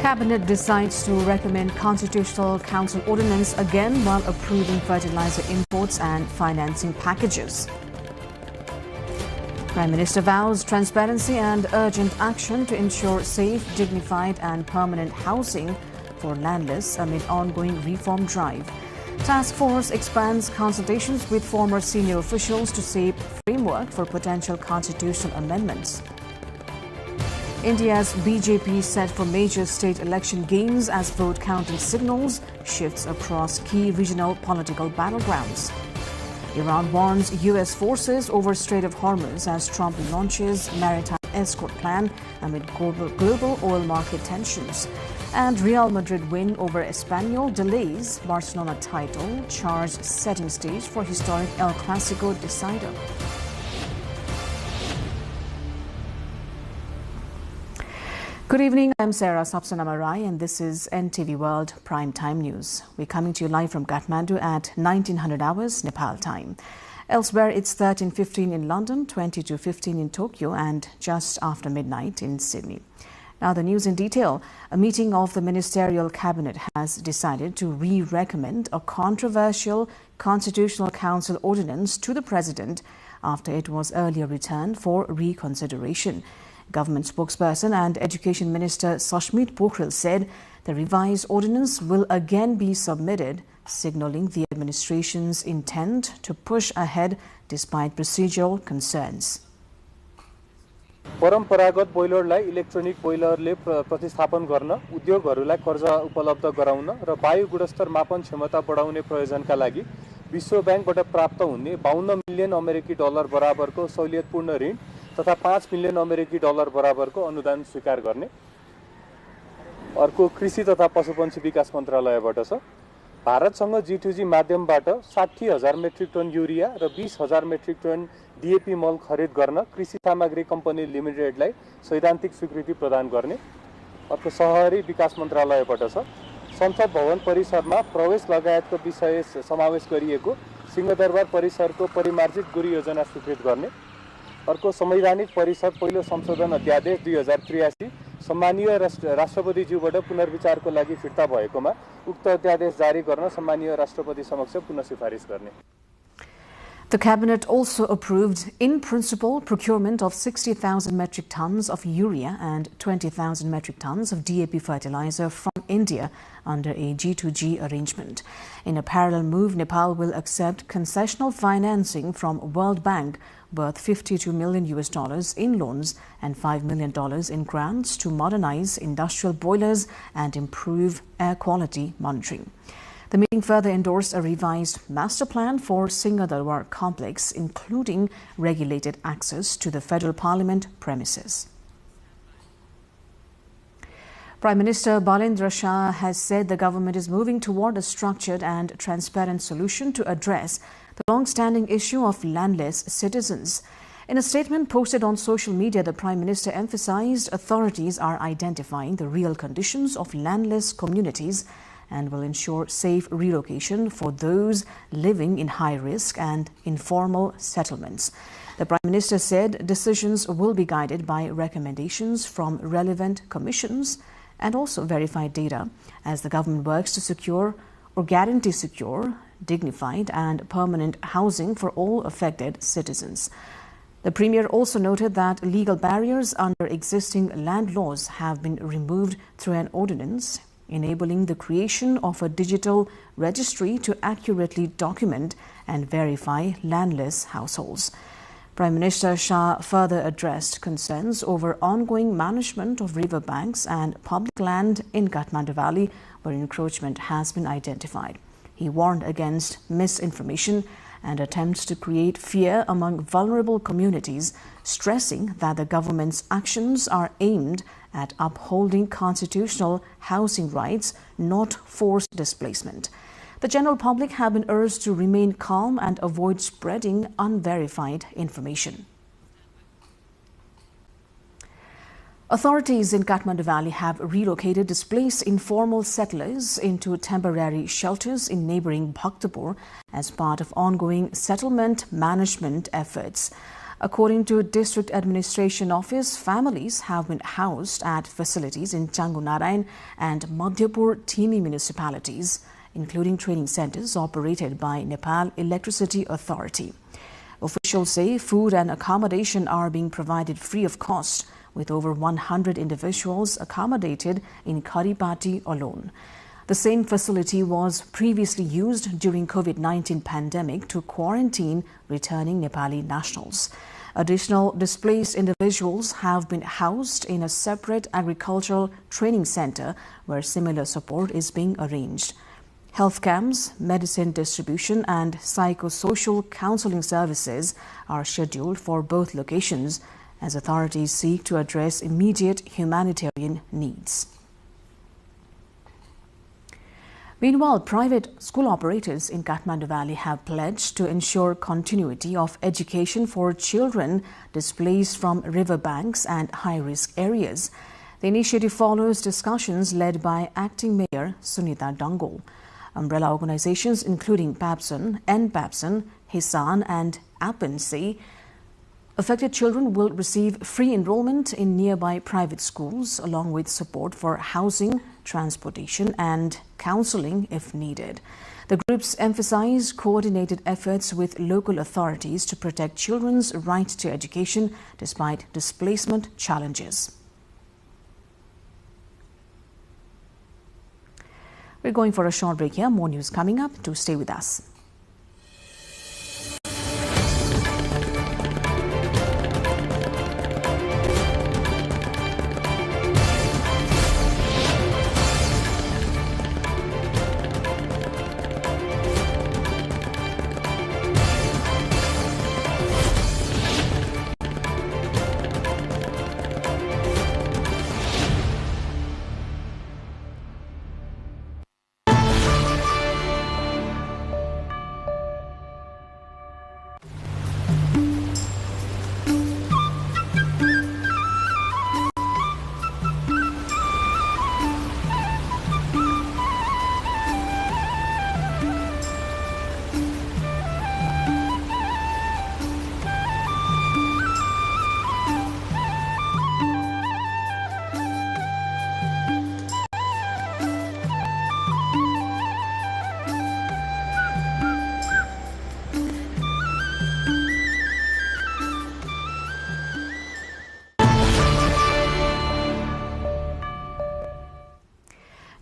Cabinet decides to recommend Constitutional Council ordinance again while approving fertilizer imports and financing packages. Prime Minister vows transparency and urgent action to ensure safe, dignified and permanent housing for landless amid ongoing reform drive. Task force expands consultations with former senior officials to shape framework for potential constitutional amendments. India's BJP set for major state election gains as vote counting signals shifts across key regional political battlegrounds. Iran warns U.S. forces over Strait of Hormuz as Trump launches maritime escort plan amid global oil market tensions. And Real Madrid win over Espanyol delays Barcelona title charge setting stage for historic El Clasico decider. Good evening, I'm Sarah Sapsanamarai and this is NTV World Prime Time News. We're coming to you live from Kathmandu at 1900 hours Nepal time. Elsewhere, it's 13:15 in London, 22:15 in Tokyo and just after midnight in Sydney. Now the news in detail. A meeting of the Ministerial Cabinet has decided to re-recommend a controversial Constitutional Council ordinance to the President after it was earlier returned for reconsideration. Government spokesperson and Education Minister Sashmit Pokhrel said the revised ordinance will again be submitted, signalling the administration's intent to push ahead despite procedural concerns. परम्परागत बोइलरलाई electronic बोइलरले प्रतिस्थापन गर्न उद्योगहरूलाई कर्ज उपलब्ध गराउन र वायु गुणस्तर मापन क्षमता बढाउने प्रयोजनका लागि विश्व बैंकबाट प्राप्त हुने 52 मिलियन अमेरिकी डलर बराबरको सहुलियतपूर्ण ऋण तथा 5 मिलियन अमेरिकी डलर बराबरको अनुदान स्वीकार गर्ने। अर्को कृषि तथा पशुपन्छी विकास मन्त्रालयबाट छ। भारतसँग G2G माध्यमबाट 60,000 मेट्रिक टन युरिया र 20,000 मेट्रिक टन डीएपी मल खरिद गर्न कृषि सामग्री कम्पनी लिमिटेडलाई सैद्धान्तिक स्वीकृति प्रदान गर्ने। अर्को शहरी विकास मन्त्रालयबाट छ। संसद भवन परिसरमा प्रवेश लगायतको विषय समावेश गरिएको सिंहदरबार परिसरको परिमार्जित गुरी योजना स्वीकृत गर्ने। अर्को संवैधानिक परिषद पहिलो संशोधन अध्यादेश 2083 सम्मानीय राष्ट्रपतिज्यूबाट पुनर्विचारको लागि फिर्ता भएकोमा उक्त अध्यादेश जारी गर्न सम्मानीय राष्ट्रपति समक्ष पुनः सिफारिस गर्ने। The Cabinet also approved in principle procurement of 60,000 metric tons of urea and 20,000 metric tons of DAP fertilizer from India under a G2G arrangement. In a parallel move, Nepal will accept concessional financing from World Bank worth $52 million in loans and $5 million in grants to modernize industrial boilers and improve air quality monitoring. The meeting further endorsed a revised master plan for Singhdarbar complex, including regulated access to the Federal Parliament premises. Prime Minister Balendra Shah has said the government is moving toward a structured and transparent solution to address the long-standing issue of landless citizens. In a statement posted on social media, the Prime Minister emphasized authorities are identifying the real conditions of landless communities and will ensure safe relocation for those living in high-risk and informal settlements. The Prime Minister said decisions will be guided by recommendations from relevant commissions and also verified data as the government works to secure or guarantee secure, dignified and permanent housing for all affected citizens. The Premier also noted that legal barriers under existing land laws have been removed through an ordinance, enabling the creation of a digital registry to accurately document and verify landless households. Prime Minister Shah further addressed concerns over ongoing management of riverbanks and public land in Kathmandu Valley, where encroachment has been identified. He warned against misinformation and attempts to create fear among vulnerable communities, stressing that the government's actions are aimed at upholding constitutional housing rights, not forced displacement. The general public have been urged to remain calm and avoid spreading unverified information. Authorities in Kathmandu Valley have relocated displaced informal settlers into temporary shelters in neighboring Bhaktapur as part of ongoing settlement management efforts. According to District Administration Office, families have been housed at facilities in Changunarayan and Madhyapur Thimi municipalities, including training centers operated by Nepal Electricity Authority. Officials say food and accommodation are being provided free of cost, with over 100 individuals accommodated in Karipati alone. The same facility was previously used during COVID-19 pandemic to quarantine returning Nepali nationals. Additional displaced individuals have been housed in a separate agricultural training center where similar support is being arranged. Health camps, medicine distribution and psychosocial counseling services are scheduled for both locations as authorities seek to address immediate humanitarian needs. Meanwhile, private school operators in Kathmandu Valley have pledged to ensure continuity of education for children displaced from riverbanks and high-risk areas. The initiative follows discussions led by Acting Mayor Sunita Dangol. Umbrella organizations including PAPSON, NPAPSON, Hisan and APEN say affected children will receive free enrollment in nearby private schools along with support for housing, transportation and counseling if needed. The groups emphasize coordinated efforts with local authorities to protect children's right to education despite displacement challenges. We're going for a short break here. More news coming up. Do stay with us.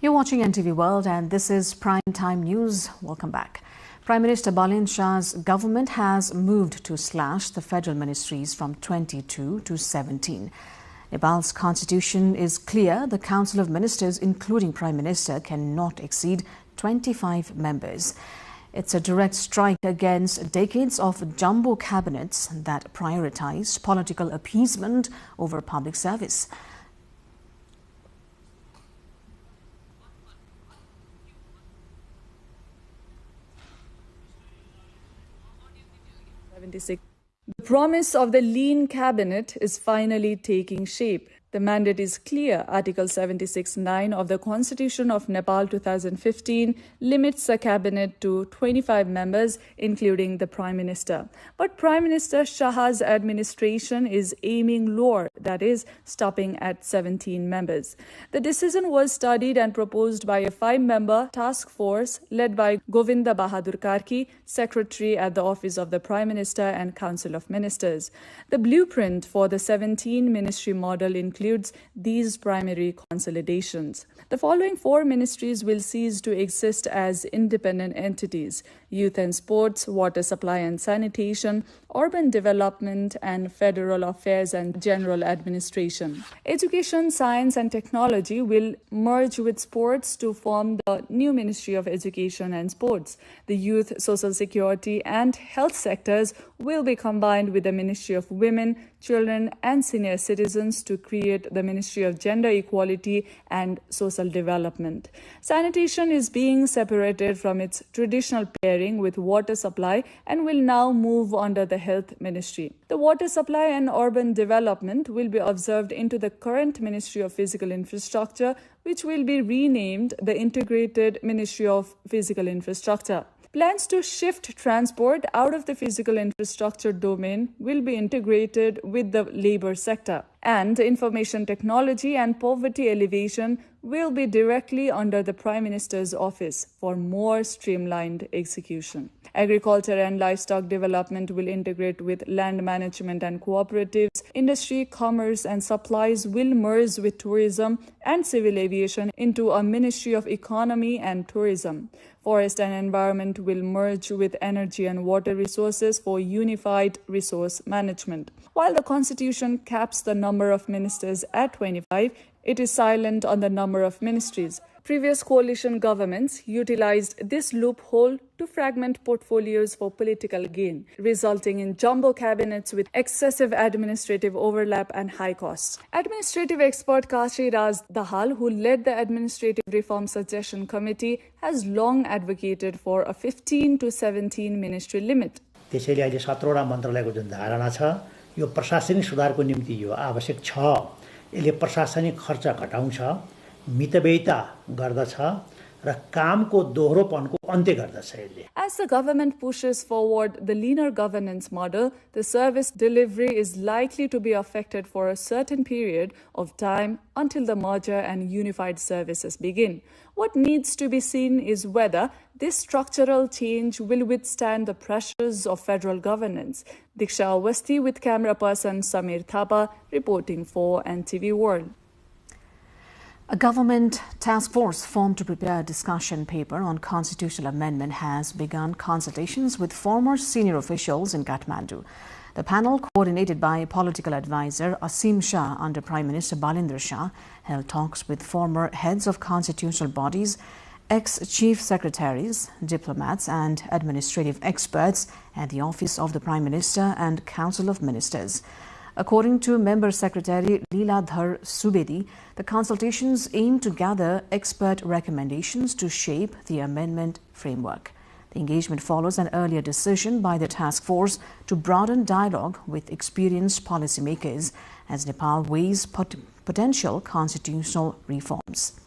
You're watching NTV World and this is Prime Time News. Welcome back. Prime Minister Balin Shah's government has moved to slash the federal ministries from 22 to 17. Nepal's constitution is clear. The Council of Ministers, including Prime Minister, cannot exceed 25 members. It's a direct strike against decades of jumbo cabinets that prioritized political appeasement over public service. The promise of the lean cabinet is finally taking shape. The mandate is clear. Article 76(9) of the Constitution of Nepal 2015 limits the cabinet to 25 members, including the Prime Minister. But Prime Minister Shah's administration is aiming lower, that is, stopping at 17 members. The decision was studied and proposed by a 5-member task force led by Govinda Bahadur Karki, Secretary at the Office of the Prime Minister and Council of Ministers. The blueprint for the 17-ministry model includes these primary consolidations. The following 4 ministries will cease to exist as independent entities: Youth and Sports, Water Supply and Sanitation, Urban Development, and Federal Affairs and General Administration. Education, Science and Technology will merge with Sports to form the new Ministry of Education and Sports. The Youth, Social Security and Health sectors will be combined with the Ministry of Women, Children and Senior Citizens to create the Ministry of Gender Equality and Social Development. Sanitation is being separated from its traditional pairing with water supply and will now move under the Health Ministry. The Water Supply and Urban Development will be observed into the current Ministry of Physical Infrastructure, which will be renamed the Integrated Ministry of Physical Infrastructure. Plans to shift transport out of the physical infrastructure domain will be integrated with the labor sector. And information technology and poverty alleviation will be directly under the Prime Minister's office for more streamlined execution. Agriculture and livestock development will integrate with land management and cooperatives. Industry, commerce and supplies will merge with tourism and civil aviation into a Ministry of Economy and Tourism. Forest and environment will merge with energy and water resources for unified resource management. While the Constitution caps the number of ministers at 25, it is silent on the number of ministries. Previous coalition governments utilized this loophole to fragment portfolios for political gain, resulting in jumbo cabinets with excessive administrative overlap and high costs. Administrative expert Kashi Raj Dahal, who led the Administrative Reform Suggestion Committee, has long advocated for a 15 to 17 ministry limit. त्यसैले अहिले 17वटा मन्त्रालयको जुन धारणा छ यो प्रशासनिक सुधारको निम्ति यो आवश्यक छ। यसले प्रशासनिक खर्च घटाउँछ, मितव्ययिता गर्दछ र कामको दोहोरोपनको अन्त्य गर्दछ यसले। As the government pushes forward the leaner governance model, the service delivery is likely to be affected for a certain period of time until the merger and unified services begin. What needs to be seen is whether this structural change will withstand the pressures of federal governance. Diksha Awasthi with camera person Samir Thapa reporting for NTV World. A government task force formed to prepare a discussion paper on constitutional amendment has begun consultations with former senior officials in Kathmandu. The panel, coordinated by political advisor Asim Shah under Prime Minister Balendra Shah, held talks with former heads of constitutional bodies, ex-chief secretaries, diplomats and administrative experts at the Office of the Prime Minister and Council of Ministers. According to Member Secretary Leeladhar Subedi, the consultations aim to gather expert recommendations to shape the amendment framework. The engagement follows an earlier decision by the task force to broaden dialogue with experienced policymakers as Nepal weighs potential constitutional reforms.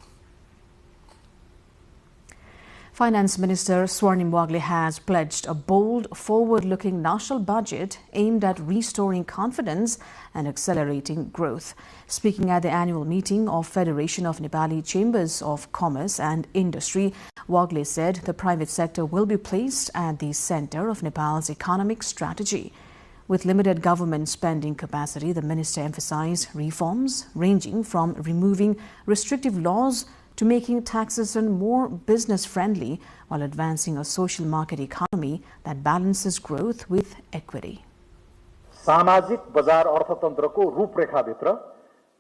Finance Minister Swarnim Wagle has pledged a bold, forward-looking national budget aimed at restoring confidence and accelerating growth. Speaking at the annual meeting of Federation of Nepali Chambers of Commerce and Industry, Wagle said the private sector will be placed at the center of Nepal's economic strategy. With limited government spending capacity, the minister emphasized reforms ranging from removing restrictive laws to making taxation more business-friendly while advancing a social market economy that balances growth with equity. सामाजिक बजार अर्थतन्त्रको रूपरेखाभित्र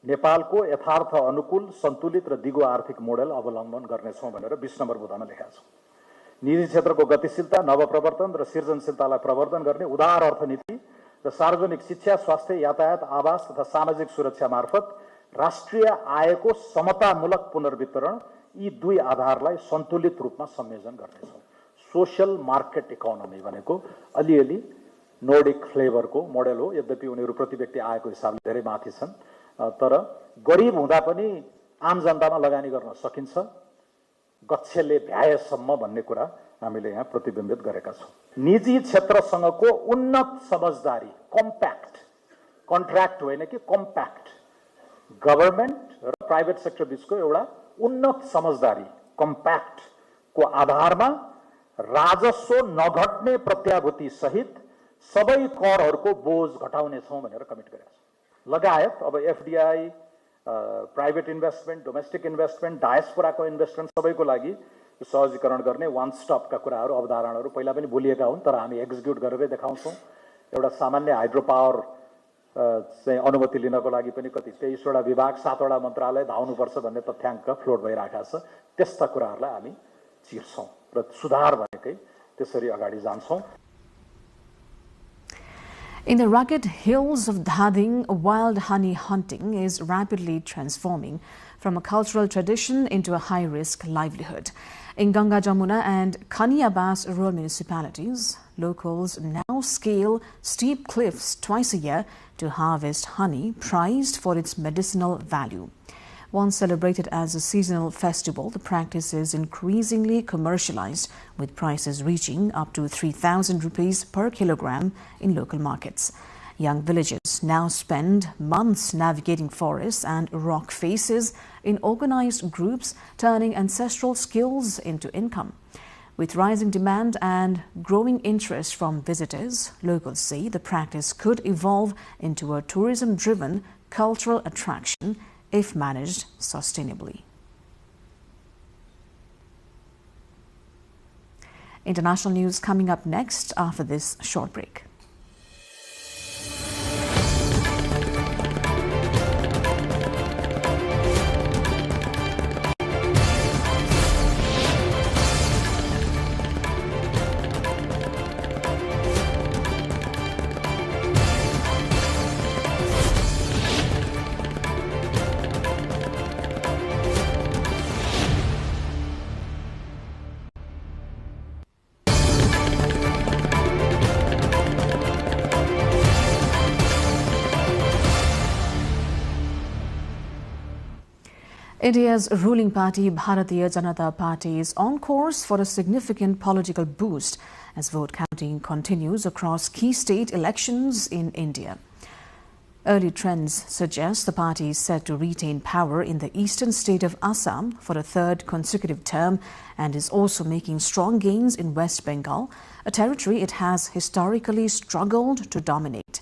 नेपालको यथार्थ अनुकूल सन्तुलित र दिगो आर्थिक model अवलम्बन गर्नेछौं भनेर 20 नम्बर बुँदामा लेखेको छ। निजी क्षेत्रको गतिशीलता, नवप्रवर्तन र सृजनशीलतालाई प्रवर्धन गर्ने उदार अर्थनीति र सार्वजनिक शिक्षा, स्वास्थ्य, यातायात, आवास तथा सामाजिक सुरक्षा मार्फत राष्ट्रिय आयको समतामूलक पुनर्वितरण यी दुई आधारलाई सन्तुलित रूपमा संयोजन गर्नेछौं। सोशल मार्केट इकोनोमी भनेको अलिअलि नोर्डिक फ्लेभरको मोडेल हो, यद्यपि उनीहरू प्रति व्यक्ति आयको हिसाबले धेरै माथि छन्, तर गरिब हुँदा पनि आम जनतामा लगानी गर्न सकिन्छ, गच्छेले भ्याएसम्म भन्ने कुरा हामीले यहाँ प्रतिबिम्बित गरेका छौं। निजी क्षेत्रसँगको उन्नत समझदारी, कम्प्याक्ट, कन्ट्र्याक्ट होइन कि कम्प्याक्ट, गभर्नमेन्ट र प्राइभेट सेक्टर बीचको एउटा उन्नत समझदारी, कम्प्याक्ट को आधारमा राजस्व नघट्ने प्रत्याभूति सहित सबै करहरूको बोझ घटाउने छौं भनेर कमिट गरेका छौं। लगायत अब FDI, private investment, domestic investment, डायस्पोराको इन्भेस्टमेन्ट सबैको लागि सहजीकरण गर्ने वान स्टपका कुराहरू, अवधारणाहरू पहिला पनि बोलिएका हुन्, तर हामी एक्जिक्युट गरेरै देखाउँछौं। एउटा सामान्य हाइड्रो पावर चाहिँ अनुमति लिनको लागि पनि कति 23वटा विभाग, 7वटा मन्त्रालय धाउनुपर्छ भन्ने तथ्याङ्क फ्लोट भइरहेका छ। त्यस्ता कुराहरूलाई हामी चिर्छौं र सुधार भएकै त्यसरी अगाडि जान्छौं। In the rugged hills of Dhading, wild honey hunting is rapidly transforming from a cultural tradition into a high-risk livelihood. In Ganga Jamuna and Kaniabas rural municipalities, locals now scale steep cliffs twice a year to harvest honey prized for its medicinal value. Once celebrated as a seasonal festival, the practice is increasingly commercialized, with prices reaching up to 3,000 rupees per kilogram in local markets. Young villagers now spend months navigating forests and rock faces in organized groups, turning ancestral skills into income. With rising demand and growing interest from visitors, locals say the practice could evolve into a tourism-driven cultural attraction if managed sustainably. International news coming up next after this short break. India's ruling party, Bharatiya Janata Party, is on course for a significant political boost as vote counting continues across key state elections in India. Early trends suggest the party is set to retain power in the eastern state of Assam for a third consecutive term and is also making strong gains in West Bengal, a territory it has historically struggled to dominate.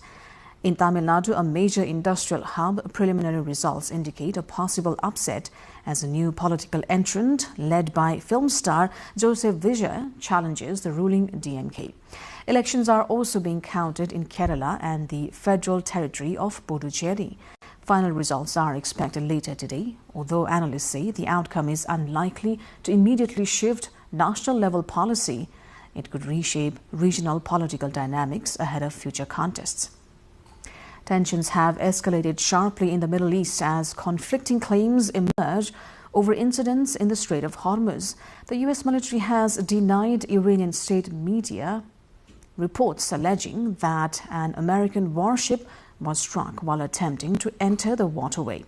In Tamil Nadu, a major industrial hub, preliminary results indicate a possible upset as a new political entrant led by film star Joseph Vijay challenges the ruling DMK. Elections are also being counted in Kerala and the federal territory of Puducherry. Final results are expected later today, although analysts say the outcome is unlikely to immediately shift national-level policy. It could reshape regional political dynamics ahead of future contests. Tensions have escalated sharply in the Middle East as conflicting claims emerge over incidents in the Strait of Hormuz. The U.S. military has denied Iranian state media reports alleging that an American warship was struck while attempting to enter the waterway.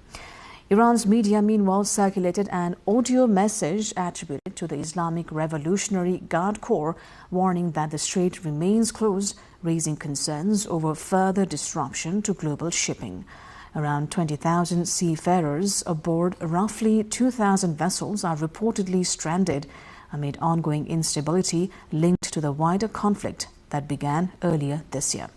Iran's media, meanwhile, circulated an audio message attributed to the Islamic Revolutionary Guard Corps, warning that the strait remains closed, raising concerns over further disruption to global shipping. Around 20,000 seafarers aboard roughly 2,000 vessels are reportedly stranded amid ongoing instability linked to the wider conflict that began earlier this year.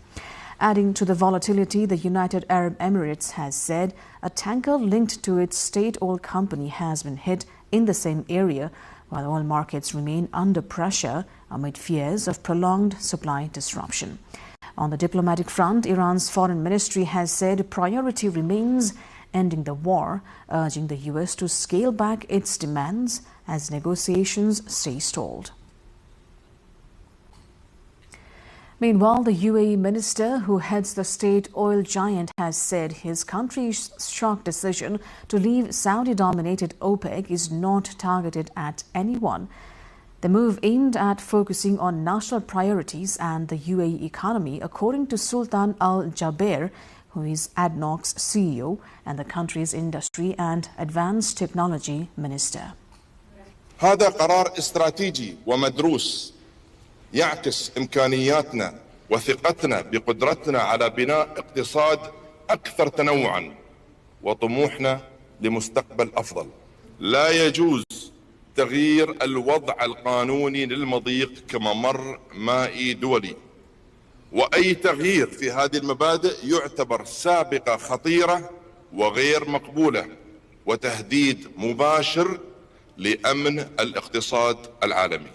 Adding to the volatility, the United Arab Emirates has said a tanker linked to its state oil company has been hit in the same area, while oil markets remain under pressure amid fears of prolonged supply disruption. On the diplomatic front, Iran's foreign ministry has said priority remains ending the war, urging the U.S. to scale back its demands as negotiations stay stalled. Meanwhile, the UAE minister who heads the state oil giant has said his country's shock decision to leave Saudi-dominated OPEC is not targeted at anyone. The move aimed at focusing on national priorities and the UAE economy, according to Sultan Al Jaber, who is ADNOC's CEO and the country's industry and advanced technology minister. هذا قرار استراتيجي ومدروس يعكس إمكانياتنا وثقتنا بقدرتنا على بناء اقتصاد أكثر تنوعاً وطموحنا لمستقبل أفضل. لا يجوز تغيير الوضع القانوني للمضيق كممر مائي دولي، وأي تغيير في هذه المبادئ يعتبر سابقة خطيرة وغير مقبولة وتهديد مباشر لأمن الاقتصاد العالمي.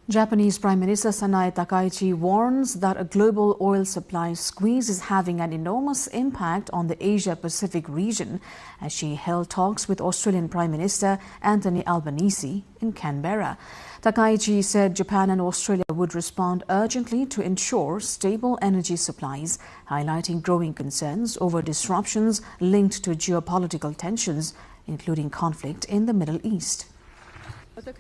Japanese Prime Minister Sanae Takaichi warns that a global oil supply squeeze is having an enormous impact on the Asia-Pacific region as she held talks with Australian Prime Minister Anthony Albanese in Canberra. Takaichi said Japan and Australia would respond urgently to ensure stable energy supplies, highlighting growing concerns over disruptions linked to geopolitical tensions, including conflict in the Middle East. The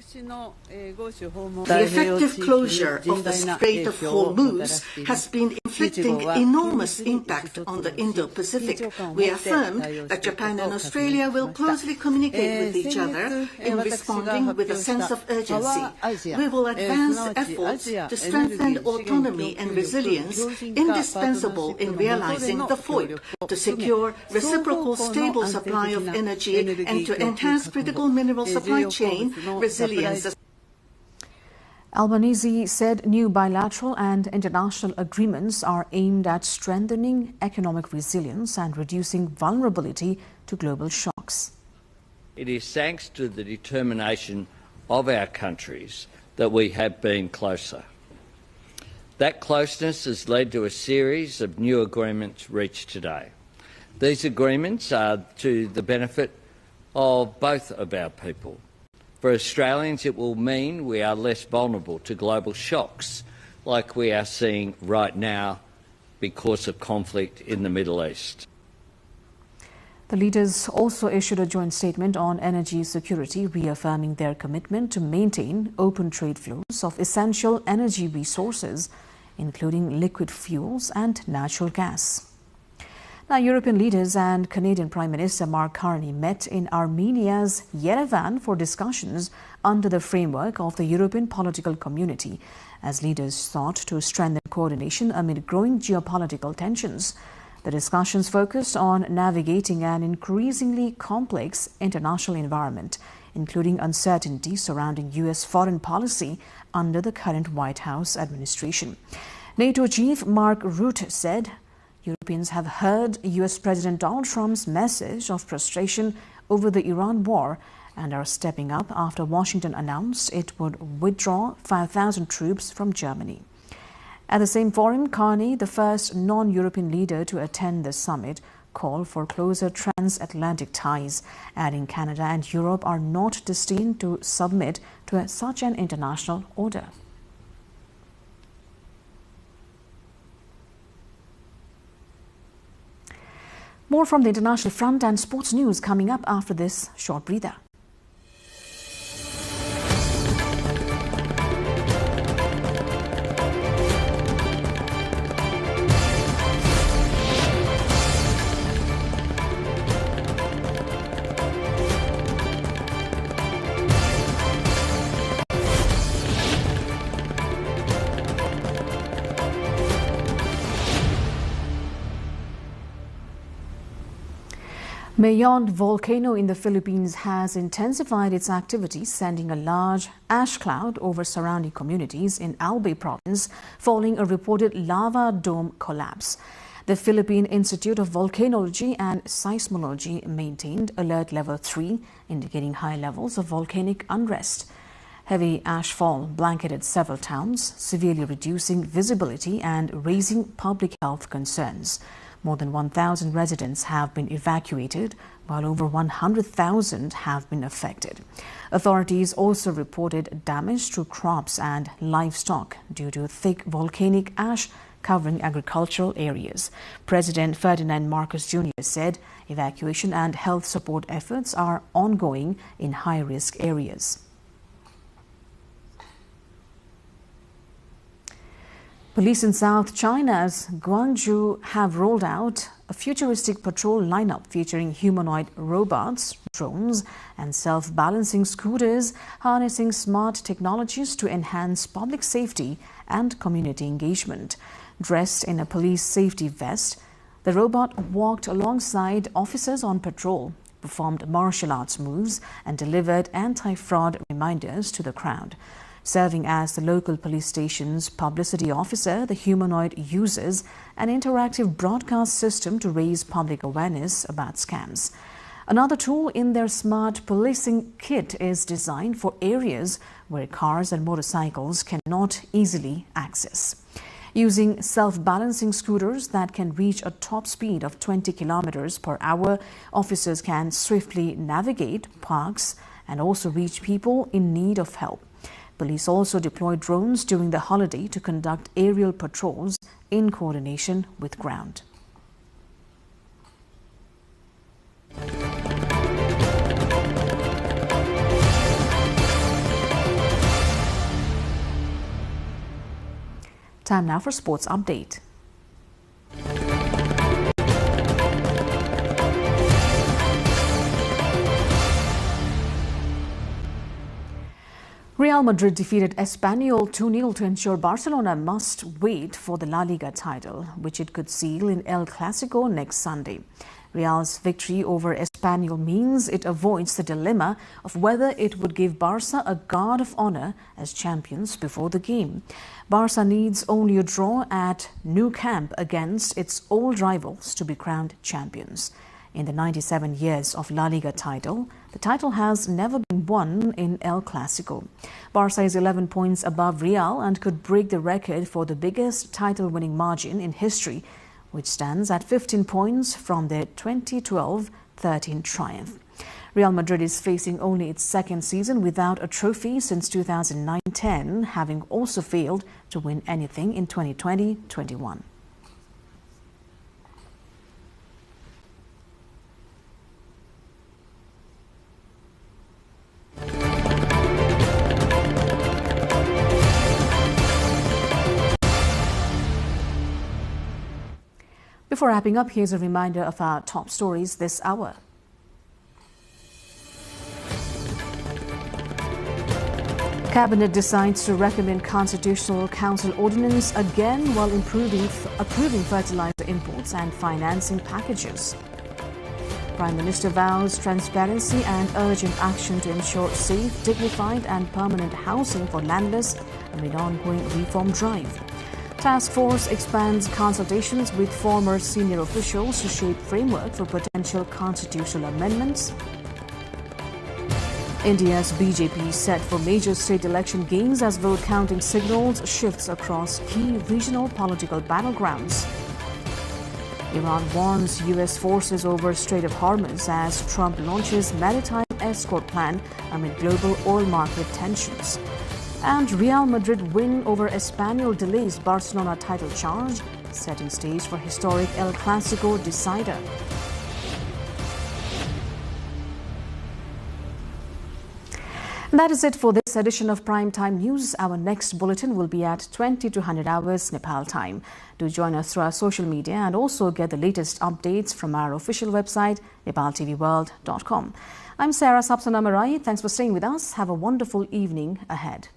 effective closure of the Strait of Hormuz has been inflicting enormous impact on the Indo-Pacific. We affirm that Japan and Australia will closely communicate with each other in responding with a sense of urgency. We will advance efforts to strengthen autonomy and resilience indispensable in realizing the FOIP, to secure reciprocal stable supply of energy and to enhance critical mineral supply chain resilience. Albanese said new bilateral and international agreements are aimed at strengthening economic resilience and reducing vulnerability to global shocks. It is thanks to the determination of our countries that we have been closer. That closeness has led to a series of new agreements reached today. These agreements are to the benefit of both of our people. For Australians, it will mean we are less vulnerable to global shocks like we are seeing right now because of conflict in the Middle East. The leaders also issued a joint statement on energy security, reaffirming their commitment to maintain open trade flows of essential energy resources, including liquid fuels and natural gas. Now, European leaders and Canadian Prime Minister Mark Carney met in Armenia's Yerevan for discussions under the framework of the European political community, as leaders sought to strengthen coordination amid growing geopolitical tensions. The discussions focused on navigating an increasingly complex international environment, including uncertainty surrounding U.S. foreign policy under the current White House administration. NATO chief Mark Rutte said Europeans have heard U.S. President Donald Trump's message of frustration over the Iran war and are stepping up after Washington announced it would withdraw 5,000 troops from Germany. At the same forum, Carney, the first non-European leader to attend the summit, called for closer transatlantic ties, adding Canada and Europe are not destined to submit to such an international order. More from the international front and sports news coming up after this short breather. Mayond volcano in the Philippines has intensified its activity, sending a large ash cloud over surrounding communities in Albay province following a reported lava dome collapse. The Philippine Institute of Volcanology and Seismology maintained alert level 3, indicating high levels of volcanic unrest. Heavy ashfall blanketed several towns, severely reducing visibility and raising public health concerns. More than 1,000 residents have been evacuated, while over 100,000 have been affected. Authorities also reported damage to crops and livestock due to thick volcanic ash covering agricultural areas. President Ferdinand Marcos Jr. said evacuation and health support efforts are ongoing in high-risk areas. Police in South China's Guangzhou have rolled out a futuristic patrol lineup featuring humanoid robots, drones, and self-balancing scooters, harnessing smart technologies to enhance public safety and community engagement. Dressed in a police safety vest, the robot walked alongside officers on patrol, performed martial arts moves, and delivered anti-fraud reminders to the crowd. Serving as the local police station's publicity officer, the humanoid uses an interactive broadcast system to raise public awareness about scams. Another tool in their smart policing kit is designed for areas where cars and motorcycles cannot easily access. Using self-balancing scooters that can reach a top speed of 20 kilometers per hour, officers can swiftly navigate parks and also reach people in need of help. Police also deployed drones during the holiday to conduct aerial patrols in coordination with ground. Time now for sports update. Real Madrid defeated Espanyol 2-0 to ensure Barcelona must wait for the La Liga title, which it could seal in El Clasico next Sunday. Real's victory over Espanyol means it avoids the dilemma of whether it would give Barca a guard of honor as champions before the game. Barca needs only a draw at Nou Camp against its old rivals to be crowned champions. In the 97 years of La Liga title, the title has never been won in El Clasico. Barca is 11 points above Real and could break the record for the biggest title-winning margin in history, which stands at 15 points from their 2012-13 triumph. Real Madrid is facing only its second season without a trophy since 2009-10, having also failed to win anything in 2020-21. Before wrapping up, here's a reminder of our top stories this hour. Cabinet decides to recommend Constitutional Council ordinance again while approving fertilizer imports and financing packages. Prime Minister vows transparency and urgent action to ensure safe, dignified and permanent housing for landless amid ongoing reform drive. Task Force expands consultations with former senior officials to shape framework for potential constitutional amendments. India's BJP set for major state election games as vote counting signals shifts across key regional political battlegrounds. Iran warns U.S. forces over Strait of Hormuz as Trump launches maritime escort plan amid global oil market tensions. And Real Madrid win over Espanyol delays Barcelona title charge, setting stage for historic El Clasico decider. And that is it for this edition of Primetime News. Our next bulletin will be at 2200 hours Nepal time. Do join us through our social media and also get the latest updates from our official website, nepaltelevision.com. I'm Sarah Sapsanamarai. Thanks for staying with us. Have a wonderful evening ahead.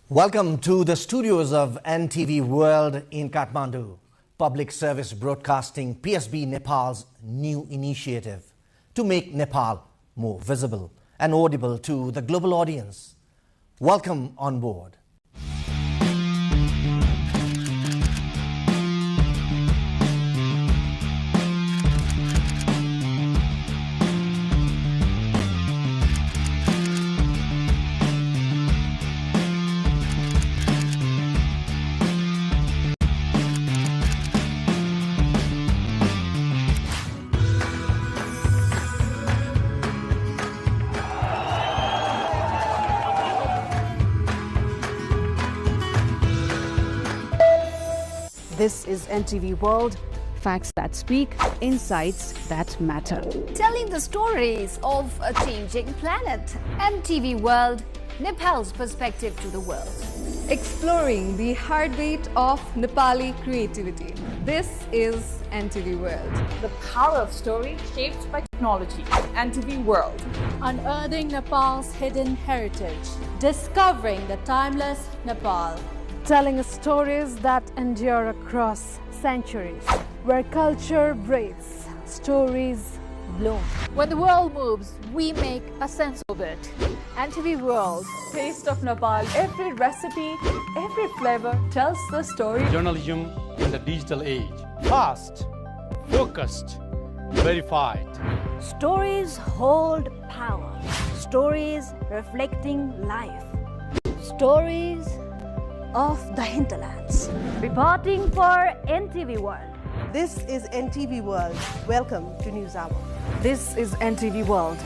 Welcome to the studios of NTV World in Kathmandu, Public Service Broadcasting PSB Nepal's new initiative to make Nepal more visible and audible to the global audience. Welcome on board. This is NTV World, facts that speak, insights that matter. Telling the stories of a changing planet. NTV World, Nepal's perspective to the world. Exploring the heartbeat of Nepali creativity. This is NTV World. The power of story shaped by technology. NTV World. Unearthing Nepal's hidden heritage. Discovering the timeless Nepal. Telling stories that endure across centuries, where culture breathes, stories bloom. When the world moves, we make a sense of it. NTV World. Taste of Nepal. Every recipe, every flavor tells the story. Journalism in the digital age. Fast, focused, verified. Stories hold power. Stories reflecting life. Stories of the hinterlands. Reporting for NTV World. This is NTV World. Welcome to News Hour. This is NTV World.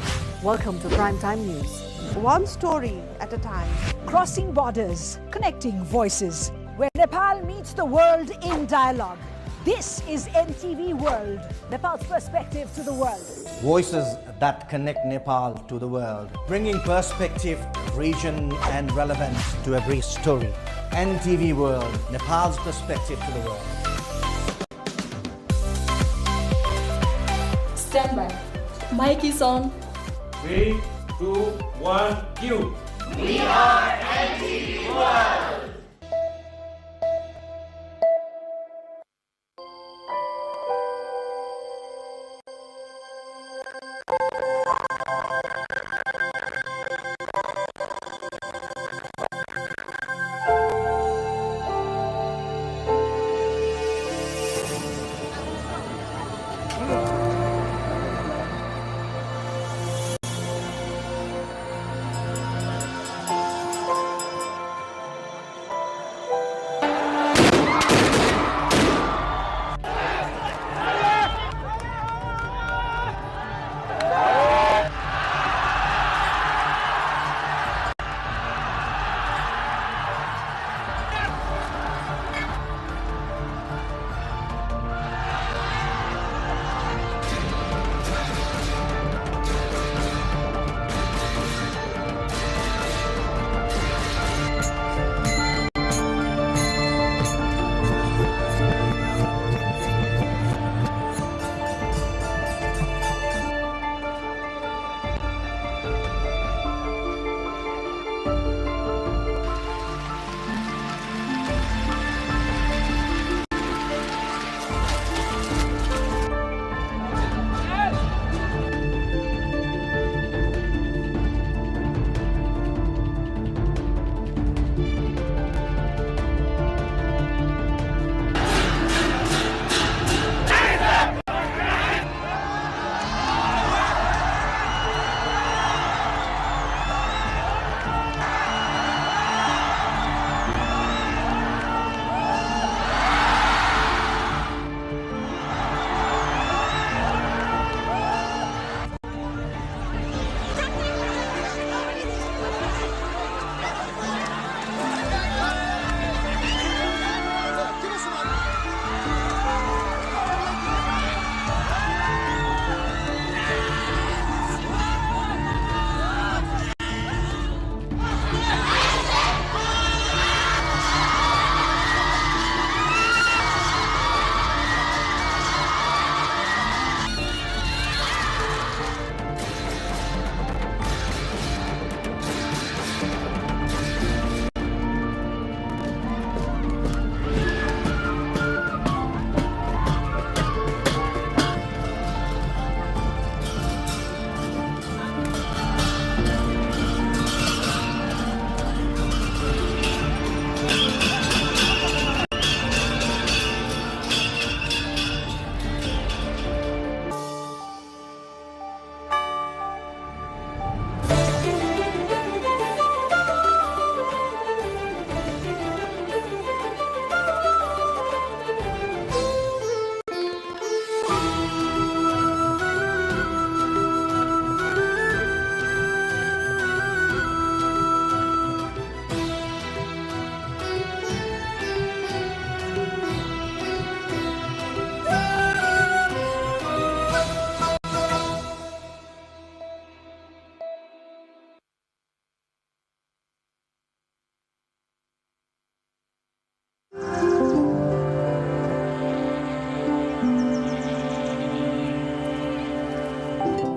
Welcome to Primetime News. One story at a time. Crossing borders, connecting voices, where Nepal meets the world in dialogue. This is NTV World, Nepal's perspective to the world. Voices that connect Nepal to the world, bringing perspective, region and relevance to every story. NTV World, Nepal's perspective to the world. Stand by. Mic is on. 3, 2, 1, cue. We are NTV World.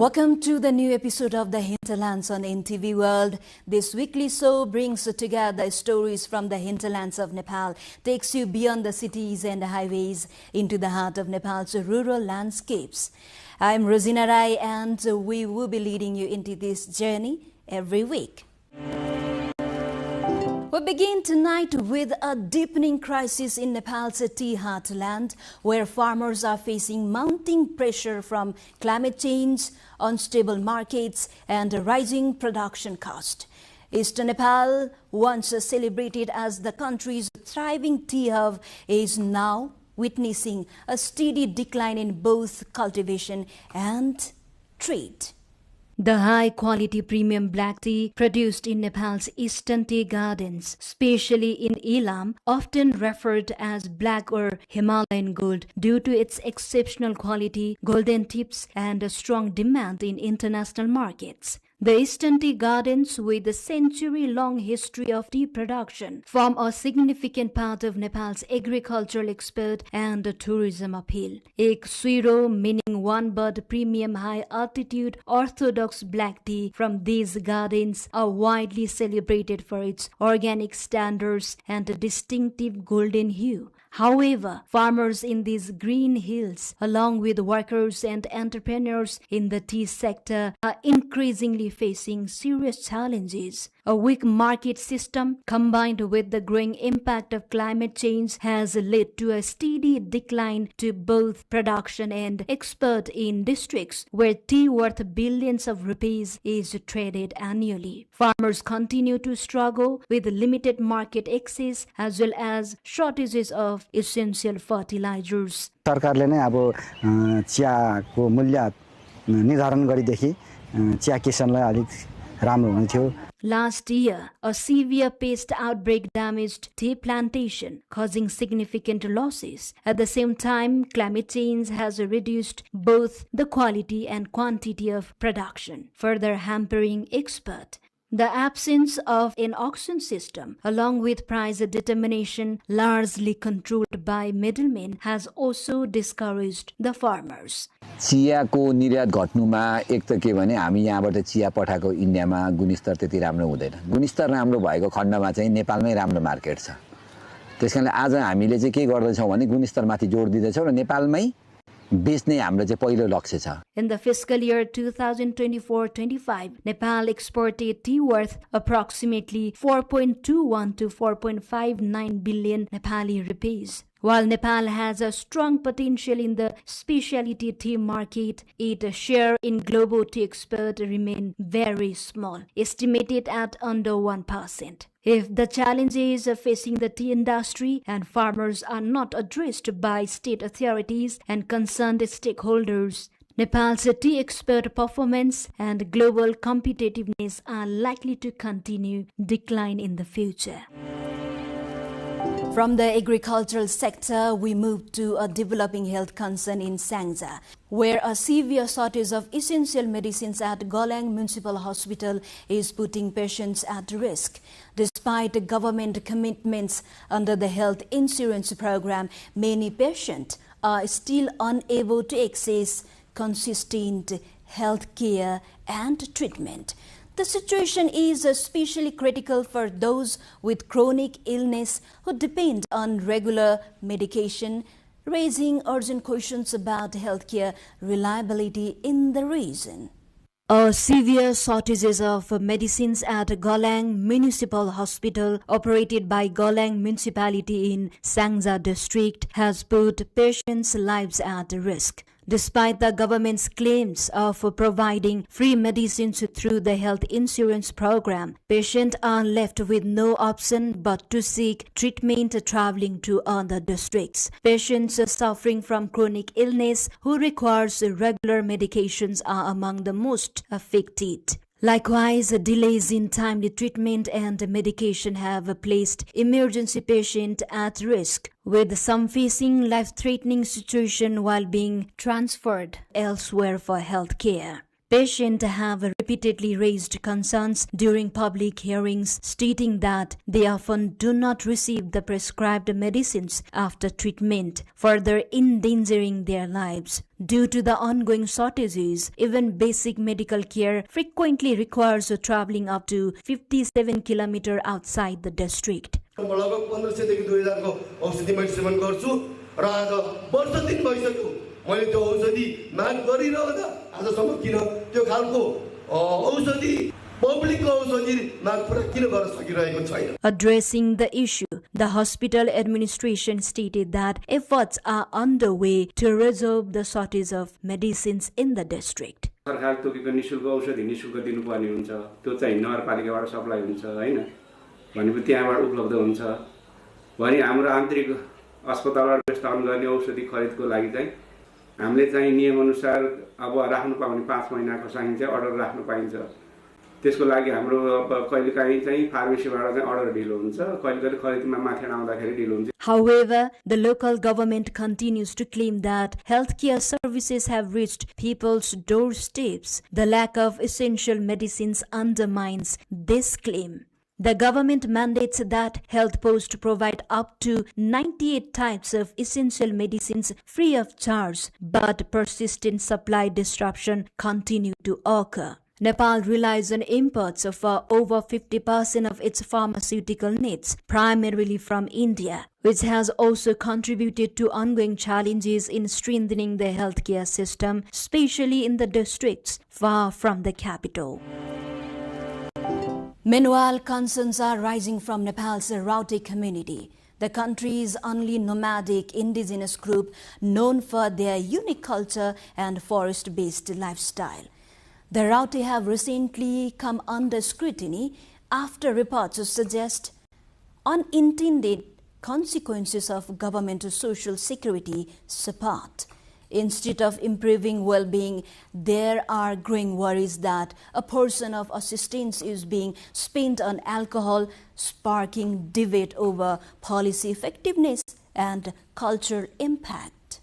Welcome to the new episode of The Hinterlands on NTV World. This weekly show brings together stories from the hinterlands of Nepal, takes you beyond the cities and highways into the heart of Nepal's rural landscapes. I'm Rosina Rai, and we will be leading you into this journey every week. We begin tonight with a deepening crisis in Nepal's tea heartland, where farmers are facing mounting pressure from climate change, unstable markets, and rising production cost. Eastern Nepal, once celebrated as the country's thriving tea hub, is now witnessing a steady decline in both cultivation and trade. The high-quality premium black tea produced in Nepal's eastern tea gardens, especially in Ilam, often referred as black or Himalayan gold due to its exceptional quality, golden tips, and a strong demand in international markets. The eastern tea gardens, with a century-long history of tea production, form a significant part of Nepal's agricultural export and tourism appeal. Ek Suiro, meaning one bud premium high-altitude orthodox black tea from these gardens, are widely celebrated for its organic standards and a distinctive golden hue. However, farmers in these green hills, along with workers and entrepreneurs in the tea sector, are increasingly facing serious challenges. A weak market system, combined with the growing impact of climate change, has led to a steady decline to both production and export in districts where tea worth billions of rupees is traded annually. Farmers continue to struggle with limited market access as well as shortages of essential fertilizers. सरकारले नै अब चियाको मूल्य निर्धारण गरेदेखि chia किसानलाई अलिक राम्रो हुन्थ्यो. Last year, a severe pest outbreak damaged tea plantation, causing significant losses. At the same time, climate change has reduced both the quality and quantity of production, further hampering export. The absence of an auction system, along with price determination largely controlled by middlemen, has also discouraged the farmers. चियाको निर्यात घट्नुमा एक त के भने हामी यहाँबाट chia पठाएको इन्डियामा गुणस्तर त्यति राम्रो हुँदैन. गुणस्तर राम्रो भएको खण्डमा चाहिँ नेपालमै राम्रो मार्केट छ. त्यसकारणले आज हामीले चाहिँ के गर्दैछौँ भने गुणस्तरमाथि जोड दिँदैछौँ र नेपालमै बेच्ने हाम्रो चाहिँ पहिलो लक्ष्य छ. In the fiscal year 2024-25, Nepal exported tea worth approximately 4.21 to 4.59 billion Nepali rupees. While Nepal has a strong potential in the specialty tea market, its share in global tea export remains very small, estimated at under 1%. If the challenges facing the tea industry and farmers are not addressed by state authorities and concerned stakeholders, Nepal's tea export performance and global competitiveness are likely to continue decline in the future. From the agricultural sector, we move to a developing health concern in Sangza, where a severe shortage of essential medicines at Golang Municipal Hospital is putting patients at risk. Despite government commitments under the health insurance program, many patients are still unable to access consistent health care and treatment. The situation is especially critical for those with chronic illness who depend on regular medication, raising urgent questions about healthcare reliability in the region. A severe shortages of medicines at Golang Municipal Hospital, operated by Golang Municipality in Sangza district, has put patients' lives at risk. Despite the government's claims of providing free medicines through the health insurance program, patients are left with no option but to seek treatment traveling to other districts. Patients suffering from chronic illness who requires regular medications are among the most affected. Likewise, delays in timely treatment and medication have placed emergency patients at risk, with some facing life-threatening situation while being transferred elsewhere for health care. Patients have repeatedly raised concerns during public hearings, stating that they often do not receive the prescribed medicines after treatment, further endangering their lives. Due to the ongoing shortages, even basic medical care frequently requires traveling up to 57 kilometers outside the district. मैले त्यो औषधि माग गरिरहँदा आजसम्म किन त्यो खालको औषधि पब्लिकको औषधि माग पुरा किन गर्न सकिरहेको छैन. Addressing the issue, the hospital administration stated that efforts are underway to resolve the shortage of medicines in the district. सरकार तोकेको निशुल्क औषधि निशुल्क दिनुपर्ने हुन्छ, त्यो चाहिँ नगरपालिकाबाट सप्लाई हुन्छ हैन, भनेपछि त्यहाँबाट उपलब्ध हुन्छ. भने हाम्रो आन्तरिक अस्पतालबाट व्यवस्थापन गर्ने औषधि खरिदको लागि चाहिँ हामीले चाहिँ नियम अनुसार अब राख्नु पाउने 5 महिनाको चाहिँ अर्डर राख्नु पाइन्छ. त्यसको लागि हाम्रो कहिलेकाहीँ चाहिँ फार्मेसीबाट चाहिँ अर्डर ढिलो हुन्छ, कहिलेकाहीँ खरिदमा माथि आउँदाखेरि ढिलो हुन्छ. However, the local government continues to claim that healthcare services have reached people's doorsteps. The lack of essential medicines undermines this claim. The government mandates that health posts provide up to 98 types of essential medicines free of charge, but persistent supply disruption continue to occur. Nepal relies on imports of over 50% of its pharmaceutical needs, primarily from India, which has also contributed to ongoing challenges in strengthening the healthcare system, especially in the districts far from the capital. Meanwhile, concerns are rising from Nepal's Rauti community, the country's only nomadic indigenous group known for their unique culture and forest-based lifestyle. The Rauti have recently come under scrutiny after reports suggest unintended consequences of government social security support. Instead of improving well-being, there are growing worries that a portion of assistance is being spent on alcohol, sparking debate over policy effectiveness and cultural impact.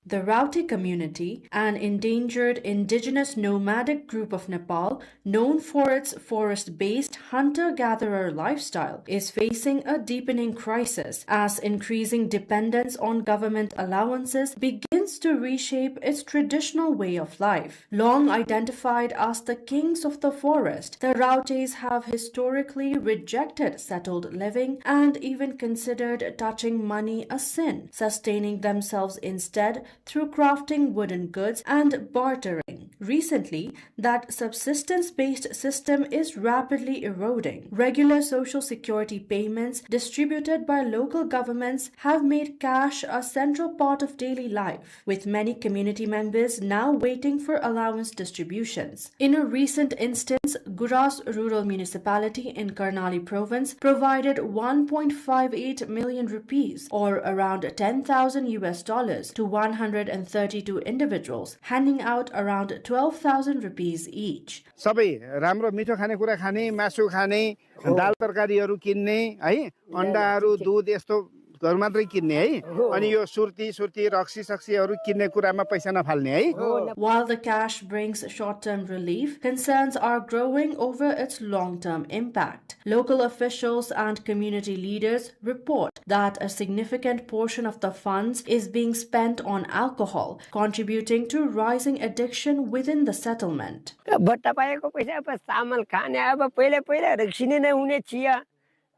The Rauti community, an endangered indigenous nomadic group of Nepal known for its forest-based hunter-gatherer lifestyle, is facing a deepening crisis as increasing dependence on government allowances begins to reshape its traditional way of life. Long identified as the kings of the forest, the Rautis have historically rejected settled living and even considered touching money a sin, sustaining themselves instead through crafting wooden goods and bartering. Recently, that subsistence-based system is rapidly eroding. Regular social security payments distributed by local governments have made cash a central part of daily life, with many community members now waiting for allowance distributions. In a recent instance, Guras Rural Municipality in Karnali Province provided 1.58 million rupees, or around $10,000 to 132 individuals, handing out around 12,000 rupees each. सबै राम्रो मिठो खानेकुरा खाने, मासु खाने, दाल तरकारीहरू किन्ने है, अन्डाहरू, दूध यस्तो घर मात्रै किन्ने है, अनि यो सुर्ती रक्सी सक्सीहरू किन्ने कुरामा पैसा नफाल्ने है. While the cash brings short-term relief, concerns are growing over its long-term impact. Local officials and community leaders report that a significant portion of the funds is being spent on alcohol, contributing to rising addiction within the settlement.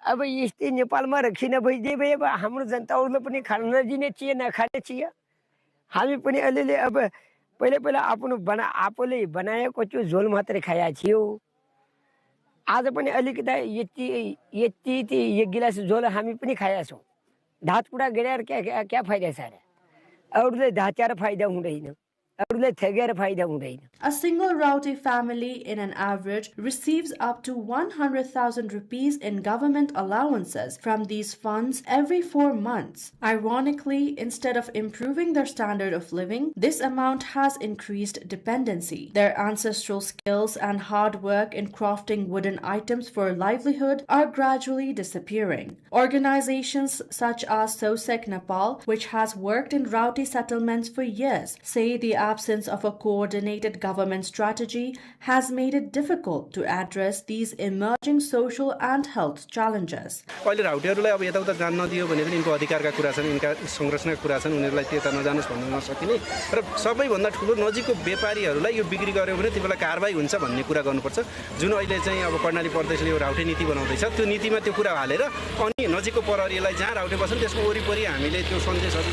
अब यस्तै नेपालमा रखिन भइदिए भए अब हाम्रो जनताहरुले पनि खान नदिने chia नखाने chia हामी पनि अलिअलि अब पहिला आफ्नो आफूले बनाएको त्यो झोल मात्रै खाया थियो आज पनि अलिकता यति एक गिलास झोल हामी पनि खाया छौं धात पुडा गरेर क्या फाइदा छ र अरूले धाचार फाइदा हुँदैन A single Rauti family in an average receives up to 100,000 rupees in government allowances from these funds every 4 months. Ironically, instead of improving their standard of living, this amount has increased dependency. Their ancestral skills and hard work in crafting wooden items for livelihood are gradually disappearing. Organizations such as SOSEC Nepal, which has worked in Rauti settlements for years, say the absence of a coordinated government strategy has made it difficult to address these emerging social and health challenges. अहिले राउटेहरूलाई अब यताउता जान नदियो भने पनि यिनको अधिकारका कुरा छन्, यिनका संरक्षणका कुरा छन्, उनीहरूलाई त्यता नजानुस् भन्न नसकिने र सबैभन्दा ठुलो नजिकको व्यापारीहरूलाई यो बिक्री गर्यो भने त्यसबेला कारबाही हुन्छ भन्ने कुरा गर्नुपर्छ। जुन अहिले चाहिँ अब कर्णाली प्रदेशले यो राउटे नीति बनाउँदैछ, त्यो नीतिमा त्यो कुरा हालेर अनि नजिकको प्रहरीलाई जहाँ राउटे बस्छन् त्यसको वरिपरि हामीले त्यो सन्देशहरू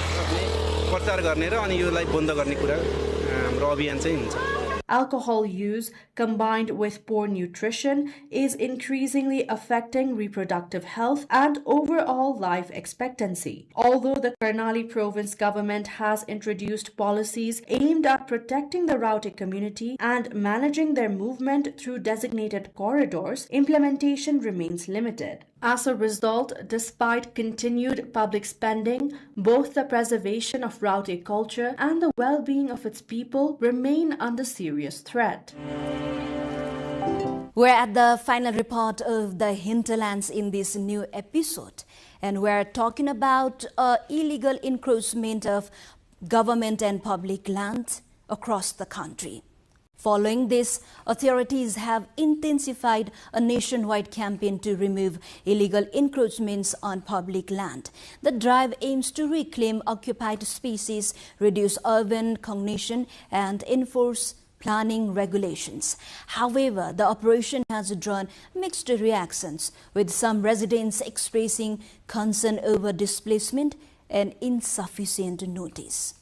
प्रचार गर्ने र अनि योलाई बन्द गर्ने कुरा हाम्रो अभियान चाहिँ हुन्छ। Alcohol use combined with poor nutrition is increasingly affecting reproductive health and overall life expectancy. Although the Karnali province government has introduced policies aimed at protecting the Raute community and managing their movement through designated corridors, implementation remains limited. As a result, despite continued public spending, both the preservation of Raute culture and the well-being of its people remain under serious threat. We're at the final report of the hinterlands in this new episode, and we're talking about illegal encroachment of government and public land across the country. Following this, authorities have intensified a nationwide campaign to remove illegal encroachments on public land. The drive aims to reclaim occupied spaces, reduce urban congestion, and enforce planning regulations. However, the operation has drawn mixed reactions, with some residents expressing concern over displacement and insufficient notice.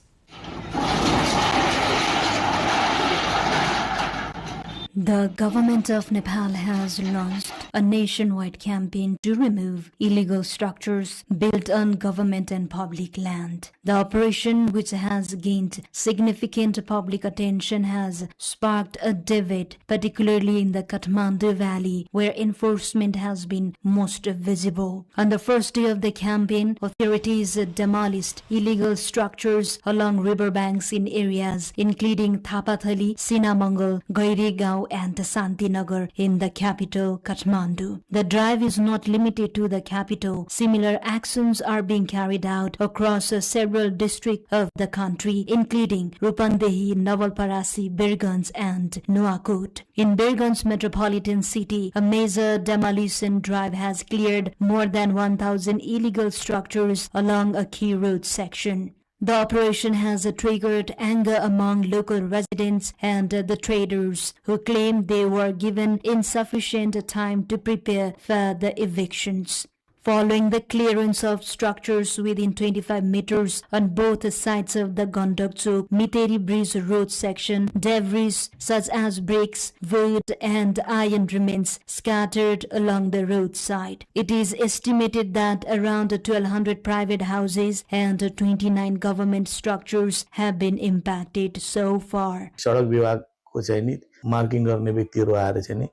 The government of Nepal has launched a nationwide campaign to remove illegal structures built on government and public land. The operation, which has gained significant public attention, has sparked a debate, particularly in the Kathmandu Valley, where enforcement has been most visible. On the first day of the campaign, authorities demolished illegal structures along riverbanks in areas including Thapathali, Sinamangal, Gairigaon, and Santinagar in the capital, Kathmandu. The drive is not limited to the capital. Similar actions are being carried out across several districts of the country, including Rupandehi, Navalparasi, Birganj, and Nuakot. In Birganj metropolitan city, a major demolition drive has cleared more than 1,000 illegal structures along a key road section. The operation has triggered anger among local residents and the traders, who claim they were given insufficient time to prepare for the evictions. Following the clearance of structures within 25 meters on both sides of the Gandakchok-Miteri Bridge road section, debris such as bricks, wood, and iron remains scattered along the roadside. It is estimated that around 1,200 private houses and 29 government structures have been impacted so far. सडक विभागको चाहिँ नि marking गर्ने व्यक्तिहरू आएर चाहिँ नि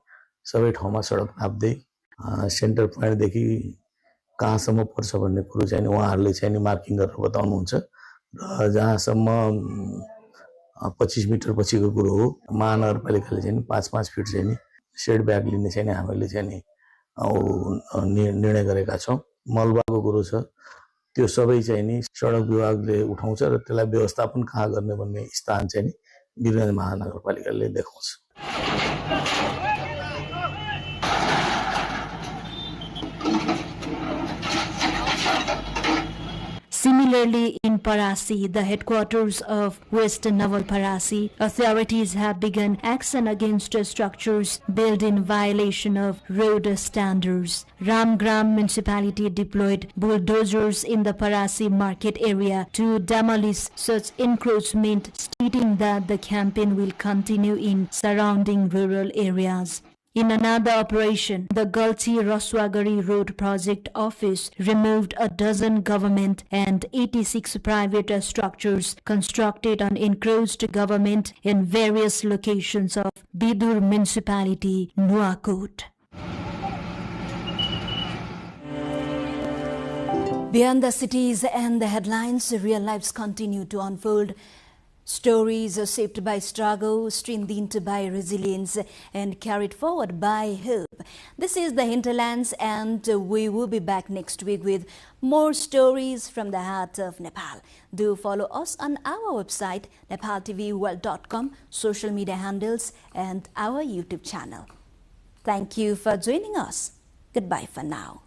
सबै ठाउँमा सडक नाप्दै सेन्टर पोइन्ट देखि कहाँसम्म पर्छ भन्ने कुरो चाहिँ उहाँहरूले चाहिँ मार्किङ गरेर बताउनुहुन्छ र जहाँसम्म 25 मिटर पछिको कुरो हो महानगरपालिकाले चाहिँ 5-5 फिट चाहिँ नि सेड ब्याक लिने चाहिँ हामीले चाहिँ निर्णय गरेका छौं। मलबाको कुरो छ त्यो सबै चाहिँ नि सडक विभागले उठाउँछ र त्यसलाई व्यवस्थापन कहाँ गर्ने भन्ने स्थान चाहिँ नि वीरगञ्ज महानगरपालिकाले देखाउँछ। Similarly, in Parasi, the headquarters of West Navalparasi, authorities have begun action against structures built in violation of road standards. Ramgram municipality deployed bulldozers in the Parasi market area to demolish such encroachment, stating that the campaign will continue in surrounding rural areas. In another operation, the Galchi Raswagari Road Project Office removed a dozen government and 86 private structures constructed on encroached government in various locations of Bidur Municipality, Nuakot. Beyond the cities and the headlines, real lives continue to unfold Stories are shaped by struggle, strengthened by resilience, and carried forward by hope. This is the Hinterlands, and we will be back next week with more stories from the heart of Nepal. Do follow us on our website, nepaltelevision.com, social media handles, and our YouTube channel. Thank you for joining us. Goodbye for now.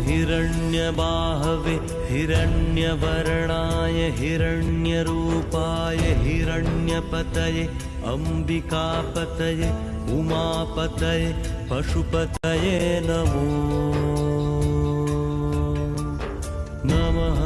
हिरण्यबाहवे हिरण्यवर्णाय हिरण्यरूपाय हिरण्यपतये अम्बिकापतये उमापतये पशुपतये नमो नमः।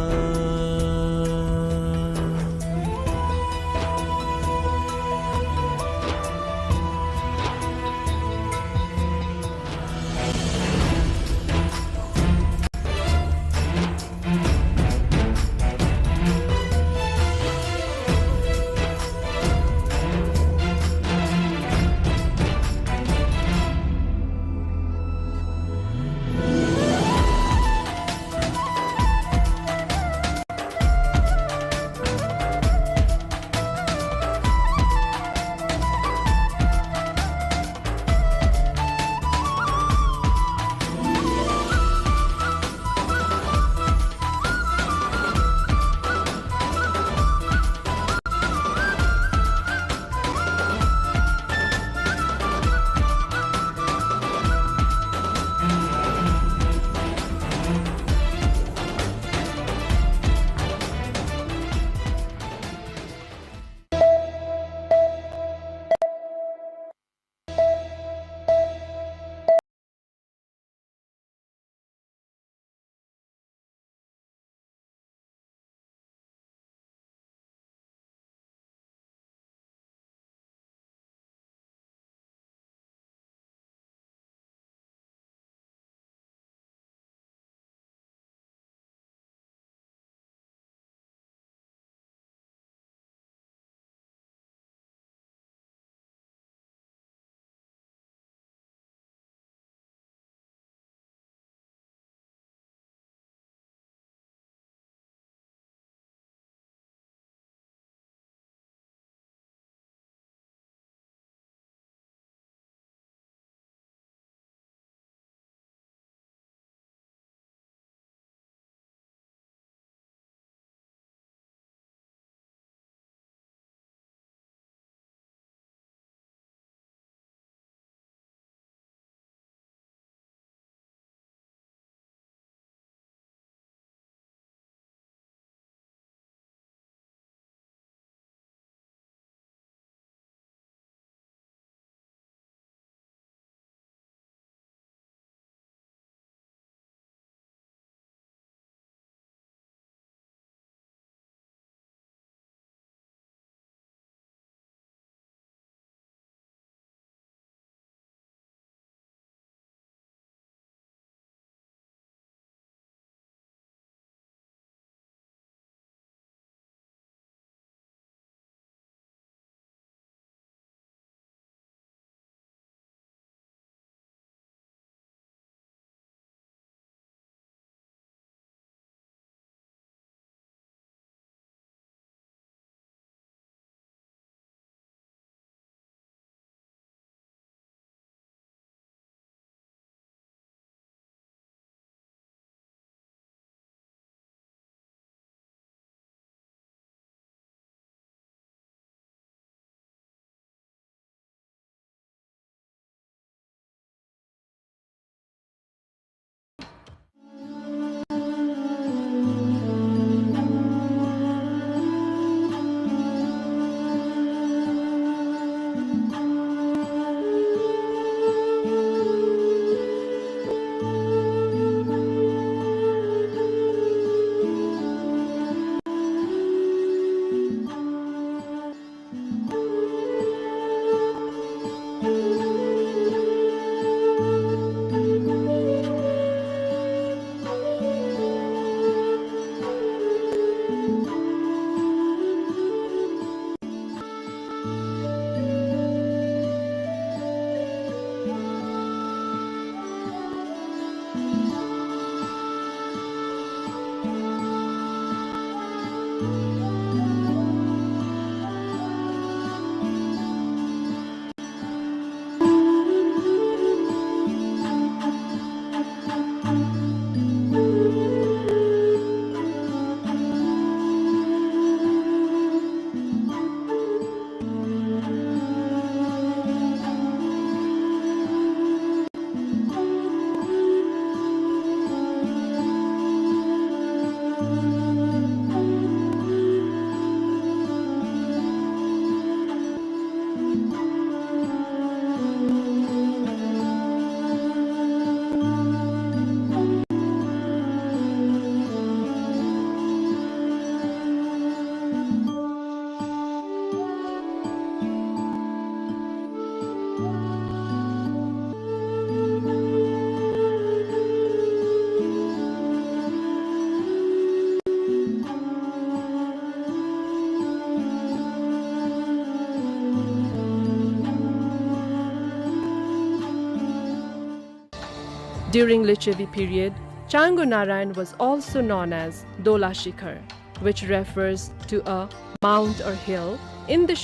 During Lichevi period, Chango Narayan was also known as Dola Shikhar, which refers to a mount or hill in the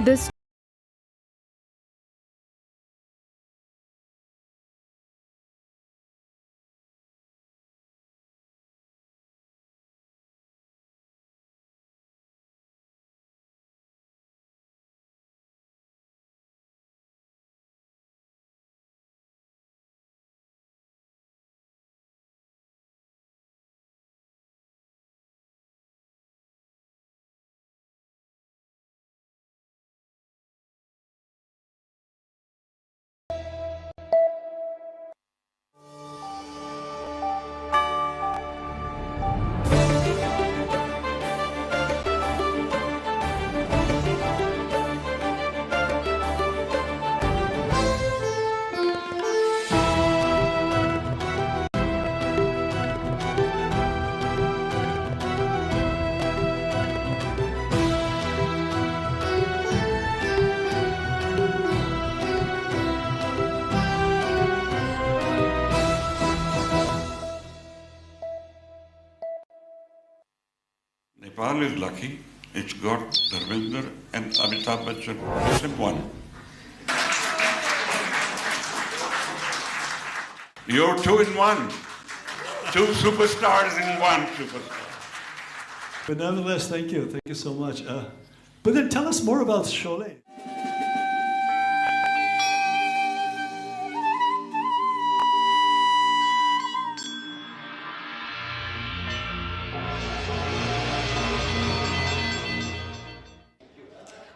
This Nepal is lucky. It's got Dharmendra and Amitabh Bachchan. Just one. You're two in one. Two superstars in one superstar. But nonetheless, thank you. Thank you so much. But then tell us more about Sholay.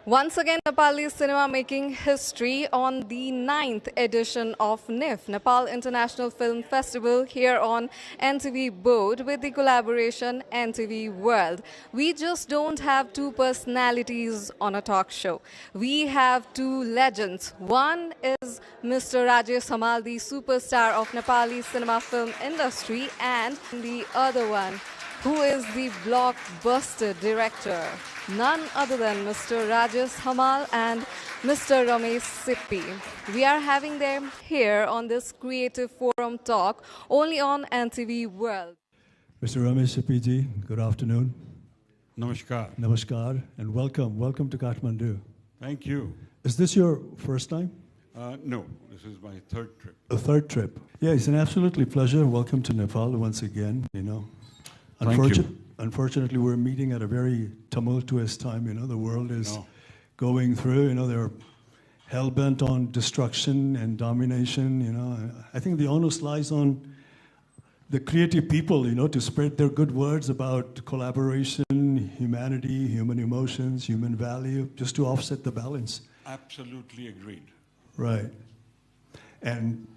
Once again, Nepali cinema making history on the 9th edition of NIF, Nepal International Film Festival, here on NTV Board with the collaboration NTV World. We just don't have two personalities on a talk show. We have two legends. One is Mr. Rajesh Hamal, the superstar of Nepali cinema film industry, and the other one, who is the blockbuster director, none other than Mr. Rajesh Hamal and Mr. Ramesh Sippi. We are having them here on this Creative Forum talk only on NTV World. Mr. Ramesh Sippi ji, good afternoon. Namaskar. Namaskar, and welcome. Welcome to Kathmandu. Thank you. Is this your first time? No, this is my third trip. A third trip. Yeah, it's an absolutely pleasure. Welcome to Nepal once again, Unfortunately, we're meeting at a very tumultuous time. The world is going through. They're hell-bent on destruction and domination. I think the onus lies on the creative people, to spread their good words about collaboration, humanity, human emotions, human value, just to offset the balance. Absolutely agreed. Right. And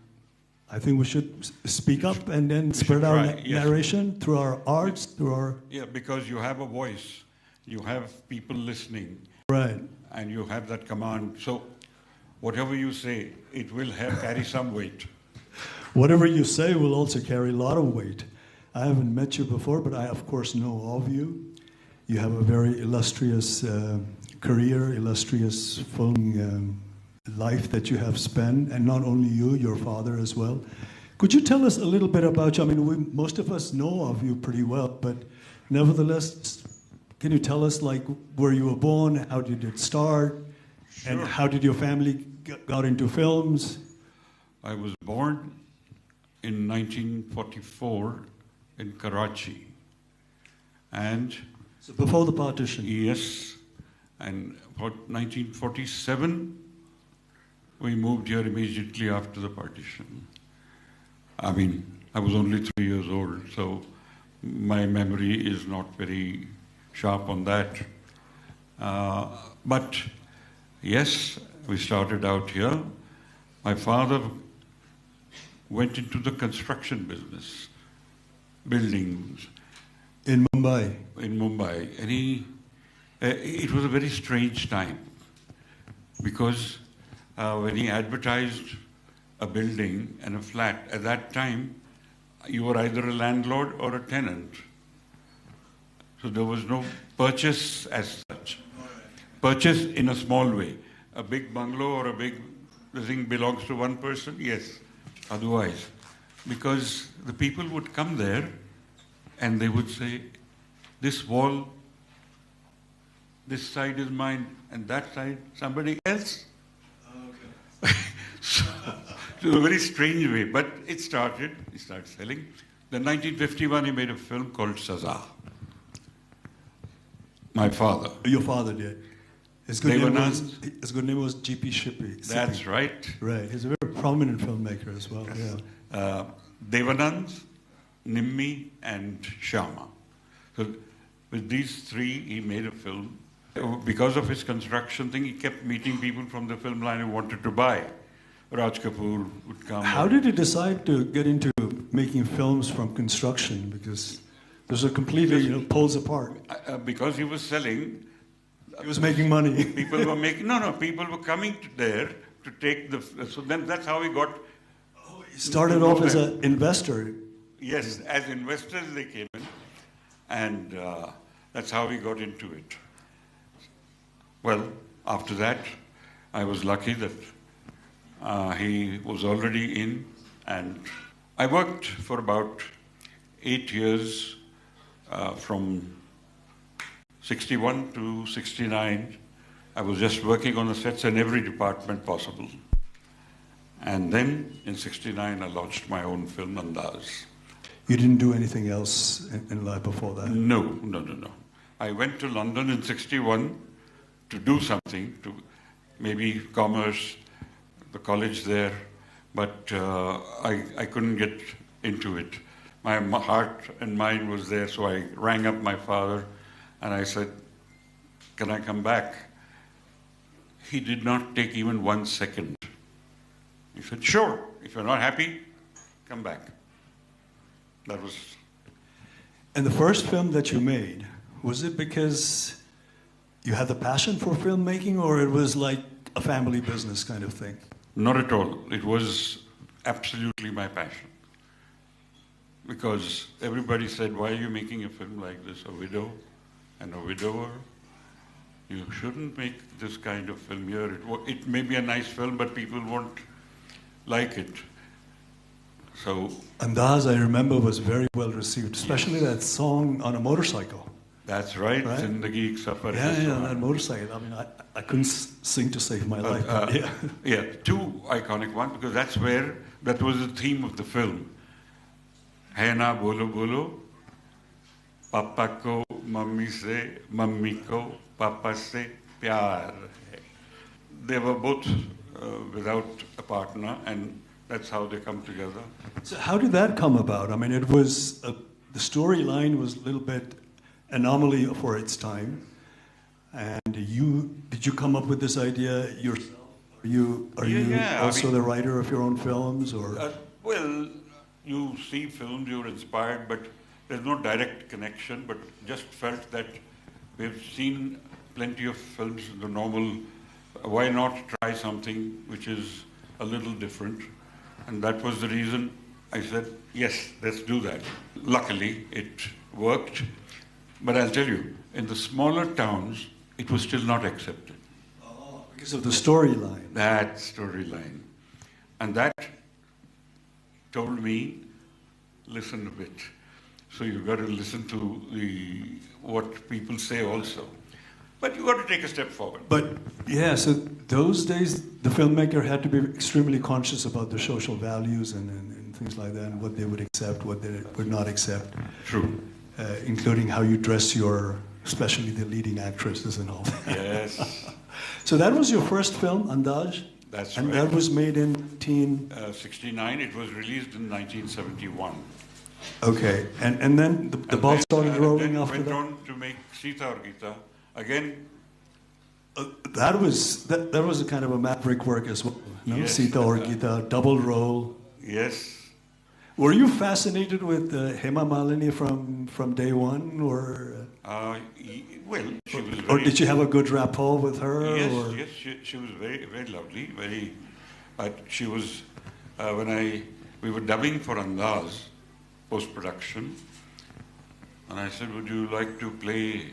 I think we should speak up and then spread our narration through our arts, through our... Yeah, because you have a voice, you have people listening. Right. And you have that command. So whatever you say, it will carry some weight. Whatever you say will also carry a lot of weight. I haven't met you before, but I, of course, know of you. You have a very illustrious career, illustrious film life that you have spent, and not only you, your father as well. Could you tell us a little bit about you? I mean, most of us know of you pretty well, but nevertheless, can you tell us, where you were born, how did it start, and how did your family got into films? I was born in 1944 in Karachi. And... So before the partition? Yes. And about 1947, we moved here immediately after the partition. I mean, I was only 3 years old, so my memory is not very sharp on that. But yes, we started out here. My father went into the construction business, buildings. In Mumbai? In Mumbai. And it was a very strange time because when he advertised a building and a flat, at that time, you were either a landlord or a tenant. So there was no purchase as such. Purchase in a small way. A big bungalow or a big thing belongs to one person, yes. Otherwise, because the people would come there and they would say, this wall, this side is mine, and that side, somebody else. So it was a very strange way, but he started selling. Then 1951, he made a film called Saza. My father. Your father did. His good name was G.P. Shippy. That's right. Right. He's a very prominent filmmaker as well. Yeah. Devanand, Nimmi, and Shyama. So with these three, he made a film. Because of his construction thing, he kept meeting people from the film line who wanted to buy. Raj Kapoor would come. How did he decide to get into making films from construction? Because those are completely poles apart. Because he was selling. He was making money. People were making, people were coming there to take so then that's how he got. Oh, he started off as an investor. Yes, as investors they came in. And that's how he got into it. Well, after that, I was lucky that he was already in, and I worked for about 8 years from 61 to 69. I was just working on the sets in every department possible. And then in 69, I launched my own film, Andaz. You didn't do anything else in life before that? No. I went to London in 61 to do something, to maybe commerce, the college there, but I couldn't get into it. My heart and mind was there, so I rang up my father and I said, can I come back? he did not take even 1 second. He said, sure, if you're not happy, come back. That was... And the first film that you made, was it because you had the passion for filmmaking, or it was like a family business kind of thing? Not at all. It was absolutely my passion. Because everybody said, why are you making a film like this? A widow and a widower? You shouldn't make this kind of film here. It may be a nice film, but people won't like it. So... Andaz, I remember, was very well received, especially that song on a motorcycle. That's right. Zindagi Ek Safar Hai. Yeah, that motorcycle. I mean, I couldn't sing to save my life. Yeah, two iconic ones, because that was the theme of the film. Hai na bolo bolo, papa ko mammi ko papa se pyar hai. They were both without a partner, and that's how they come together. So how did that come about? I mean, it was the storyline was a little bit anomaly for its time, and did you come up with this idea yourself? Are you also the writer of your own films, or? Well, you see films, you're inspired, but there's no direct connection. But just felt that we've seen plenty of films, the normal. Why not try something which is a little different? And that was the reason I said, yes, let's do that. Luckily, it worked. But I'll tell you, in the smaller towns, it was still not accepted. Oh, because of the storyline. That storyline. And that told me, listen a bit. So you've got to listen to what people say also. But you've got to take a step forward. But yeah, so those days, the filmmaker had to be extremely conscious about the social values and things like that, and what they would accept, what they would not accept. True. Including how you dress especially the leading actresses and all that. Yes. So that was your first film, Andaz? That's and right. And that was made in 69. It was released in 1971. Okay. And then the ball started rolling after that? Went on to make Sita Aur Geeta. Again... that was a kind of a maverick work as well. No? Yes. Sita Aur Geeta, double role. Yes. Were you fascinated with Hema Malini from day one, or? Well, she was. Or did you have a good rapport with her? Yes, or? yes, she was very, very lovely. Very, but she was we were dubbing for Andaz post production, and I said, "Would you like to play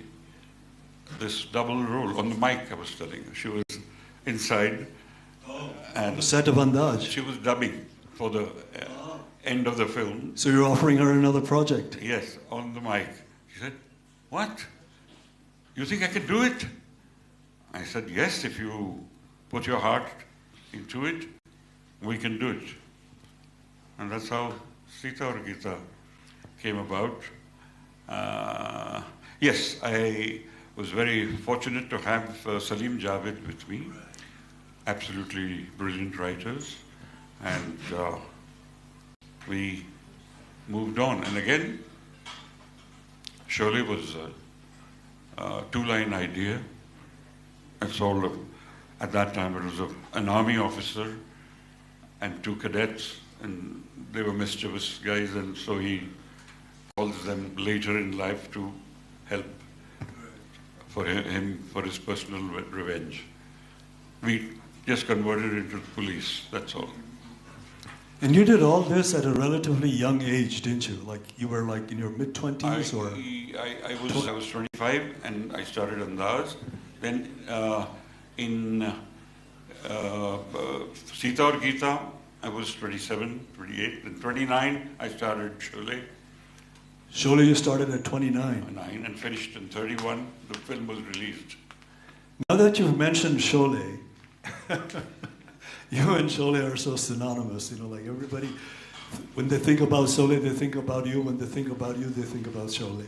this double role on the mic?" I was telling her. She was inside, and the set of Andaz. She was dubbing for the end of the film. So you're offering her another project? Yes, on the mic. She said, "What? You think I can do it?" I said, "Yes, if you put your heart into it, we can do it." And that's how Sita Aur Geeta came about. Yes, I was very fortunate to have Salim Javed with me. Absolutely brilliant writers. And we moved on. And again, Sholay was a two-line idea. It's all at that time it was an army officer and two cadets, and they were mischievous guys, and so he calls them later in life to help for him for his personal revenge. We just converted into the police, that's all. And you did all this at a relatively young age, didn't you? Like you were like in your mid-20s, or? I was 25 and I started Andaz. Then in Sita Aur Geeta, I was 27, 28. Then 29, I started Sholay. Sholay, you started at 29. And finished in 31. The film was released. Now that you've mentioned Sholay, you and Sholay are so synonymous, you know, like everybody, when they think about Sholay, they think about you. When they think about you, they think about Sholay.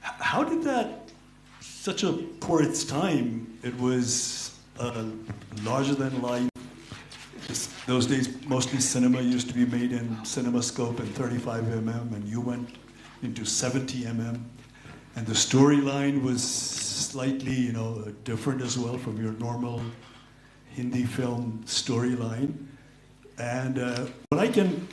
How did that, for its time, it was larger than life. Those days, mostly cinema used to be made in CinemaScope and 35mm, and you went into 70mm. And the storyline was slightly, different as well from your normal Hindi film storyline. And what I can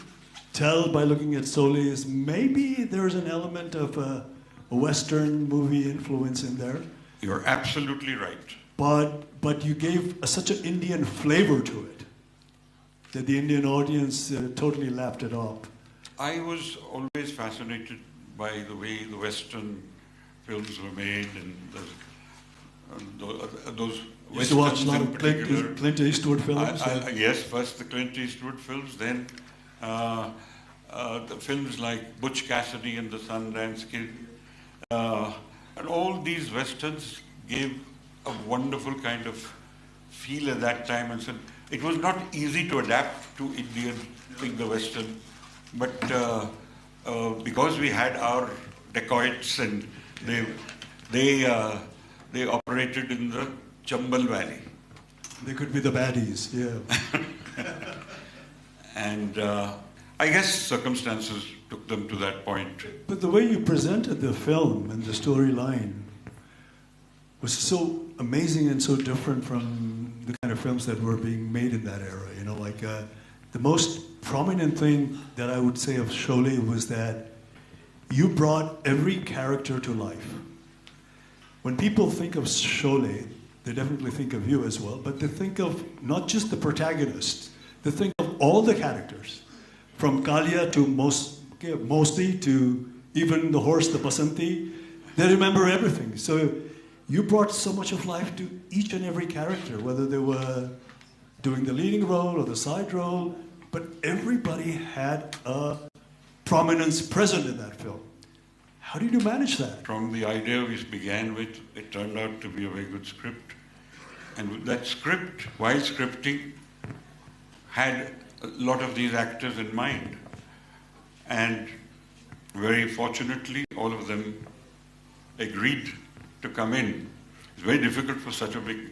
tell by looking at Sole is maybe there's an element of a Western movie influence in there. You're absolutely right. But you gave such an Indian flavor to it that the Indian audience totally lapped it up. I was always fascinated by the way the Western films were made, and those You used to watch a lot of Clint Eastwood films? Yes, first the Clint Eastwood films, then the films like Butch Cassidy and the Sundance Kid. And all these Westerns gave a wonderful kind of feel at that time. And so it was not easy to adapt to Indian, the Western, but because we had our dacoits and they operated in the Chambal Valley. They could be the baddies, yeah. And I guess circumstances took them to that point. But the way you presented the film and the storyline was so amazing and so different from the kind of films that were being made in that era. You know, like the most prominent thing that I would say of Sholay was that you brought every character to life. When people think of Sholay, they definitely think of you as well, but they think of not just the protagonist, they think of all the characters, from Kalia to Mosti to even the horse, the Basanti. They remember everything. So you brought so much of life to each and every character, whether they were doing the leading role or the side role, but everybody had a prominence present in that film. How did you manage that? From the idea we began with, it turned out to be a very good script. And with that script, while scripting, had a lot of these actors in mind. And very fortunately, all of them agreed to come in. It's very difficult for such a big,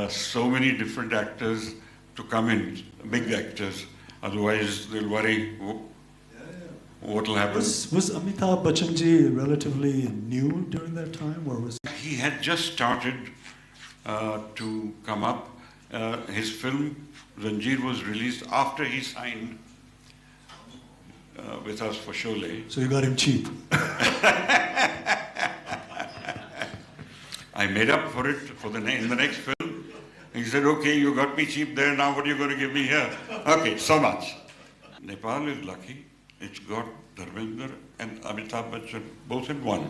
so many different actors to come in, big actors. Otherwise, they'll worry what will happen. Was Amitabh Bachchan ji relatively new during that time, or was he had just started to come up? His film Zanjeer was released after he signed with us for Sholay. So you got him cheap. I made up for it in the next film. He said, okay, you got me cheap there, now what are you going to give me here? Okay, so much. Nepal is lucky. It's got Dharmendra and Amitabh Bachchan both in one.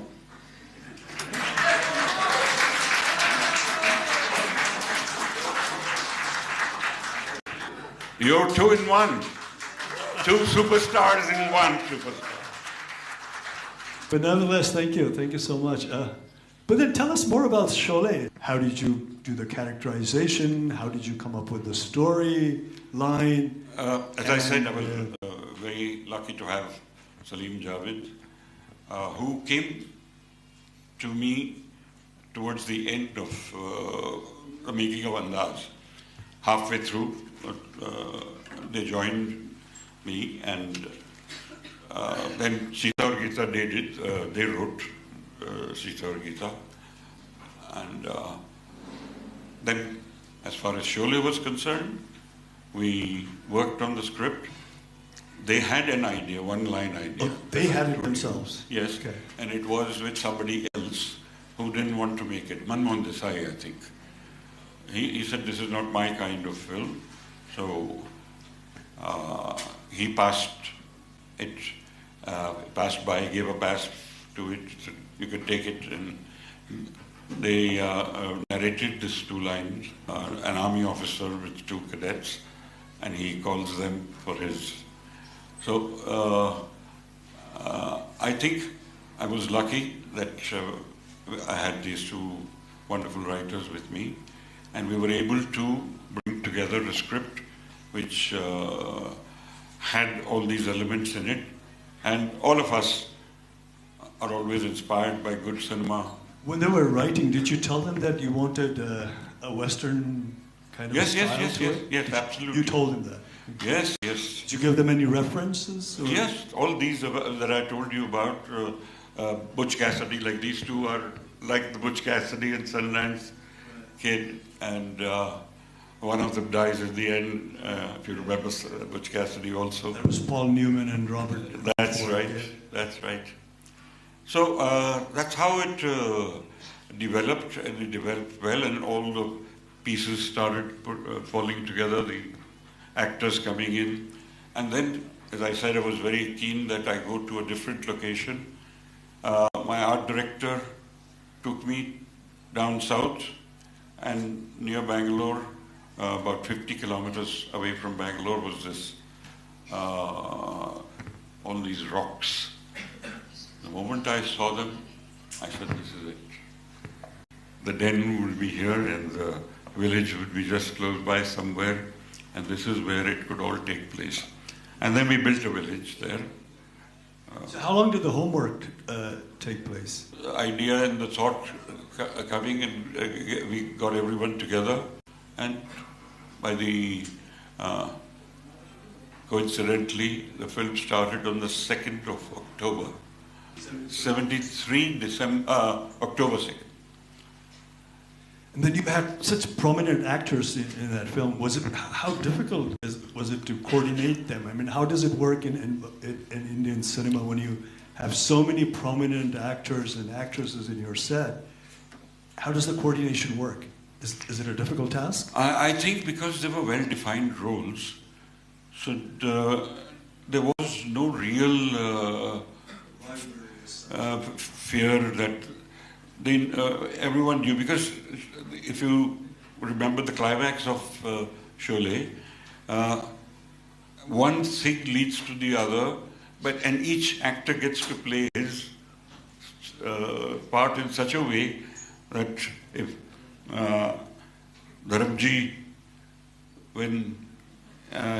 You're two in one. Two superstars in one superstar. But nonetheless, thank you. Thank you so much. But then tell us more about Sholay. How did you do the characterization? How did you come up with the storyline? As I said, I was very lucky to have Salim Javed, who came to me towards the end of the making of Andaz. Halfway through, they joined me, and then Sita aur Geeta they wrote Sita aur Geeta. And then, as far as Sholay was concerned, we worked on the script. They had an idea, one-line idea. Oh, they had it themselves? Yes, okay. And it was with somebody else who didn't want to make it. Manmohan Desai, I think. He said, this is not my kind of film. So he passed it, passed by, gave a pass to it, said you could take it. And they narrated these two lines, an army officer with two cadets, and he calls them for his. So I think I was lucky that I had these two wonderful writers with me, and we were able to bring together a script which had all these elements in it, and all of us are always inspired by good cinema. When they were writing, did you tell them that you wanted a Western kind of style to it? Yes, absolutely. You told them that? Yes, yes. Did you give them any references? Or? Yes, all these that I told you about, Butch Cassidy, like these two are like the Butch Cassidy and Sundance Kid, and one of them dies at the end, if you remember Butch Cassidy also. That was Paul Newman and Robert. That's right, that's right. So that's how it developed, and it developed well, and all the pieces started falling together, the actors coming in. And then, as I said, I was very keen that I go to a different location. My art director took me down south, and near Bangalore, about 50 kilometers away from Bangalore, was this, all these rocks. The moment I saw them, I said, this is it. The den would be here and the village would be just close by somewhere, and this is where it could all take place. And then we built a village there. So how long did the homework take place? The idea and the thought coming, and we got everyone together, and by the coincidentally, the film started on the 2nd of October, 73, October 2nd. And then you had such prominent actors in that film. How difficult was it to coordinate them? I mean, how does it work in Indian cinema when you have so many prominent actors and actresses in your set? How does the coordination work? Is it a difficult task? I think because there were well-defined roles, so there was no real fear that everyone knew, because if you remember the climax of Sholay, one thing leads to the other, and each actor gets to play his part in such a way that if Dharamji, when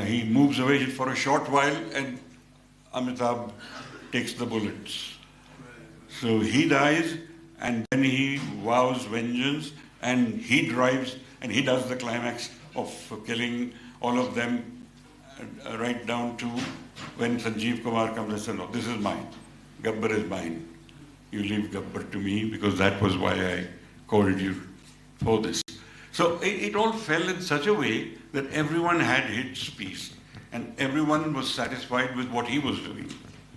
he moves away for a short while, and Amitabh takes the bullets. So he dies, and then he vows vengeance, and he drives, and he does the climax of killing all of them, right down to when Sanjeev Kumar comes and says, no, this is mine. Gabbar is mine. You leave Gabbar to me, because that was why I called you for this. So it all fell in such a way that everyone had his piece, and everyone was satisfied with what he was doing.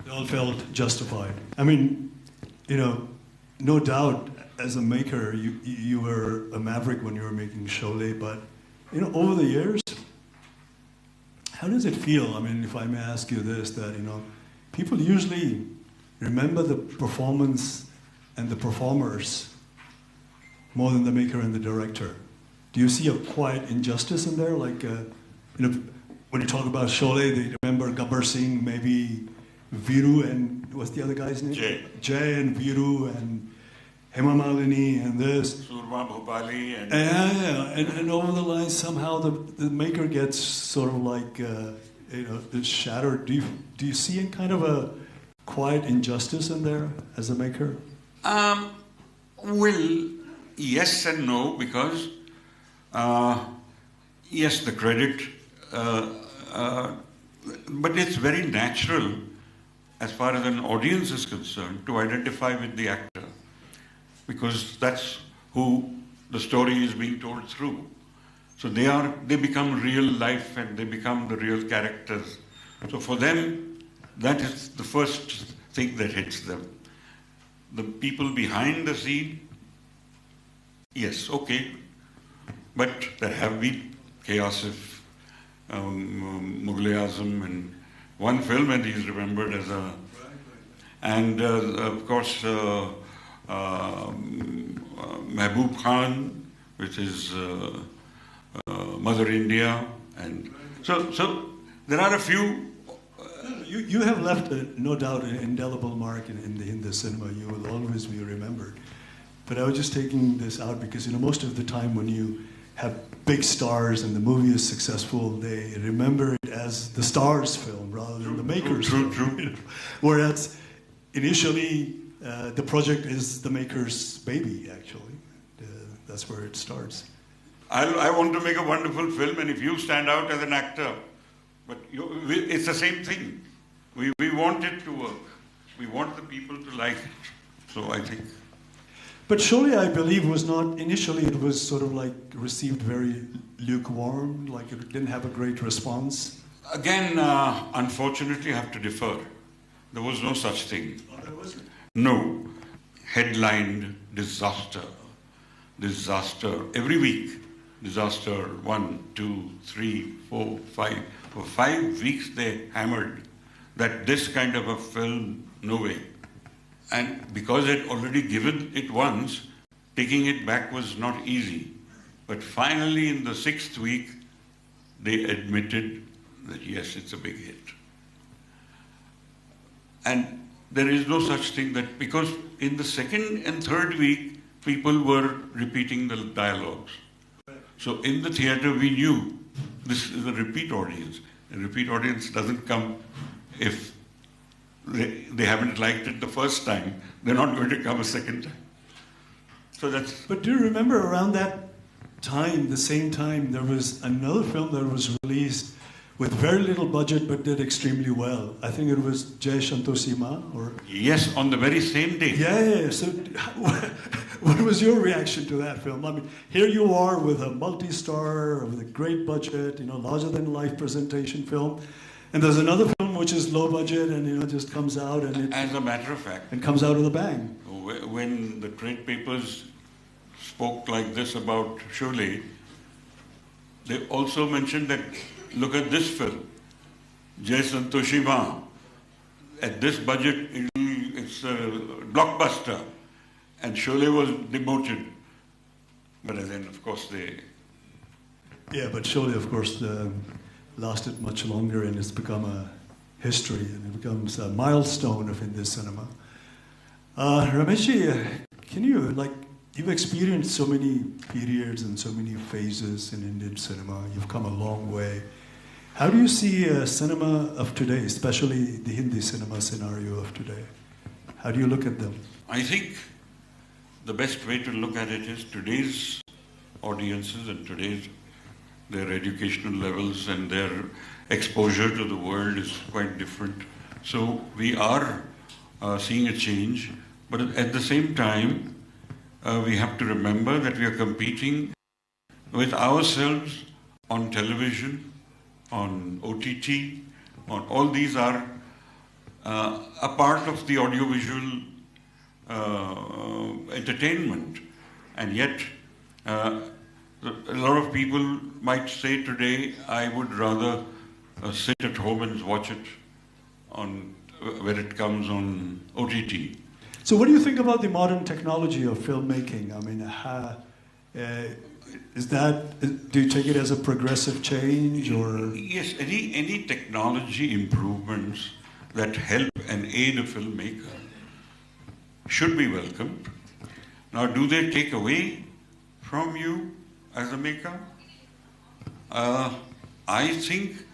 It all felt justified. I mean, no doubt, as a maker, you were a maverick when you were making Sholay, but over the years, how does it feel? I mean, if I may ask you this, that people usually remember the performance and the performers more than the maker and the director. Do you see a quiet injustice in there? Like, when you talk about Sholay, they remember Gabbar Singh, maybe Viru, and what's the other guy's name? Jay and Viru and Hema Malini and this. Surma Bhopali and... And over the line, somehow the maker gets sort of like, shattered. Do you see a kind of a quiet injustice in there as a maker? Well, yes and no, because yes, the credit, but it's very natural as far as an audience is concerned to identify with the actor, because that's who the story is being told through. So they become real life, and they become the real characters. So for them, that is the first thing that hits them. The people behind the scene, yes, okay, but there have been chaos of Mughal-e-Azam and one film, and he's remembered as a... And of course, Mehboob Khan, which is Mother India, and so there are a few. You have left, no doubt, an indelible mark in the cinema. You will always be remembered. But I was just taking this out because most of the time when you have big stars and the movie is successful, they remember it as the star's film rather than the maker's film. True. Whereas initially, the project is the maker's baby, actually. That's where it starts. I want to make a wonderful film, and if you stand out as an actor, but it's the same thing. We want it to work. We want the people to like it. So I think. But Sholay, I believe, was not, initially it was sort of like received very lukewarm, like it didn't have a great response. Again, unfortunately, I have to defer. There was no such thing. Oh, there wasn't? No. Headlined disaster. Disaster. Every week, disaster. 1, 2, 3, 4, 5. For 5 weeks, they hammered that this kind of a film, no way. And because they'd already given it once, taking it back was not easy. But finally, in the 6th week, they admitted that yes, it's a big hit. And there is no such thing that, because in the 2nd and 3rd week, people were repeating the dialogues. So in the theater, we knew this is a repeat audience. A repeat audience doesn't come if they haven't liked it the first time. They're not going to come a second time. So that's. But do you remember around that time, the same time, there was another film that was released with very little budget but did extremely well. I think it was Jai Santosima, or. Yes, on the very same day. Yeah. So, what was your reaction to that film? I mean, here you are with a multi-star, with a great budget, larger-than-life presentation film, and there's another film which is low budget and just comes out and it. As a matter of fact. And comes out with a bang. When the trade papers spoke like this about Sholay, they also mentioned that, look at this film, Jai Santoshima. At this budget, it's a blockbuster. And Sholay was demoted. But then, of course, they. Yeah, but Sholay, of course, lasted much longer and it's become a history and it becomes a milestone of Indian cinema. Rameshji, can you, you've experienced so many periods and so many phases in Indian cinema. You've come a long way. How do you see cinema of today, especially the Hindi cinema scenario of today? How do you look at them? I think the best way to look at it is today's audiences and their educational levels and their exposure to the world is quite different. So we are seeing a change, but at the same time, we have to remember that we are competing with ourselves on television, on OTT, on all these are a part of the audiovisual entertainment. And yet, a lot of people might say today, I would rather sit at home and watch it when it comes on OTT. So what do you think about the modern technology of filmmaking? I mean, do you take it as a progressive change or? Yes, any technology improvements that help and aid a filmmaker should be welcomed. Now, do they take away from you as a maker? I think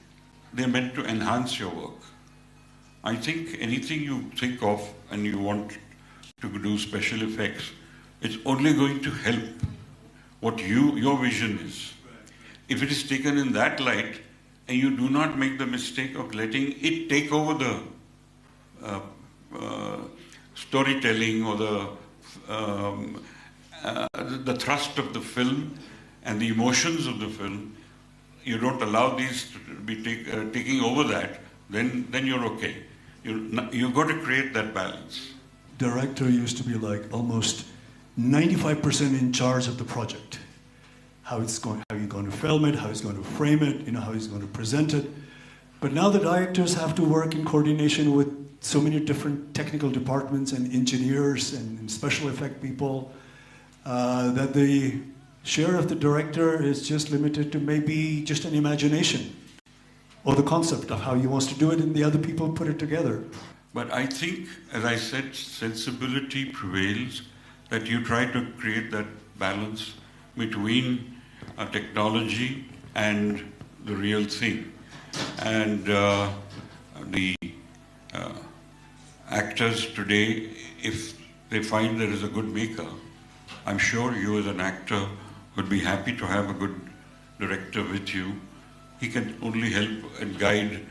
they're meant to enhance your work. I think anything you think of and you want to do special effects, it's only going to help what your vision is. If it is taken in that light and you do not make the mistake of letting it take over the storytelling or the thrust of the film and the emotions of the film, you don't allow these to be taking over that, then you're okay. You've got to create that balance. Director used to be almost 95% in charge of the project. How you're going to film it, how he's going to frame it, how he's going to present it. But now the directors have to work in coordination with so many different technical departments and engineers and special effect people that the share of the director is just limited to maybe just an imagination or the concept of how he wants to do it and the other people put it together. But I think, as I said, sensibility prevails, that you try to create that balance between technology and the real thing. And the actors today, if they find there is a good maker, I'm sure you as an actor would be happy to have a good director with you. He can only help and guide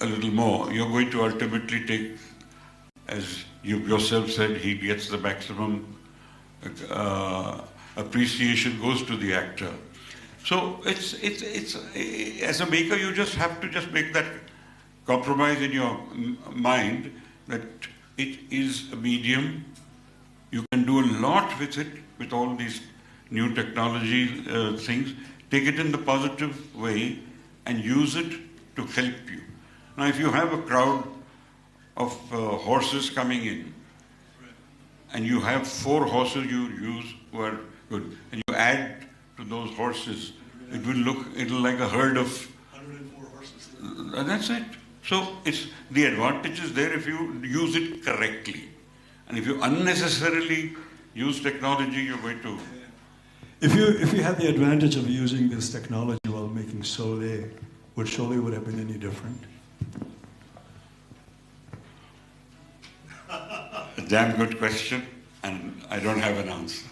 a little more. You're going to ultimately take as you yourself said, he gets the maximum appreciation goes to the actor. So it's as a maker, you just have to just make that compromise in your mind that it is a medium. You can do a lot with it, with all these new technology things. Take it in the positive way and use it to help you. Now, if you have a crowd of horses coming in, and you have 4 horses you use who are good, and you add to those horses, it'll like a herd of 104 horses. That's it. So it's the advantage is there if you use it correctly, and if you unnecessarily use technology, you're going to. If you had the advantage of using this technology while making Sholay, would Sholay would have been any different? A damn good question, and I don't have an answer.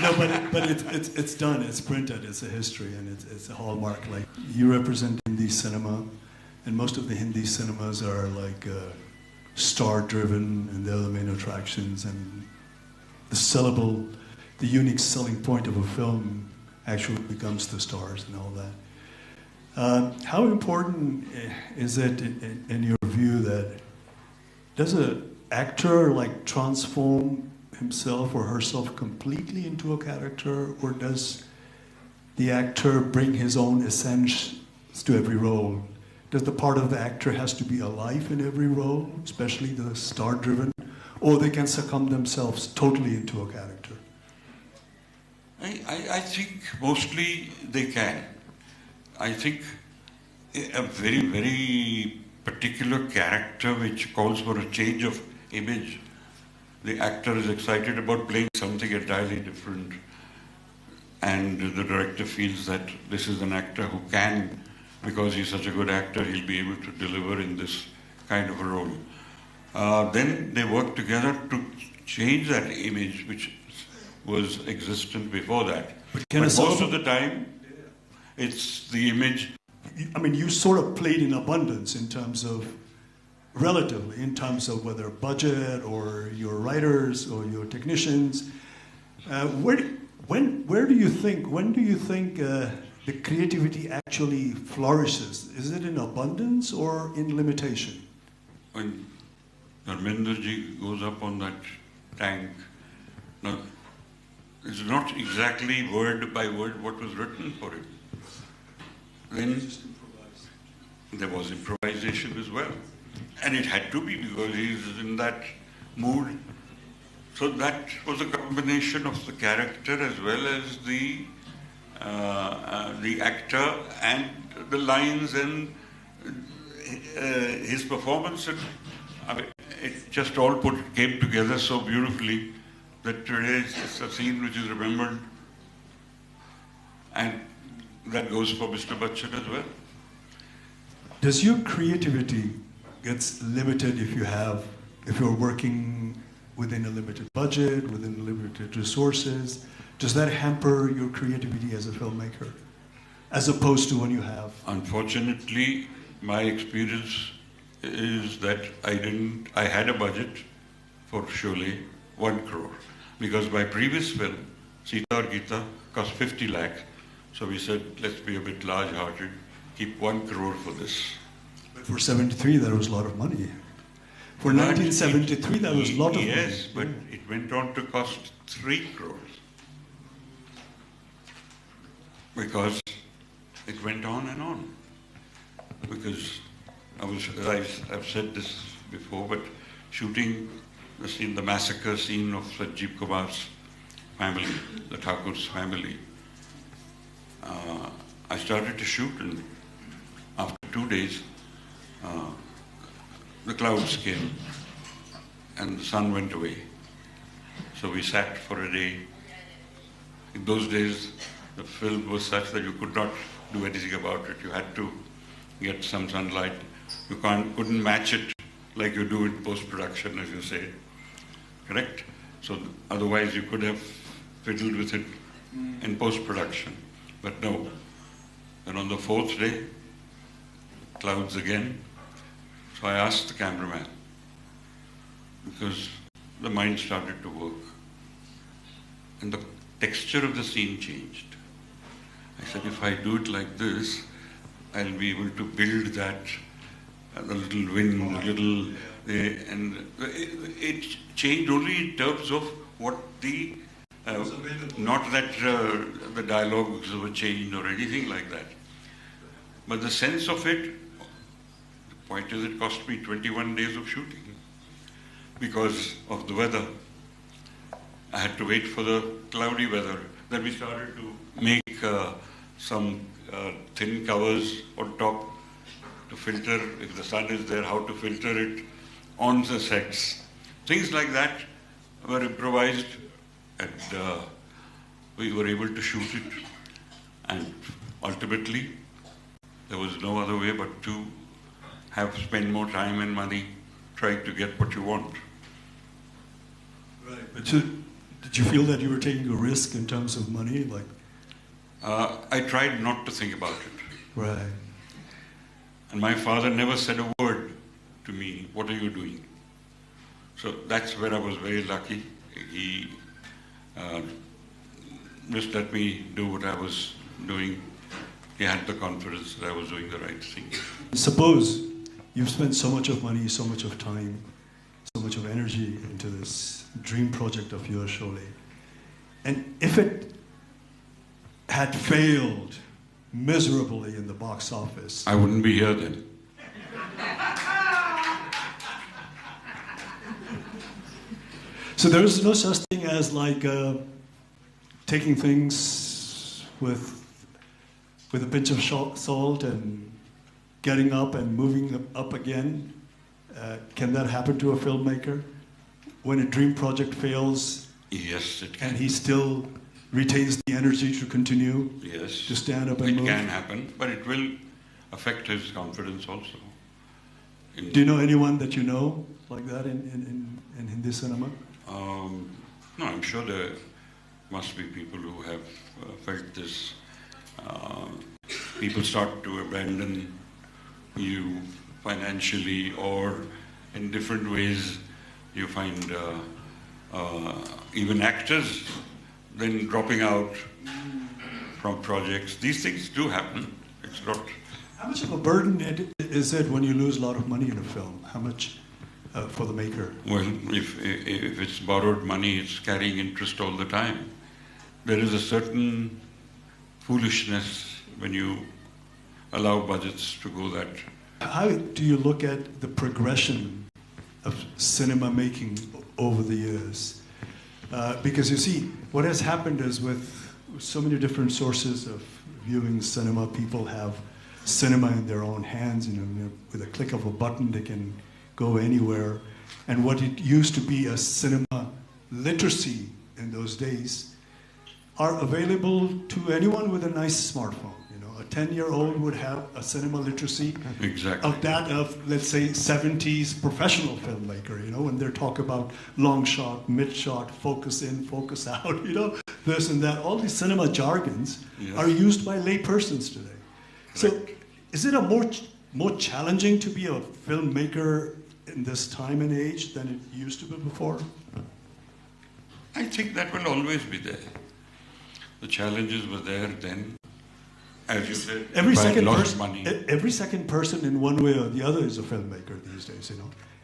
No, but it's done. It's printed. It's a history, and it's a hallmark. Like you represent Hindi cinema, and most of the Hindi cinemas are like star-driven, and they're the main attractions, and the unique selling point of a film actually becomes the stars and all that. How important is it in your view that does an actor like transform himself or herself completely into a character, or does the actor bring his own essence to every role? Does the part of the actor has to be alive in every role, especially the star-driven, or they can succumb themselves totally into a character? I think mostly they can. I think a very, very particular character which calls for a change of image, the actor is excited about playing something entirely different, and the director feels that this is an actor who can, because he's such a good actor, he'll be able to deliver in this kind of a role. Then they work together to change that image which was existent before that. But most of the time, it's the image. I mean, you sort of played in abundance in terms of, relatively, in terms of whether budget or your writers or your technicians. When do you think the creativity actually flourishes? Is it in abundance or in limitation? When Dharmendraji goes up on that tank, now, it's not exactly word by word what was written for him. Then there was improvisation as well. And it had to be because he's in that mood. So that was a combination of the character as well as the actor and the lines and his performance. And, I mean, it just all came together so beautifully that today it's a scene which is remembered, and that goes for Mr. Bachchan as well. Does your creativity gets limited if you're working within a limited budget, within limited resources? Does that hamper your creativity as a filmmaker, as opposed to when you have? Unfortunately, my experience is that I had a budget for Sholay, 1 crore. Because my previous film, Sita Aur Geeta, cost 50 lakh. So we said, let's be a bit large-hearted, keep 1 crore for this. But for 73, that was a lot of money. For 1973, that was a lot of money. Yes, but it went on to cost 3 crores. Because it went on and on. Because I've said this before, but shooting the massacre scene of Sanjeev Kumar's family, the Thakur's family, I started to shoot, and after 2 days, the clouds came and the sun went away. So we sat for a day. In those days, the film was such that you could not do anything about it. You had to get some sunlight. You couldn't match it like you do in post-production, as you say. Correct? So otherwise you could have fiddled with it in post-production. But no. And on the 4th day, clouds again. So I asked the cameraman, because the mind started to work. And the texture of the scene changed. I said, if I do it like this, I'll be able to build that, the little wind, the little, and it changed only in terms of what the, not that the dialogues were changed or anything like that. But the sense of it, the point is it cost me 21 days of shooting because of the weather. I had to wait for the cloudy weather. Then we started to make some thin covers on top to filter, if the sun is there, how to filter it on the sets. Things like that were improvised, and we were able to shoot it. And ultimately, there was no other way but to spend more time and money trying to get what you want. Right, but did you feel that you were taking a risk in terms of money? Like, I tried not to think about it. Right. And my father never said a word to me, what are you doing? So that's where I was very lucky. He just let me do what I was doing. He had the confidence that I was doing the right thing. Suppose you've spent so much of money, so much of time, so much of energy into this dream project of yours, Sholay. And if it had failed miserably in the box office, I wouldn't be here then. So there's no such thing as like taking things with a pinch of salt and getting up and moving up again. Can that happen to a filmmaker? When a dream project fails, yes, it can. And he still retains the energy to continue, yes, to stand up and move? It can happen, but it will affect his confidence also. Do you know anyone that you know like that in Hindi cinema? No, I'm sure there must be people who have felt this. People start to abandon you financially or in different ways. You find even actors then dropping out from projects. These things do happen. It's not. How much of a burden is it when you lose a lot of money in a film? How much for the maker? Well, if it's borrowed money, it's carrying interest all the time. There is a certain foolishness when you allow budgets to go that. How do you look at the progression of cinema making over the years? Because you see, what has happened is with so many different sources of viewing cinema, people have cinema in their own hands. You know, with a click of a button, they can go anywhere. And what it used to be a cinema literacy in those days are available to anyone with a nice smartphone. A 10-year-old would have a cinema literacy of that of, let's say, 70s professional filmmaker, when they talk about long shot, mid shot, focus in, focus out, this and that. All these cinema jargons are used by lay persons today. Correct. So is it more challenging to be a filmmaker in this time and age than it used to be before? I think that will always be there. The challenges were there then. As you said, every second person in one way or the other is a filmmaker these days.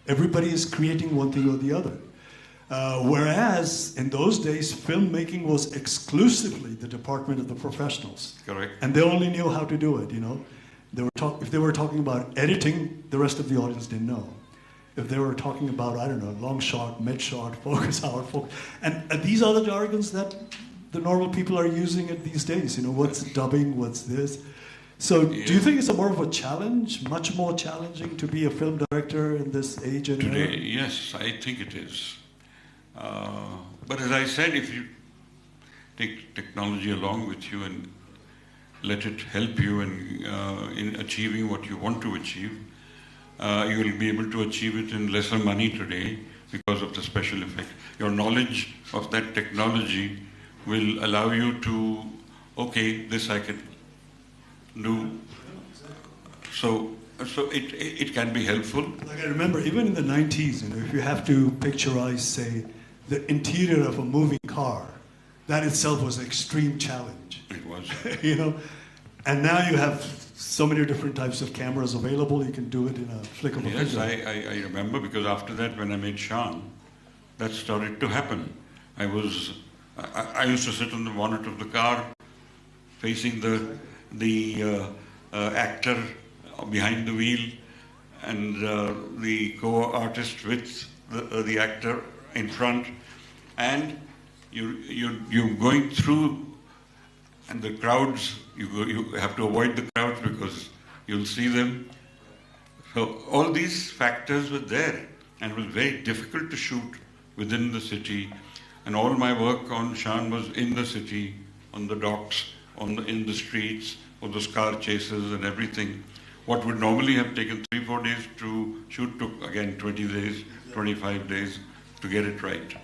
Everybody is creating one thing or the other. Whereas in those days, filmmaking was exclusively the department of the professionals. Correct. And they only knew how to do it. If they were talking about editing, the rest of the audience didn't know. If they were talking about, I don't know, long shot, mid shot, focus out, focus, and these are the jargons that the normal people are using it these days. What's dubbing, what's this? So do you think it's more of a challenge, much more challenging to be a film director in this age and today? Era? Yes, I think it is. But as I said, if you take technology along with you and let it help you in achieving what you want to achieve, you will be able to achieve it in lesser money today because of the special effect. Your knowledge of that technology will allow you to, okay, this I can do. So So it can be helpful. Like I remember, even in the 90s, if you have to picturize, say, the interior of a moving car, that itself was an extreme challenge. It was. And now you have so many different types of cameras available, you can do it in a flick of a finger. Yes, I remember, because after that, when I made Shan, that started to happen. I used to sit on the bonnet of the car, facing the actor behind the wheel, and the co-artist with the actor in front, and you're going through, and the crowds, you have to avoid the crowds because you'll see them. So all these factors were there, and it was very difficult to shoot within the city. And all my work on Shan was in the city, on the docks, in the streets, or those car chases and everything. What would normally have taken 3-4 days to shoot took, again, 20 days, 25 days to get it right.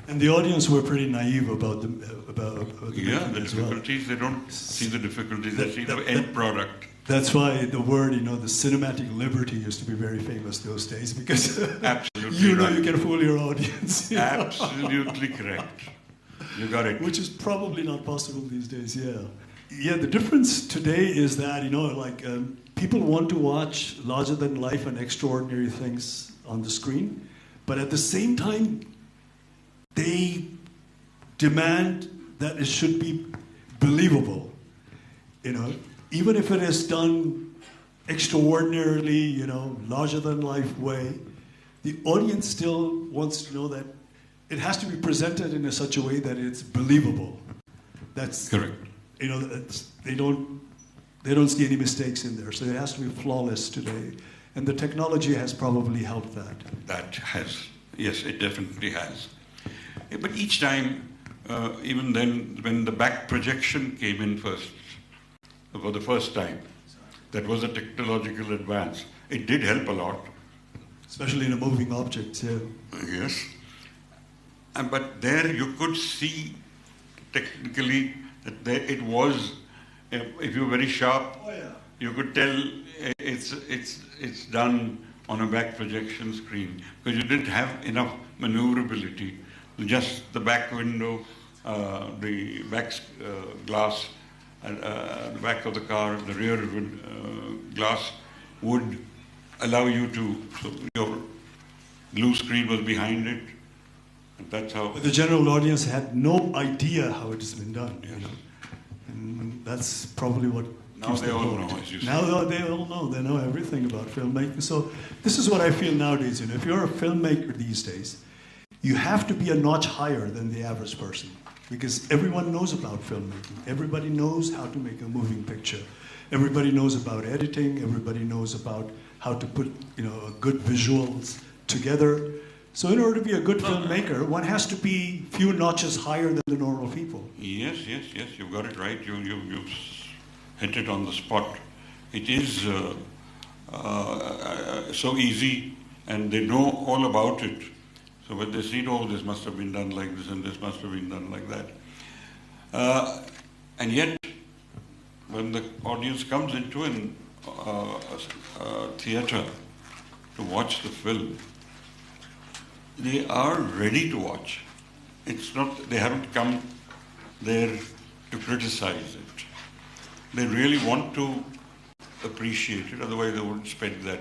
And the audience were pretty naive about the the difficulties. They don't see the difficulties, they see the end product. That's why the word, the cinematic liberty used to be very famous those days, because Absolutely you right. You can fool your audience. Absolutely correct. You got it. Which is probably not possible these days, yeah. Yeah, the difference today is that, people want to watch larger than life and extraordinary things on the screen, but at the same time, they demand that it should be believable, even if it is done extraordinarily, larger than life way, the audience still wants to know that it has to be presented in such a way that it's believable. That's correct. They don't see any mistakes in there, so it has to be flawless today. And the technology has probably helped that. That has, yes, it definitely has. But each time, even then, when the back projection came in first, for the first time, that was a technological advance. It did help a lot. Especially in a moving object, yeah. Yes. But there you could see technically that it was, if you're very sharp, you could tell it's done on a back projection screen, because you didn't have enough maneuverability. Just the back window, the back glass, the back of the car, the rear glass would allow you to, so your blue screen was behind it, and that's how. But the general audience had no idea how it has been done. Yes. And that's probably what. Now they all know, as you say. Now they all know. They know everything about filmmaking. So this is what I feel nowadays. If you're a filmmaker these days, you have to be a notch higher than the average person, because everyone knows about filmmaking. Everybody knows how to make a moving picture. Everybody knows about editing. Everybody knows about how to put, good visuals together. So in order to be a good filmmaker, one has to be few notches higher than the normal people. Yes, you've got it right. You've hit it on the spot. It is so easy, and they know all about it. So when they see, oh, this must have been done like this and this must have been done like that. And yet, when the audience comes into a theatre to watch the film, they are ready to watch. It's not, they haven't come there to criticize it. They really want to appreciate it, otherwise they wouldn't spend that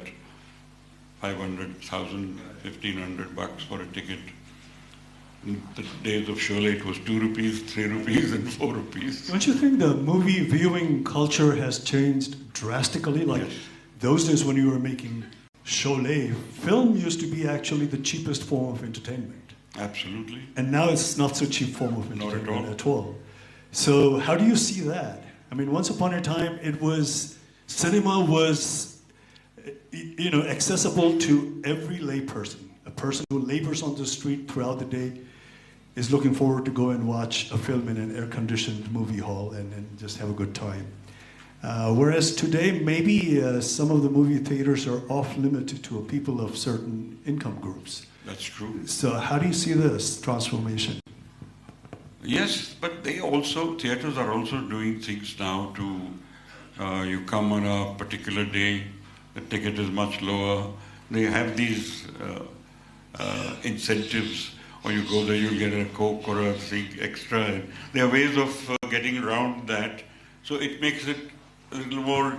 500,000, 1,500 bucks for a ticket. In the days of Sholay, it was 2 rupees, 3 rupees, and 4 rupees. Don't you think the movie viewing culture has changed drastically? Like those days when you were making Sholay, film used to be actually the cheapest form of entertainment. Absolutely. And now it's not so cheap form of entertainment Not at all. So how do you see that? I mean, once upon a time, cinema was accessible to every lay person. A person who labors on the street throughout the day is looking forward to go and watch a film in an air-conditioned movie hall and just have a good time. Whereas today, maybe some of the movie theaters are off-limit to people of certain income groups. That's true. So how do you see this transformation? Yes, but theaters are also doing things now to, you come on a particular day, the ticket is much lower. They have these incentives, or you go there, you'll get a Coke or a thing extra. There are ways of getting around that. So it makes it a little more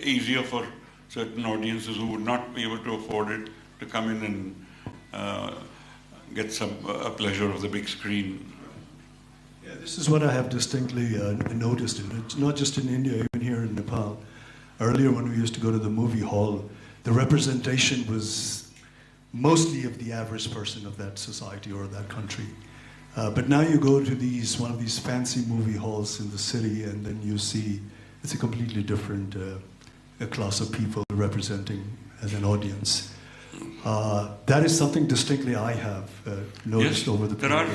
easier for certain audiences who would not be able to afford it to come in and get some pleasure of the big screen. Yeah, this is what I have distinctly noticed. It's not just in India, even here in Nepal. Earlier, when we used to go to the movie hall, the representation was mostly of the average person of that society or that country. But now you go to one of these fancy movie halls in the city, and then you see it's a completely different class of people representing as an audience. That is something distinctly I have noticed over the period.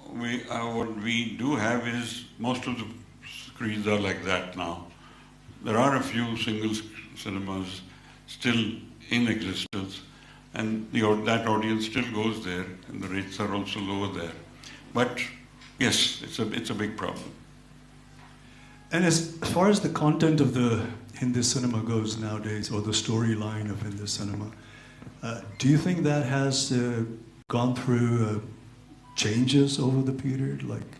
What we do have is most of the screens are like that now. There are a few single cinemas still in existence, and that audience still goes there, and the rates are also lower there. But yes, it's a big problem. And as far as the content of the Hindi cinema goes nowadays, or the storyline of Hindi cinema, do you think that has gone through changes over the period? Like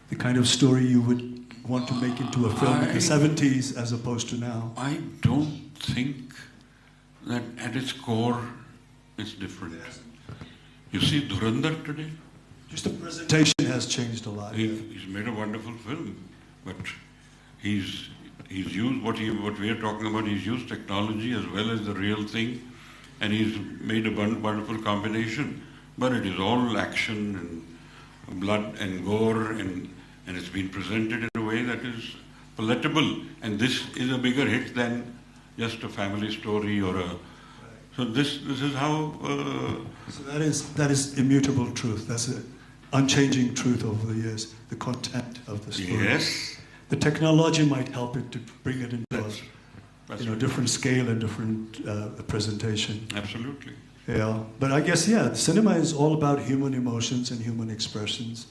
the kind of story you would want to make into a film in the 70s as opposed to now? I don't think that at its core it's different. You see Dhurandhar today? Just the presentation has changed a lot. He's made a wonderful film, but he's used what we are talking about. He's used technology as well as the real thing, and he's made a wonderful combination. But it is all action and blood and gore, and it's been presented in a way that is palatable. And this is a bigger hit than just a family story or a. So this is how. So that is immutable truth. That's an unchanging truth over the years. The content of the story. Yes. The technology might help it to bring it into a different scale and different presentation. Absolutely. Yeah, but I guess cinema is all about human emotions and human expressions,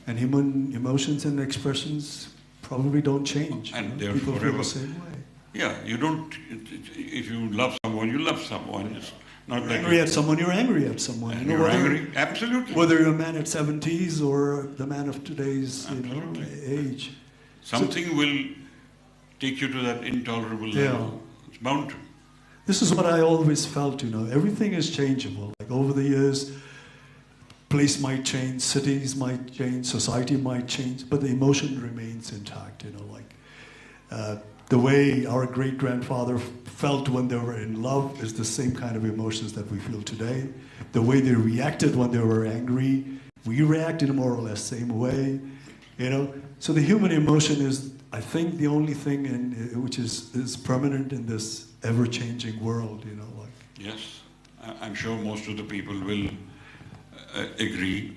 and human emotions and expressions probably don't change. And they're people forever. feel the same way. Yeah, you don't. If you love someone, you love someone. It's not You're like angry at someone. You're angry at someone. And you're angry, absolutely. Whether you're a man at 70s or the man of today's age. Something will take you to that intolerable level. It's bound to. This is what I always felt, everything is changeable. Like over the years, place might change, cities might change, society might change, but the emotion remains intact, the way our great-grandfather felt when they were in love is the same kind of emotions that we feel today. The way they reacted when they were angry, we react in a more or less same way, So the human emotion is, I think, the only thing which is permanent in this ever-changing world, Yes, I'm sure most of the people will agree.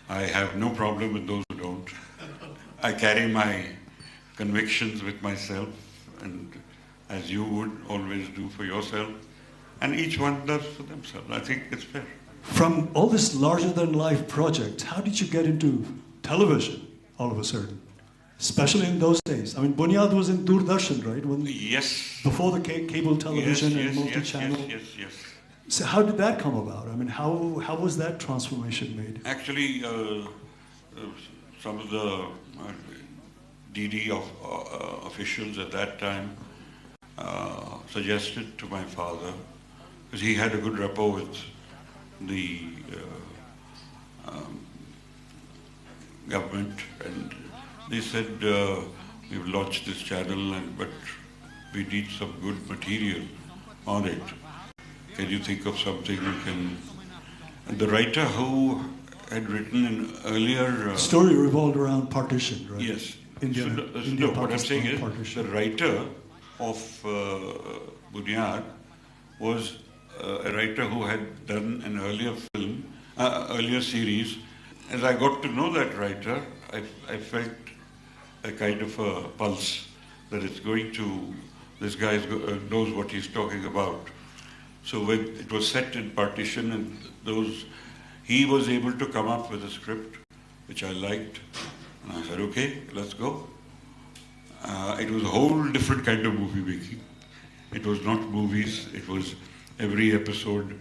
I have no problem with those who don't. I carry my convictions with myself, and as you would always do for yourself, and each one does for themselves. I think it's fair. From all this larger-than-life project, how did you get into television all of a sudden? Especially in those days. I mean, Bunyad was in Doordarshan, right? Yes. Before the cable television and multi-channel. Yes. So how did that come about? I mean, how was that transformation made? Actually, some of the DD officials at that time suggested to my father, because he had a good rapport with the government, and they said, we've launched this channel, but we need some good material on it. Can you think of something you can... And the writer who had written an earlier... story revolved around partition, right? Yes. India, What I'm saying is, partition. the writer of Bunyad was a writer who had done an earlier film, earlier series. As I got to know that writer, I felt a kind of a pulse that it's going to, this guy knows what he's talking about. So when it was set in partition, and he was able to come up with a script which I liked, and I said, okay, let's go. it was a whole different kind of movie making. It was not movies, it was every episode,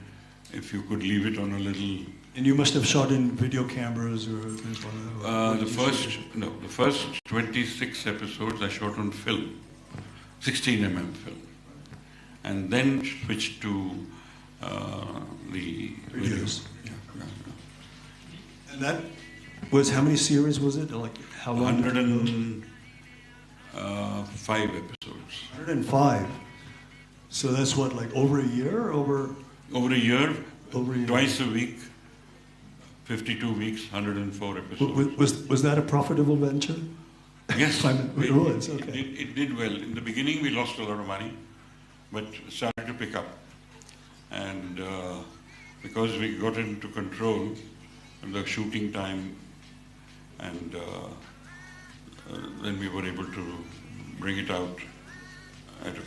if you could leave it on a little... And you must have shot in video cameras or... the first 26 episodes I shot on film, 16mm film. And then switched to the videos. And that was, how many series was it? Like how long? 105 episodes. 105. So that's what, like over a year? Over a year, over a year. Twice a week, 52 weeks, 104 episodes. Was that a profitable venture? Yes, it was. Okay. It did well. In the beginning, we lost a lot of money, but started to pick up. And because we got into control of the shooting time, and then we were able to bring it out at a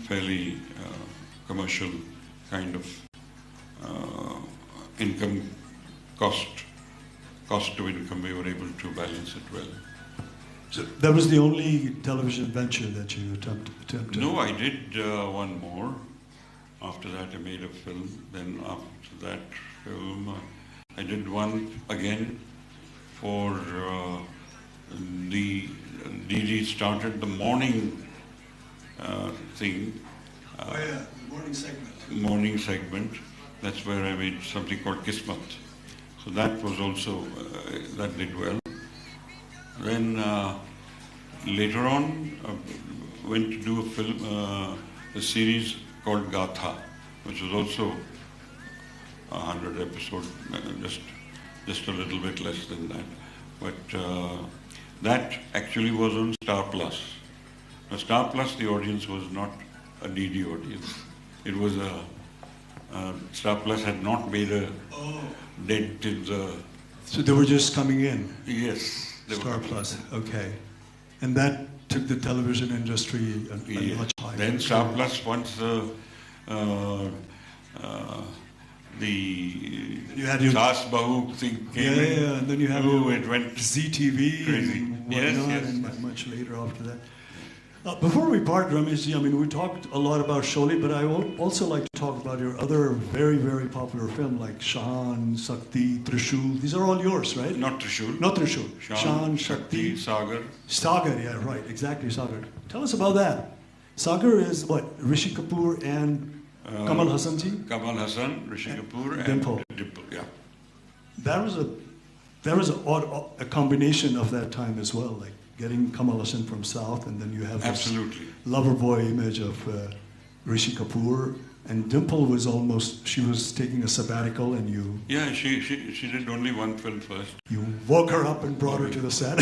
fairly commercial kind of income, cost to income, we were able to balance it well. So that was the only television venture that you attempted? No, I did one more. After that, I made a film. Then after that film, I did one again for the DD started the morning thing. The morning segment. Morning segment. That's where I made something called Kismat. So that was also, that did well. Then later on, went to do a film, a series called Gatha, which was also 100 episodes, just a little bit less than that. But that actually was on Star Plus. Now, Star Plus, the audience was not a DD audience. It was Star Plus had not made a dent in the... So they were just coming in? Yes. Star Plus, okay. And that took the television industry a much higher. Then Star Plus, once the you had your Saas Bahu thing came in, and then you had it went ZTV crazy. and whatnot, and much later after that. Before we part, Rameshji, I mean, we talked a lot about Sholay, but I would also like to talk about your other very, very popular film like Shahan, Shakti, Trishul. These are all yours, right? Not Trishul. Not Trishul. Shahan, Shakti, Sagar. Sagar, yeah, right, exactly, Sagar. Tell us about that. Sagar is what? Rishi Kapoor and Kamal Hassan ji? Kamal Hassan, Rishi Kapoor, and Dimple. Yeah. That was a combination of that time as well, like getting Kamal Hassan from South, and then you have this lover boy image of Rishi Kapoor, and Dimple was she was taking a sabbatical, and you... Yeah, she did only one film first. You woke her up and brought her to the set.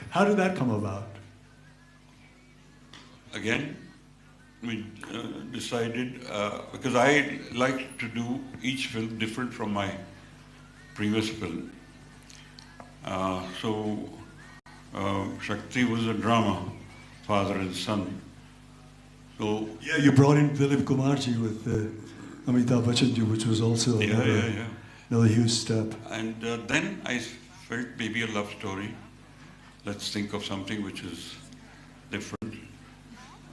How did that come about? Again, we decided, because I like to do each film different from my previous film. So Shakti was a drama, father and son. So yeah, you brought in Dilip Kumarji with Amitabh Bachchan, which was also another huge step. And then I felt maybe a love story. Let's think of something which is different.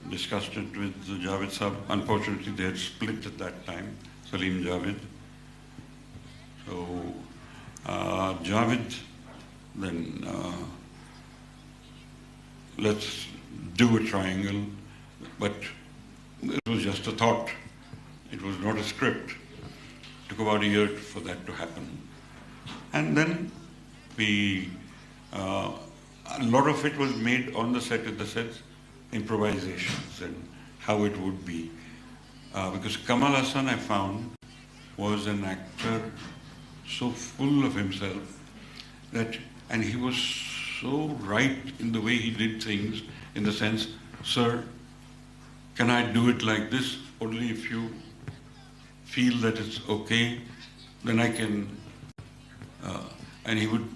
Discussed it with Javed Saab. Unfortunately, they had split at that time, Salim Javed. So Javed, then let's do a triangle, but it was just a thought. It was not a script. It took about a year for that to happen. And then we, a lot of it was made on the set, in the sets, improvisations and how it would be. Because Kamal Hassan, I found, was an actor so full of himself that, and he was so right in the way he did things, in the sense, sir, can I do it like this? Only if you feel that it's okay, then I can, and he would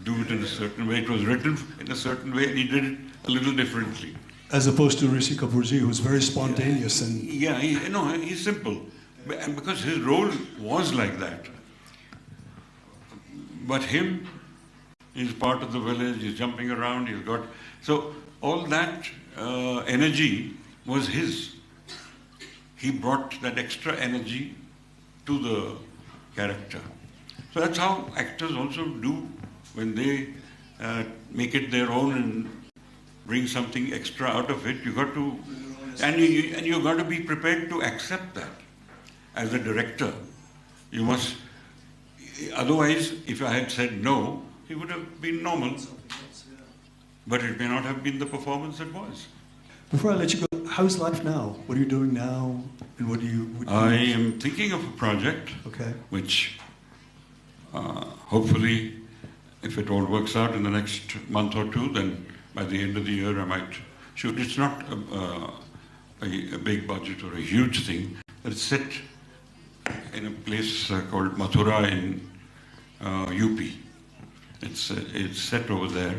do it in a certain way. It was written in a certain way, and he did it a little differently. As opposed to Rishi Kapoorji, who's very spontaneous and... Yeah, he's simple. And because his role was like that. But him, He's part of the village, he's jumping around, he's got... So all that energy was his. He brought that extra energy to the character. So that's how actors also do when they make it their own and bring something extra out of it. You got to, and you got to be prepared to accept that as a director. You must. Otherwise, if I had said no, it would have been normal, but it may not have been the performance it was. Before I let you go, how's life now? What are you doing now? And what do you... I am thinking of a project, which hopefully, if it all works out in the next month or two, then by the end of the year I might shoot. It's not a big budget or a huge thing, but it's set in a place called Mathura in UP. It's set over there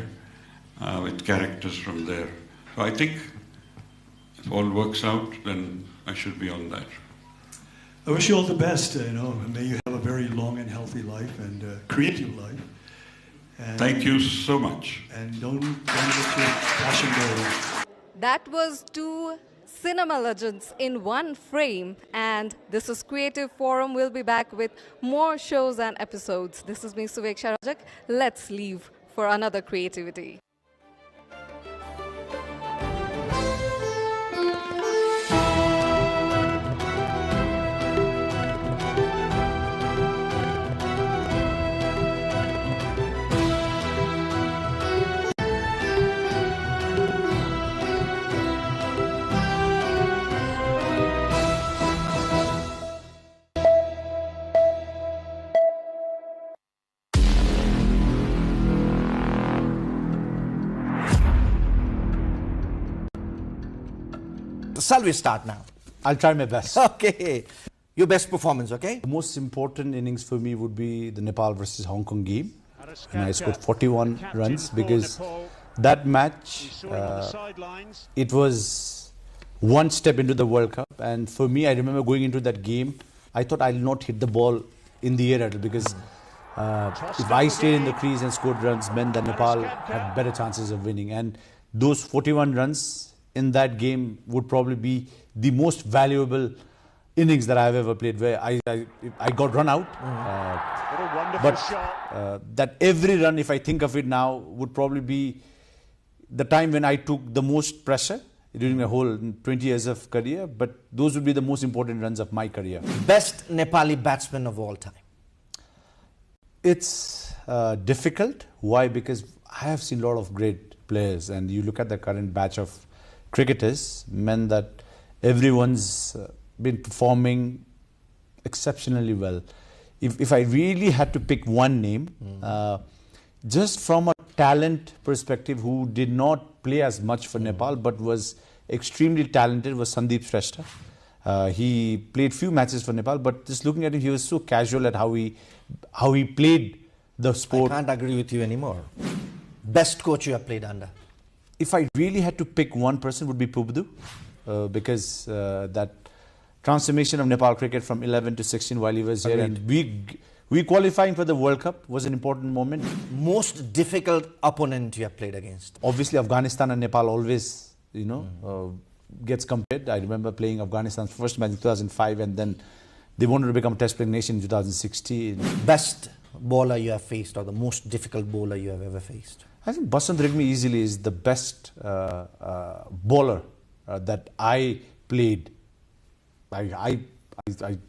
with characters from there. So I think if all works out, then I should be on that. I wish you all the best, and may you have a very long and healthy life and creative life. And thank you so much. And don't let your passion go. That was two cinema legends in one frame, and this is Creative Forum. We'll be back with more shows and episodes. This is me, Suveksha Rajak. Let's leave for another creativity. Shall we start now? I'll try my best. Okay. Your best performance, okay? The most important innings for me would be the Nepal versus Hong Kong game. And I scored 41 runs because that match, it was one step into the World Cup. And for me, I remember going into that game, I thought I'll not hit the ball in the air at all because if I stayed in the crease and scored runs, meant that Nepal had better chances of winning. And those 41 runs in that game would probably be the most valuable innings that I've ever played, where I got run out. That every run, if I think of it now, would probably be the time when I took the most pressure during my whole 20 years of career, but those would be the most important runs of my career. Best Nepali batsman of all time? It's difficult. Why? Because I have seen a lot of great players, and you look at the current batch of cricketers, meant that everyone's been performing exceptionally well. If I really had to pick one name, just from a talent perspective, who did not play as much for Nepal but was extremely talented, was Sandeep Shrestha. He played few matches for Nepal, but just looking at him, he was so casual at how he played the sport. I can't agree with you anymore. Best coach you have played under? If I really had to pick one person, would be Pubdu, because that transformation of Nepal cricket from 11 to 16 while he was here, and we qualifying for the World Cup was an important moment. Most difficult opponent you have played against? Obviously, Afghanistan and Nepal always, gets compared. I remember playing Afghanistan's first match in 2005, and then they wanted to become a test playing nation in 2016. Best bowler you have faced, or the most difficult bowler you have ever faced? I think Basant Rigmi easily is the best bowler that I played. I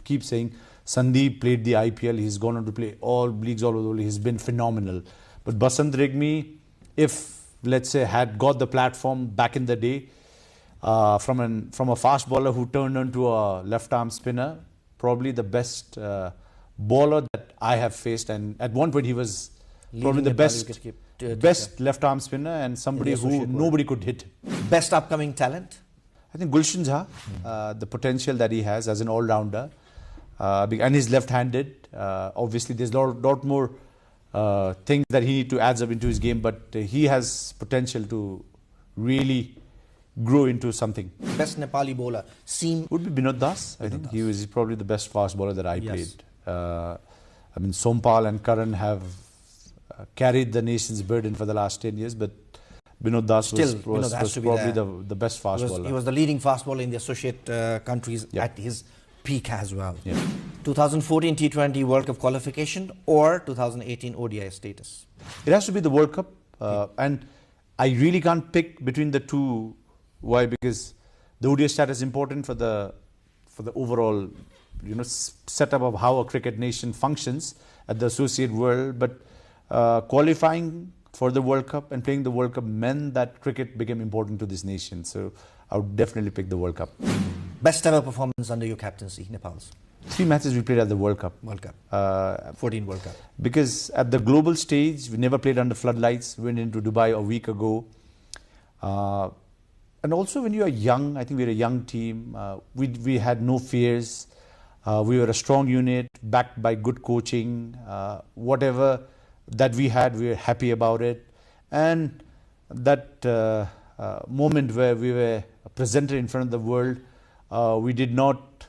keep saying Sandeep played the IPL. He's gone on to play all leagues all over the world. He's been phenomenal. But Basant Rigmi, if let's say had got the platform back in the day from a fast bowler who turned into a left arm spinner, probably the best bowler that I have faced. And at one point he was probably the best left arm spinner and somebody who nobody could hit. Best upcoming talent? I think Gulshan Jha, the potential that he has as an all-rounder, and he's left-handed. Obviously, there's a lot more things that he needs to add up into his game, but he has potential to really grow into something. Best Nepali bowler? Would be Binod Das. I think he was probably the best fast bowler that I played. I mean, Sompal and Karan have carried the nation's burden for the last 10 years, but Binod Das was probably the best fast bowler. He was the leading fast bowler in the associate countries at his peak as well. 2014 T20 World Cup qualification or 2018 ODI status? It has to be the World Cup, and I really can't pick between the two. Why? Because the ODI status is important for the overall, setup of how a cricket nation functions at the associate world. But qualifying for the World Cup and playing the World Cup meant that cricket became important to this nation. So I would definitely pick the World Cup. Best ever performance under your captaincy, Nepal's? 3 matches we played at the World Cup. 14 World Cup. Because at the global stage, we never played under floodlights. We went into Dubai a week ago. And also when you are young, I think we were a young team. We had no fears. We were a strong unit, backed by good coaching. Whatever that we had, we were happy about it. And that moment where we were presented in front of the world, we did not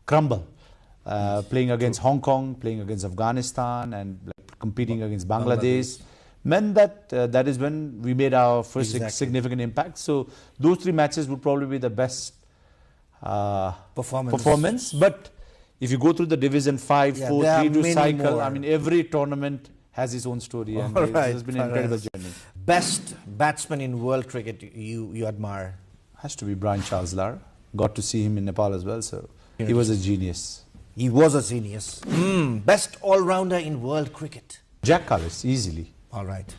crumble. Playing against Hong Kong, playing against Afghanistan, and competing against Bangladesh, meant that that is when we made our first significant impact. So those 3 matches would probably be the best performance. But if you go through the Division 5, 4, 3-2 cycle, I mean, every tournament has its own story, and it has been an incredible journey. Best batsman in world cricket you admire? Has to be Brian Charles Lara. Got to see him in Nepal as well, so he was a genius. He was a genius. Best all-rounder in world cricket? Jack Callis, easily. All right.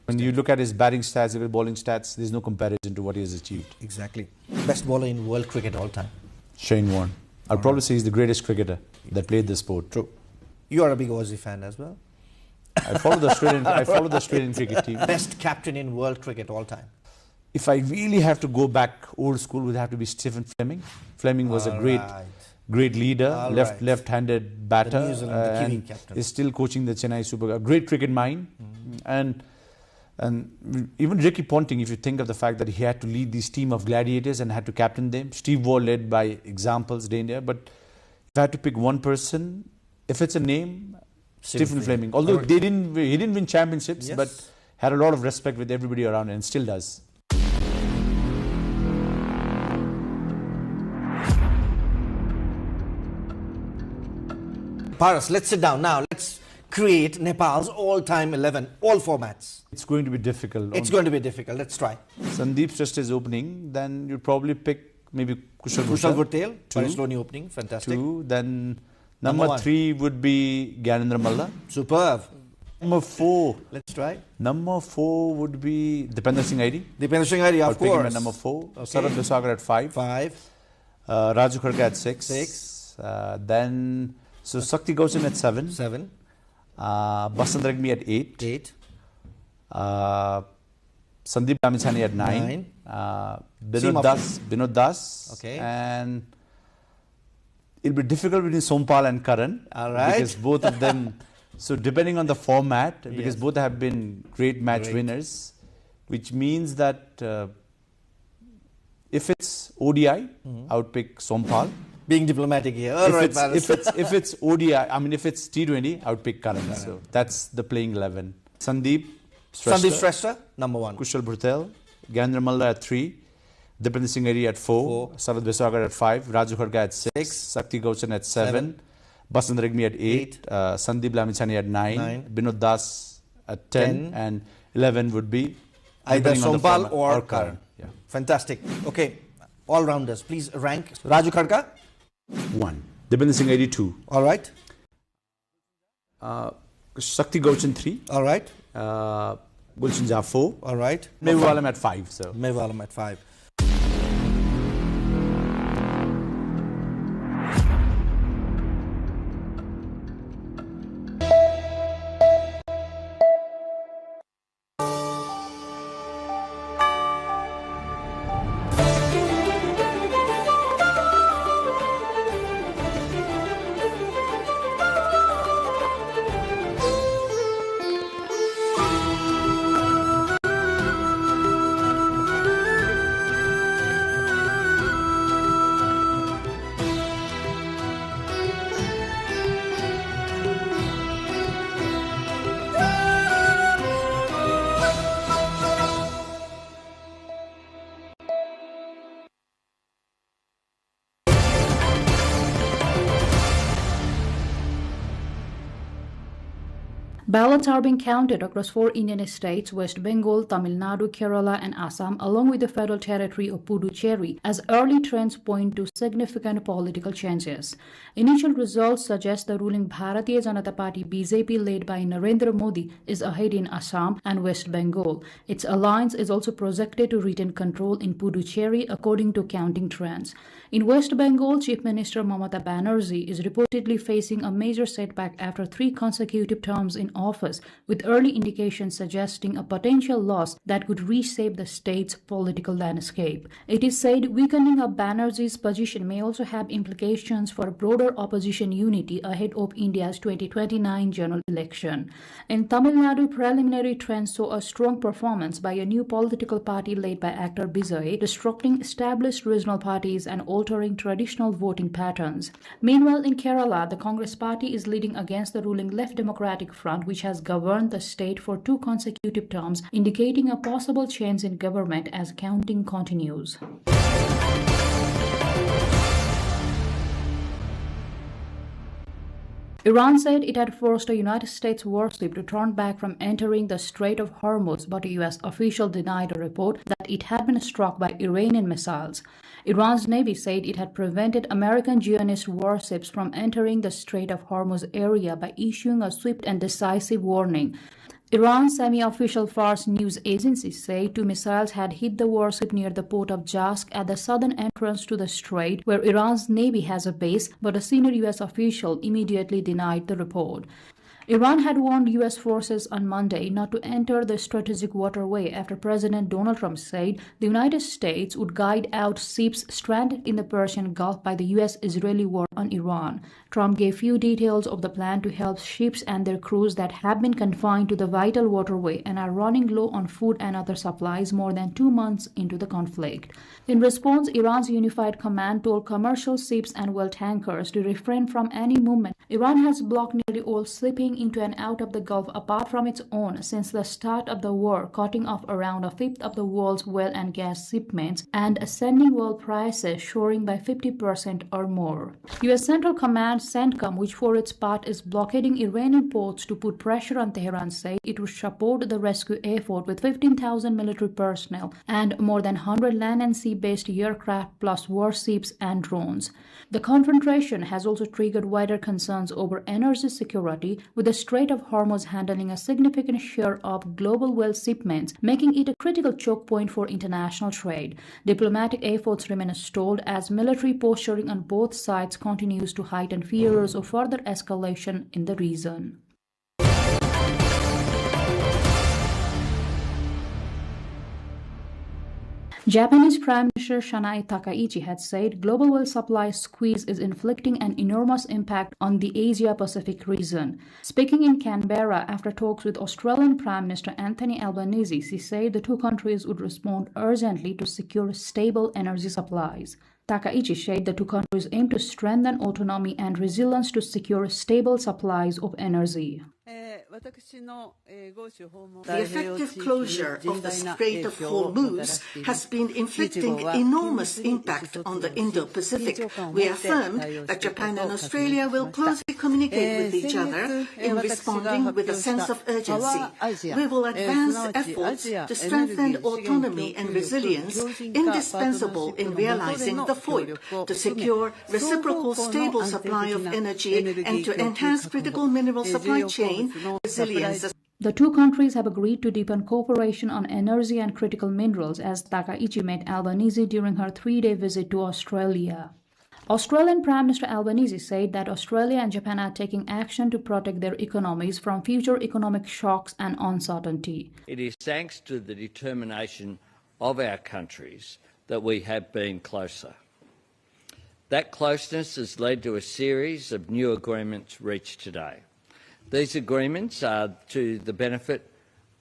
When you look at his batting stats, his bowling stats, there's no comparison to what he has achieved. Exactly. Best bowler in world cricket all time? Shane Warne. I'll probably say he's the greatest cricketer that played the sport. True. You are a big Aussie fan as well? I follow the Australian cricket team. Best captain in world cricket all time? If I really have to go back old school, it would have to be Stephen Fleming. Fleming was a great leader, left-handed batter, the New Zealand, the Kiwi captain. Is still coaching the Chennai Super. A great cricket mind, and even Ricky Ponting. If you think of the fact that he had to lead this team of gladiators and had to captain them, Steve Waugh led by examples, India. But if I had to pick one person, if it's a name, Stephen Fleming. Although he didn't win championships, but had a lot of respect with everybody around and still does. Paras, let's sit down now. Let's create Nepal's all-time 11, all formats. It's going to be difficult. It's going to be difficult. Let's try. Sandeep Shrestha is opening. Then you'd probably pick maybe Kushal Bhurtel. Slowly opening. Fantastic. 2. Then number 3 would be Gyanendra Malla. Superb. Number 4. Let's try. Number 4 would be Dipender Singh Airi. Dipender Singh Airi, of course. At number 4. Okay. Sarat Visagar at 5. 5. Raju Kharka at 6. 6. Then Sakti Gautam at 7. 7. Basant Ragmi at 8. 8. Sandeep Damichani at 9. Binod Das. Okay. And it'll be difficult between Sompal and Karan. All right. Because both of them, so depending on the format, because both have been great match winners, which means that if it's ODI, I would pick Sompal. Being diplomatic here. If it's ODI, I mean if it's T20, I would pick Karan. So that's the playing 11. Sandeep Shrestha, number 1. Kushal Bhurtel, Gyanendra Malla at 3, Dipender Singh Airi at 4, Sarat Visagar at 5, Raju Kharka at 6, Sakti Gautam at 7, Basant Ragmi at 8, Sandeep Damichani at 9, Binod Das at 10, and 11 would be either Sompal or Karan. Yeah. Fantastic. Okay, all-rounders, please rank. Raju Kharka? 1. Dipender Singh Airi 2. All right. Sakti Gautam 3. All right. Gulshan Jha 4. All right. Mehboob Alam at 5. So Mehboob Alam at 5. Ballots are being counted across 4 Indian states, West Bengal, Tamil Nadu, Kerala and Assam, along with the federal territory of Puducherry, as early trends point to significant political changes. Initial results suggest the ruling Bharatiya Janata Party BJP, led by Narendra Modi, is ahead in Assam and West Bengal. Its alliance is also projected to retain control in Puducherry, according to counting trends. In West Bengal, Chief Minister Mamata Banerjee is reportedly facing a major setback after 3 consecutive terms in office, with early indications suggesting a potential loss that could reshape the state's political landscape. It is said weakening of Banerjee's position may also have implications for broader opposition unity ahead of India's 2029 general election. In Tamil Nadu, preliminary trends saw a strong performance by a new political party led by actor Vijay, disrupting established regional parties and altering traditional voting patterns. Meanwhile, in Kerala, the Congress party is leading against the ruling Left Democratic Front, which has governed the state for 2 consecutive terms, indicating a possible change in government as counting continues. Iran said it had forced a United States warship to turn back from entering the Strait of Hormuz, but a U.S. official denied a report that it had been struck by Iranian missiles. Iran's Navy said it had prevented American Zionist warships from entering the Strait of Hormuz area by issuing a swift and decisive warning. Iran's semi-official Fars news agency said 2 missiles had hit the warship near the port of Jask at the southern entrance to the strait, where Iran's Navy has a base, but a senior U.S. official immediately denied the report. Iran had warned U.S. forces on Monday not to enter the strategic waterway after President Donald Trump said the United States would guide out ships stranded in the Persian Gulf by the U.S.-Israeli war on Iran. Trump gave few details of the plan to help ships and their crews that have been confined to the vital waterway and are running low on food and other supplies more than 2 months into the conflict. In response, Iran's Unified Command told commercial ships and oil tankers to refrain from any movement. Iran has blocked nearly all shipping into and out of the Gulf apart from its own since the start of the war, cutting off around 1/5 of the world's oil and gas shipments and sending oil prices soaring by 50% or more. U.S. Central Command CENTCOM, which for its part is blockading Iranian ports to put pressure on Tehran, said it would support the rescue effort with 15,000 military personnel and more than 100 land and sea-based aircraft plus warships and drones. The confrontation has also triggered wider concerns over energy security, with the Strait of Hormuz handling a significant share of global oil shipments, making it a critical choke point for international trade. Diplomatic efforts remain stalled as military posturing on both sides continues to heighten fears of further escalation in the region. Japanese Prime Minister Sanae Takaichi had said global oil supply squeeze is inflicting an enormous impact on the Asia-Pacific region. Speaking in Canberra after talks with Australian Prime Minister Anthony Albanese, she said the 2 countries would respond urgently to secure stable energy supplies. Takaichi said the 2 countries aim to strengthen autonomy and resilience to secure stable supplies of energy. The effective closure of the Strait of Hormuz has been inflicting enormous impact on the Indo-Pacific. We affirm that Japan and Australia will closely communicate with each other in responding with a sense of urgency. We will advance efforts to strengthen autonomy and resilience indispensable in realizing the FOIP, to secure reciprocal stable supply of energy and to enhance critical mineral supply chain resilience. The 2 countries have agreed to deepen cooperation on energy and critical minerals as Takaichi met Albanese during her 3-day visit to Australia. Australian Prime Minister Albanese said that Australia and Japan are taking action to protect their economies from future economic shocks and uncertainty. It is thanks to the determination of our countries that we have been closer. That closeness has led to a series of new agreements reached today. These agreements are to the benefit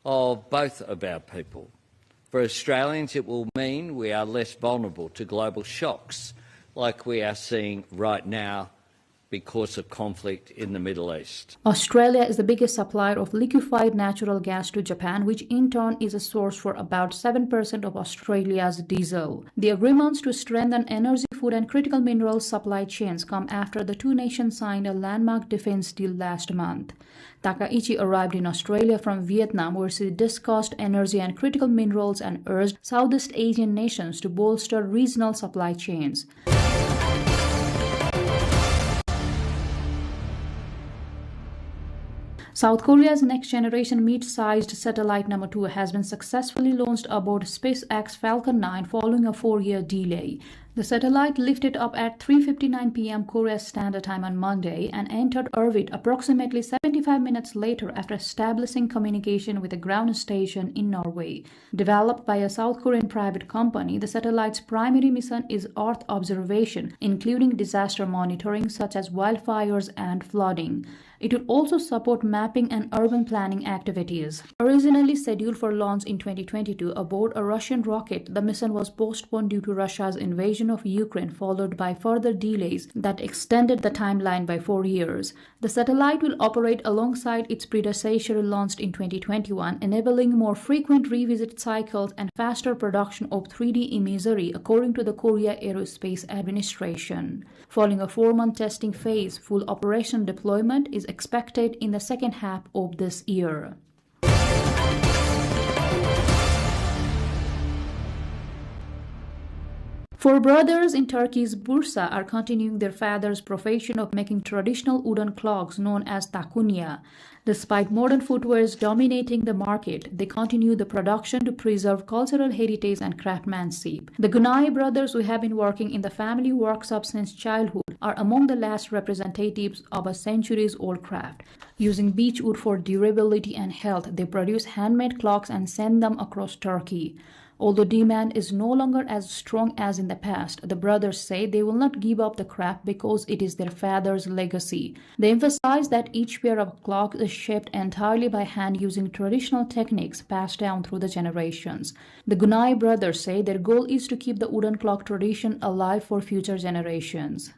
of both of our people. For Australians, it will mean we are less vulnerable to global shocks like we are seeing right now because of conflict in the Middle East. Australia is the biggest supplier of liquefied natural gas to Japan, which in turn is a source for about 7% of Australia's diesel. The agreements to strengthen energy, food and critical minerals supply chains come after the two nations signed a landmark defense deal last month. Takaichi arrived in Australia from Vietnam, where she discussed energy and critical minerals and urged Southeast Asian nations to bolster regional supply chains. South Korea's next-generation mid-sized satellite number 2 has been successfully launched aboard SpaceX Falcon 9 following a 4-year delay. The satellite lifted up at 3:59 p.m. Korea Standard Time on Monday and entered orbit approximately 75 minutes later after establishing communication with a ground station in Norway. Developed by a South Korean private company, the satellite's primary mission is Earth observation, including disaster monitoring such as wildfires and flooding. It will also support mapping and urban planning activities. Originally scheduled for launch in 2022 aboard a Russian rocket, the mission was postponed due to Russia's invasion of Ukraine, followed by further delays that extended the timeline by 4 years. The satellite will operate alongside its predecessor launched in 2021, enabling more frequent revisit cycles and faster production of 3D imagery, according to the Korea Aerospace Administration. Following a 4-month testing phase, full operation deployment is expected in the second half of this year. Four brothers in Turkey's Bursa are continuing their father's profession of making traditional wooden clogs known as takunya. Despite modern footwears dominating the market, they continue the production to preserve cultural heritage and craftsmanship. The Gunai brothers, who have been working in the family workshop since childhood, are among the last representatives of a centuries-old craft. Using beech wood for durability and health, they produce handmade clogs and send them across Turkey. Although demand is no longer as strong as in the past, the brothers say they will not give up the craft because it is their father's legacy. They emphasize that each pair of clogs is shaped entirely by hand using traditional techniques passed down through the generations. The Gunai brothers say their goal is to keep the wooden clog tradition alive for future generations.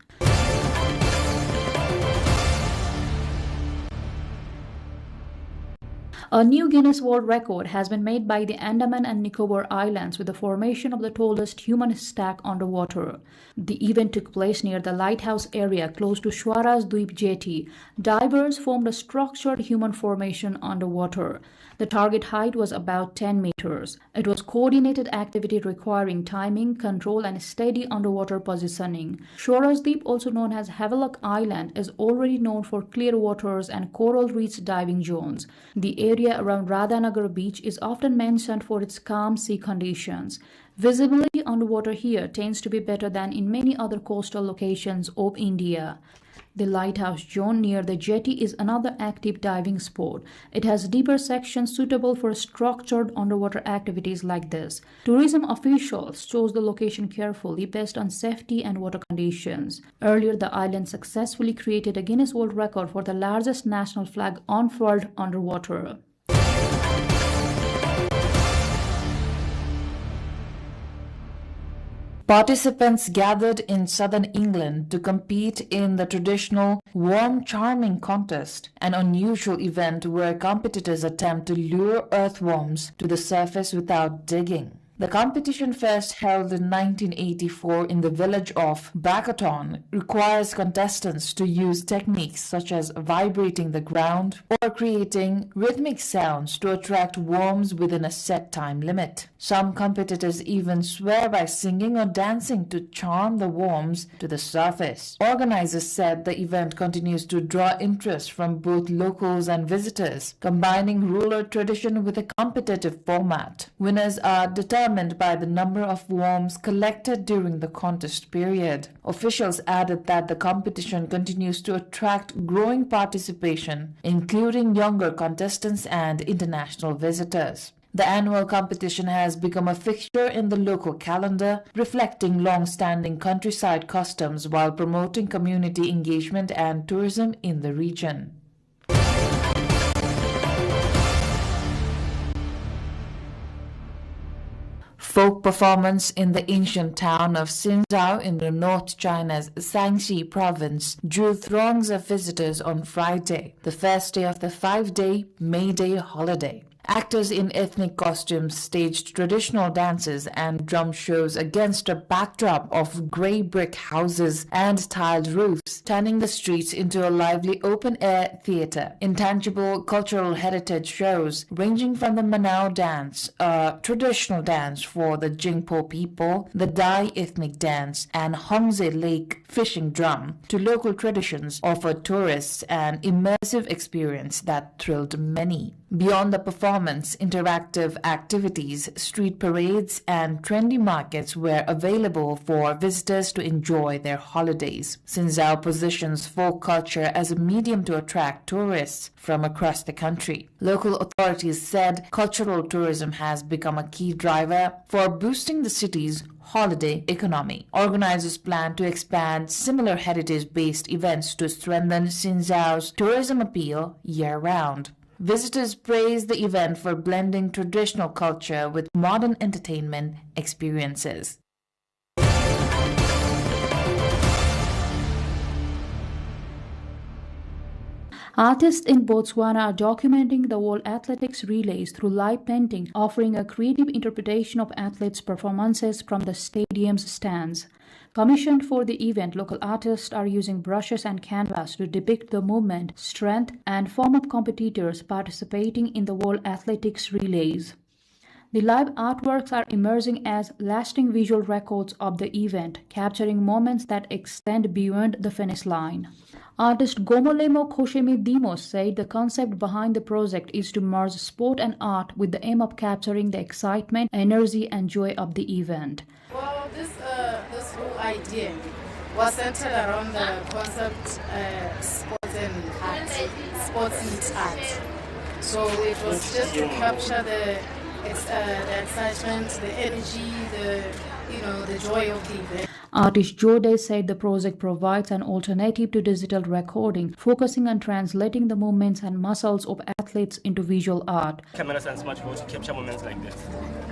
A new Guinness World Record has been made by the Andaman and Nicobar Islands with the formation of the tallest human stack underwater. The event took place near the lighthouse area close to Shwaras Dweep jetty. Divers formed a structured human formation underwater. The target height was about 10 meters. It was coordinated activity requiring timing, control, and steady underwater positioning. Shwaras Dweep, also known as Havelock Island, is already known for clear waters and coral-rich diving zones. The area around Radhanagar beach is often mentioned for its calm sea conditions. Visibility underwater here tends to be better than in many other coastal locations of India. The lighthouse zone near the jetty is another active diving spot. It has deeper sections suitable for structured underwater activities like this. Tourism officials chose the location carefully based on safety and water conditions. Earlier, the island successfully created a Guinness World Record for the largest national flag unfurled underwater. Participants gathered in southern England to compete in the traditional worm charming contest, an unusual event where competitors attempt to lure earthworms to the surface without digging. The competition, first held in 1984 in the village of Backerton, requires contestants to use techniques such as vibrating the ground or creating rhythmic sounds to attract worms within a set time limit. Some competitors even swear by singing or dancing to charm the worms to the surface. Organizers said the event continues to draw interest from both locals and visitors, combining rural tradition with a competitive format. Winners are determined by the number of worms collected during the contest period. Officials added that the competition continues to attract growing participation, including younger contestants and international visitors. The annual competition has become a fixture in the local calendar, reflecting long-standing countryside customs while promoting community engagement and tourism in the region. folk performance in the ancient town of Xinzhou in the North China's Shaanxi province drew throngs of visitors on Friday, the first day of the 5-day May Day holiday. Actors in ethnic costumes staged traditional dances and drum shows against a backdrop of grey brick houses and tiled roofs, turning the streets into a lively open-air theatre. Intangible cultural heritage shows, ranging from the Manao dance, a traditional dance for the Jingpo people, the Dai ethnic dance, and Hongze Lake fishing drum, to local traditions, offered tourists an immersive experience that thrilled many. Beyond the performance, interactive activities, street parades, and trendy markets were available for visitors to enjoy their holidays. Xinzhou positions folk culture as a medium to attract tourists from across the country. Local authorities said cultural tourism has become a key driver for boosting the city's holiday economy. Organizers plan to expand similar heritage-based events to strengthen Xinzhou's tourism appeal year-round. Visitors praised the event for blending traditional culture with modern entertainment experiences. Artists in Botswana are documenting the World Athletics relays through live painting, offering a creative interpretation of athletes' performances from the stadium's stands. Commissioned for the event, local artists are using brushes and canvas to depict the movement, strength, and form of competitors participating in the World Athletics relays. The live artworks are emerging as lasting visual records of the event, capturing moments that extend beyond the finish line. Artist Gomolemo Khoshemi Dimos said the concept behind the project is to merge sport and art with the aim of capturing the excitement, energy, and joy of the event. Well, this whole idea was centered around the concept sports and art, sports meets art. So it was just to capture the excitement, the energy, the joy of the event. Artist Jode said the project provides an alternative to digital recording, focusing on translating the movements and muscles of athletes into visual art. Cameras and smartphones to capture moments like this,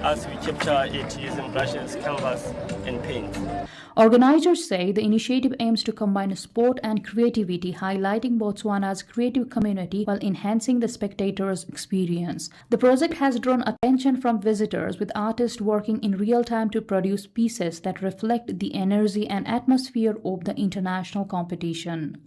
as we capture it using brushes, canvas, and paint. Organizers say the initiative aims to combine sport and creativity, highlighting Botswana's creative community while enhancing the spectator's experience. The project has drawn attention from visitors, with artists working in real time to produce pieces that reflect the energy and atmosphere of the international competition.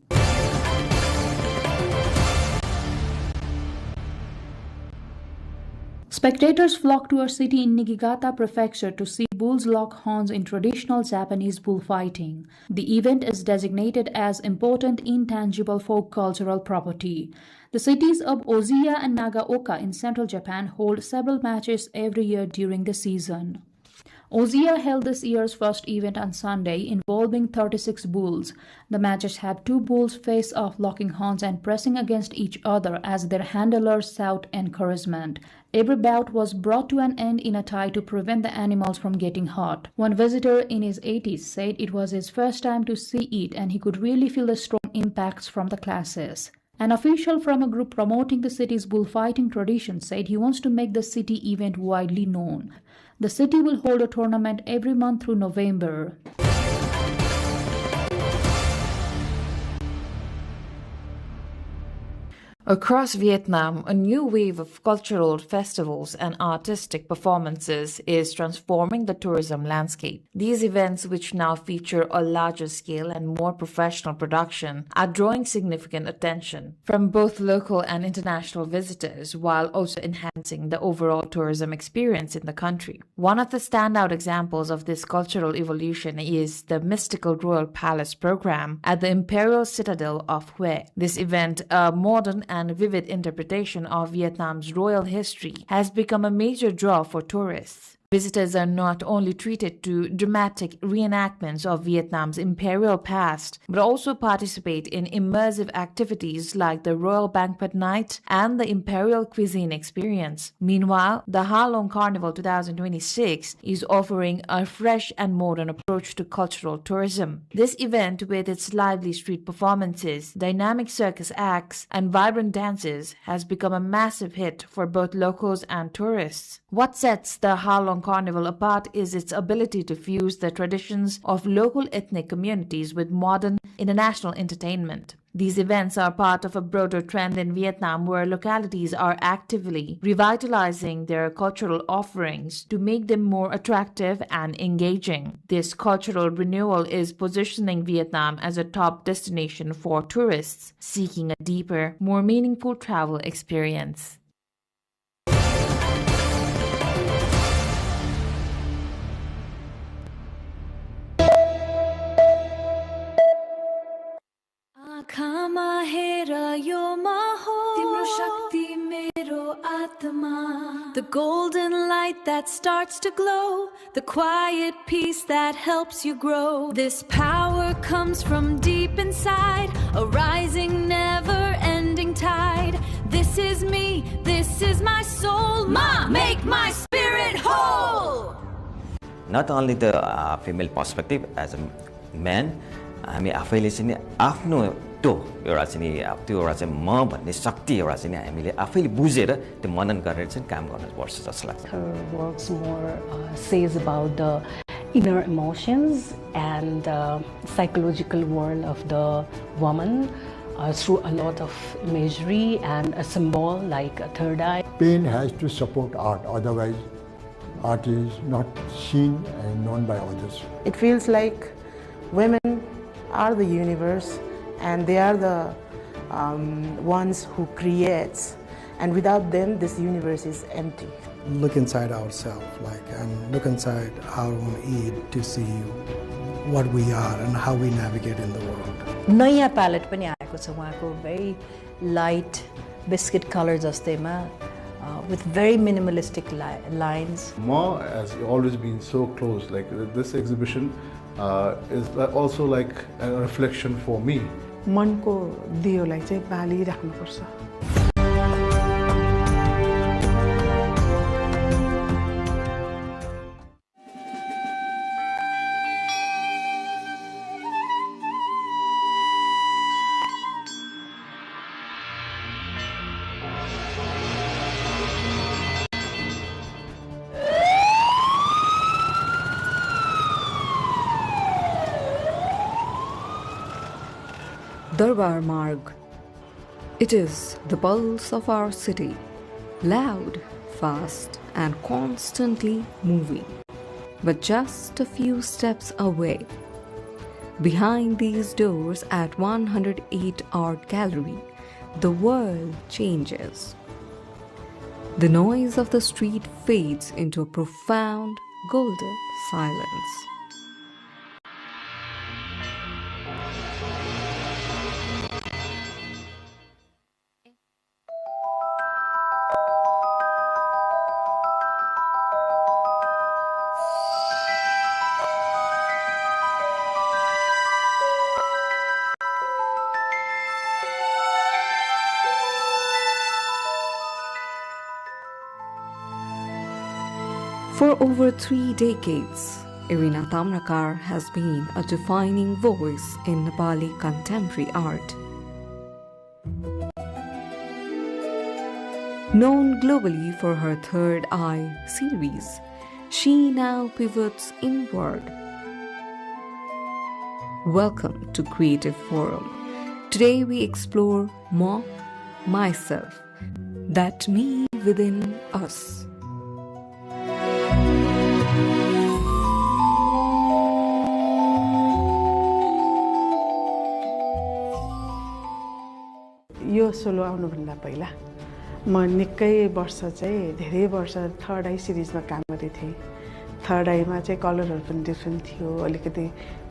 Spectators flock to a city in Niigata Prefecture to see bulls lock horns in traditional Japanese bullfighting. The event is designated as important intangible folk cultural property. The cities of Oziya and Nagaoka in central Japan hold several matches every year during the season. Oziya held this year's first event on Sunday, involving 36 bulls. The matches had two bulls face off, locking horns and pressing against each other as their handlers shout encouragement. Every bout was brought to an end in a tie to prevent the animals from getting hurt. One visitor in his 80s said it was his first time to see it and he could really feel the strong impacts from the classes. An official from a group promoting the city's bullfighting tradition said he wants to make the city event widely known. The city will hold a tournament every month through November. Across Vietnam, a new wave of cultural festivals and artistic performances is transforming the tourism landscape. These events, which now feature a larger scale and more professional production, are drawing significant attention from both local and international visitors, while also enhancing the overall tourism experience in the country. One of the standout examples of this cultural evolution is the Mystical Royal Palace program at the Imperial Citadel of Hue. This event, a modern and vivid interpretation of Vietnam's royal history, has become a major draw for tourists. Visitors are not only treated to dramatic reenactments of Vietnam's imperial past, but also participate in immersive activities like the Royal Banquet Night and the Imperial Cuisine Experience. Meanwhile, the Ha Long Carnival 2026 is offering a fresh and modern approach to cultural tourism. This event, with its lively street performances, dynamic circus acts, and vibrant dances, has become a massive hit for both locals and tourists. What sets the Ha Long Kong Carnival apart is its ability to fuse the traditions of local ethnic communities with modern international entertainment. These events are part of a broader trend in Vietnam where localities are actively revitalizing their cultural offerings to make them more attractive and engaging. This cultural renewal is positioning Vietnam as a top destination for tourists seeking a deeper, more meaningful travel experience. आँखामा हेर यो महो तिम्रो शक्ति मेरो आत्मा the golden light that starts to glow the quiet peace that helps you grow this power comes from deep inside a rising never ending tide this is me this is my soul ma make my spirit whole not only the female perspective as a man हामी आफैले चाहिँ आफ्नो त्यो एउटा चाहिँ त्यो एउटा चाहिँ म भन्ने शक्ति एउटा चाहिँ हामीले आफैले बुझेर त्यो मनन गरेर चाहिँ काम गर्नुपर्छ जस्तो लाग्छ Her works more says about the inner emotions and psychological world of the woman through a lot of imagery and a symbol like a third eye. Pain has to support art, otherwise art is not seen and known by others. It feels like women are the universe and they are the ones who creates, and without them this universe is empty. Look inside ourselves, and look inside our own id to see what we are and how we navigate in the world. नयाँ palette पनि आएको छ उहाँको very light biscuit color जस्तैमा with very minimalistic lines. Ma has always been so close. Like this exhibition is also like a reflection for me. मनको दियोलाई चाहिँ बालिराख्नुपर्छ. Darbar Marg. It is the pulse of our city, loud, fast, and constantly moving. But just a few steps away, behind these doors at 108 Art Gallery, the world changes. The noise of the street fades into a profound golden silence. For over 3 decades, Irina Tamrakar has been a defining voice in Nepali contemporary art. Known globally for her Third Eye series, she now pivots inward. Welcome to Creative Forum. Today we explore Ma, myself, that me within us. Yo solo आउनुभन्दा पहिला म निकै वर्ष चाहिँ धेरै वर्ष third आई सिरिजमा काम गरेको थिएँ. थर्ड आईमा चाहिँ कलरहरू पनि डिफ्रेन्ट थियो, अलिकति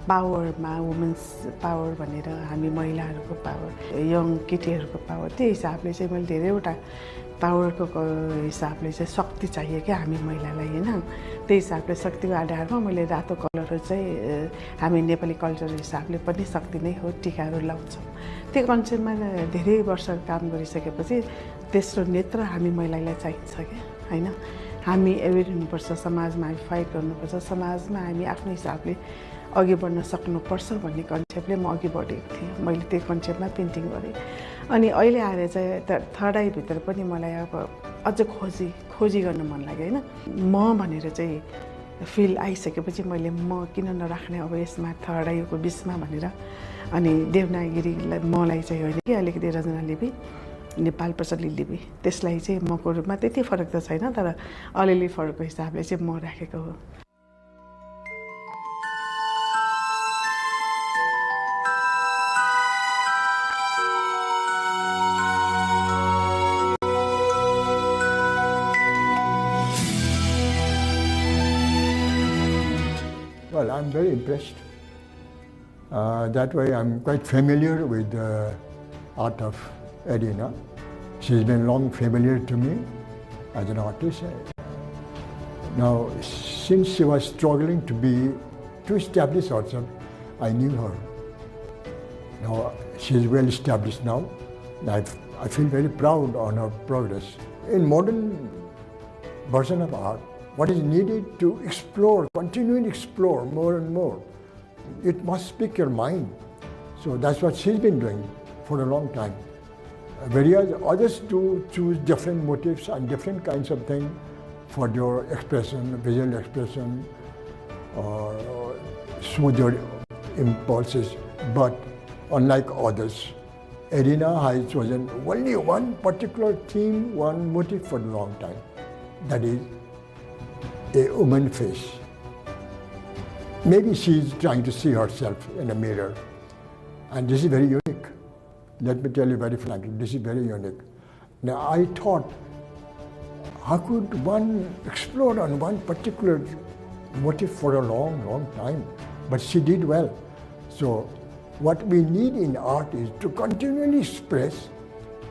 पावरमा वुमेन्स पावर भनेर हामी महिलाहरूको पावर, यङ केटीहरूको पावर, त्यही हिसाबले चाहिँ मैले धेरैवटा पावरको हिसाबले चाहिँ शक्ति चाहियो क्या हामी महिलालाई होइन. त्यही हिसाबले शक्तिको आधारमा मैले रातो कलरहरू चाहिँ हामी नेपाली कल्चर हिसाबले पनि शक्ति नै हो, टिकाहरू लाउँछौँ. त्यो कन्सेप्टमा धेरै वर्ष काम गरिसकेपछि तेस्रो नेत्र हामी महिलालाई चाहिन्छ क्या होइन. हामी एवेर हुनुपर्छ, समाजमा हामी फाइट गर्नुपर्छ, समाजमा हामी आफ्नो हिसाबले अघि बढ्न सक्नुपर्छ भन्ने कन्सेप्टले म अघि बढेको थिएँ. मैले त्यो कन्सेप्टमा पेन्टिङ गरेँ. अनि अहिले आएर चाहिँ थर्ड आईभित्र पनि मलाई अब अझ खोजी गर्न मन लाग्यो हैन म भनेर चाहिँ फिल आइसकेपछि मैले म किन नराख्ने अब यसमा थर्ड आईको बिचमा भनेर अनि देवनागरीलाई मलाई चाहिँ होइन कि अलिकति रचना लिपि नेपाल प्रचलित लिपि त्यसलाई चाहिँ मको रूपमा त्यति फरक त छैन तर अलिअलि फरकको हिसाबले चाहिँ म राखेको हो Well, I'm very impressed. That way I'm quite familiar with the art of Edina. She's been long familiar to me as an artist. Now, since she was struggling to establish herself, I knew her. Now, she's well established now. I feel very proud on her progress. In modern version of art, what is needed to explore, continually explore more and more. It must speak your mind. So that's what she's been doing for a long time. Whereas others do choose different motifs and different kinds of things for their expression, visual expression, or smooth their impulses. But unlike others, Edina has chosen only one particular theme, one motif for a long time. That is a woman face. Maybe she's trying to see herself in a mirror. And this is very unique. Let me tell you very frankly, this is very unique. Now I thought, how could one explore on one particular motif for a long, long time? But she did well. So what we need in art is to continually express,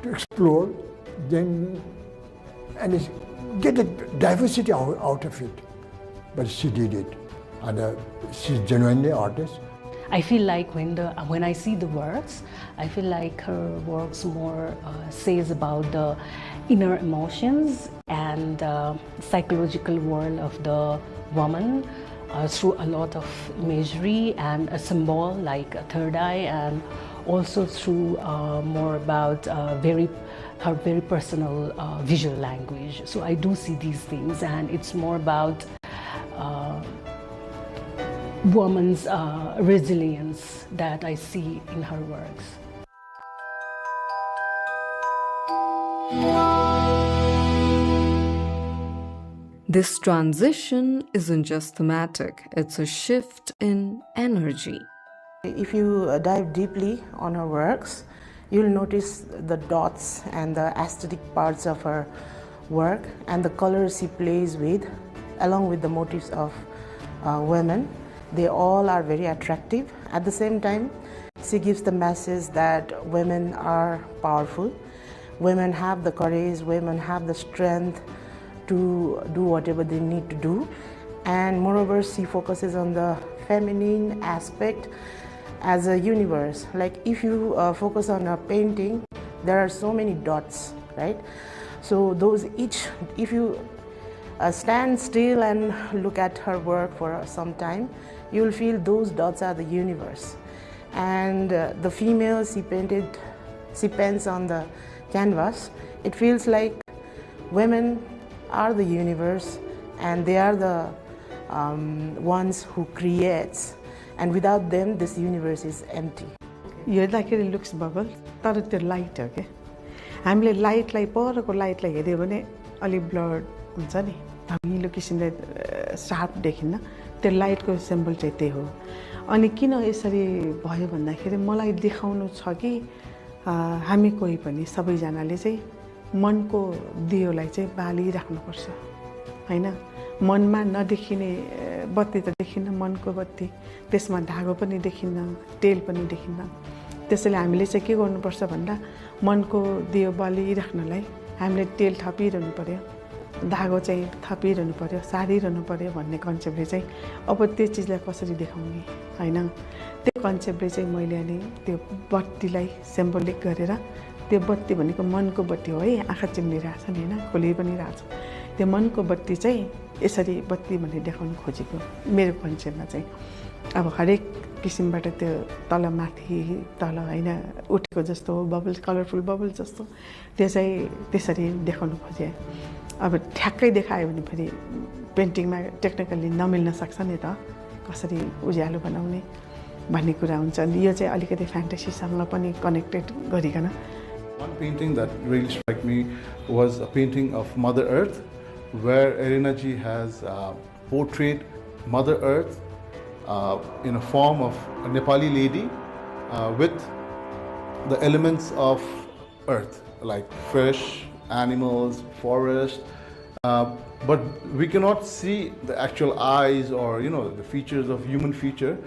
to explore, then and get a diversity out of it. But she did it. And she's genuinely an artist. I feel like when I see the works, I feel like her works more says about the inner emotions and psychological world of the woman through a lot of imagery and a symbol like a third eye, and also through more about her very personal visual language. So I do see these things, and it's more about woman's resilience that I see in her works. This transition isn't just thematic, it's a shift in energy. If you dive deeply on her works, you'll notice the dots and the aesthetic parts of her work and the colors she plays with, along with the motifs of women. They all are very attractive. At the same time, she gives the message that women are powerful. Women have the courage, women have the strength to do whatever they need to do. And moreover, she focuses on the feminine aspect as a universe. Like if you focus on a painting, there are so many dots, right? So those each, if you stand still and look at her work for some time, you will feel those dots are the universe. And the female she paints on the canvas, it feels like women are the universe and they are the ones who creates, and without them this universe is empty. हेर्दाखेरि looks bubble तर त्यो light हो के हामीले लाइटलाई परको लाइटलाई हेर्यो भने अलि blood हुन्छ नि धमिलो किसिमले शार्प देखिन्न त्यो लाइटको सिम्बल चाहिँ त्यही हो अनि किन यसरी भयो भन्दाखेरि मलाई देखाउनु छ कि हामी कोही पनि सबैजनाले चाहिँ मनको दियोलाई चाहिँ बालिराख्नुपर्छ हैन मनमा नदेखिने बत्ती त देखिन्न मनको बत्ती त्यसमा धागो पनि देखिन्न तेल पनि देखिन्न त्यसैले हामीले चाहिँ के गर्नुपर्छ भन्दा मनको दियो बालिराख्नलाई हामीले तेल थपिरहनु पर्यो धागो चाहिँ थपिरहनु पर्यो सारिरहनु पर्यो भन्ने कन्सेप्टले चाहिँ अब त्यो चीजलाई कसरी देखाउने हैन त्यो कन्सेप्टले चाहिँ मैले अनि त्यो बत्तीलाई सिम्बोलिक गरेर त्यो बत्ती भनेको मनको बत्ती हो है आँखा चिम्लिरहेछ नि हैन खोलि पनि रहेछ त्यो मनको बत्ती चाहिँ यसरी बत्ती भनेर देखाउन खोजेको मेरो कन्सेप्टमा चाहिँ अब हरेक किसिमबाट त्यो तल माथि तल हैन उठेको जस्तो बबल्स कलरफुल बबल्स जस्तो त्यो चाहिँ त्यसरी देखाउनु खोजे अब ठ्याक्कै देखायो भने फेरि पेन्टिङमा टेक्निकली नमिल्न सक्छ नि त कसरी उज्यालो बनाउने भन्ने कुरा हुन्छ यो चाहिँ अलिकति फ्यान्टेसीसँग पनि कनेक्टेड गरिकन One painting that really struck me was a painting of Mother Earth, where Erina ji has portrayed Mother Earth in a form of a Nepali lady with the elements of earth, like fish, animals, forest. But we cannot see the actual eyes or the features of human feature.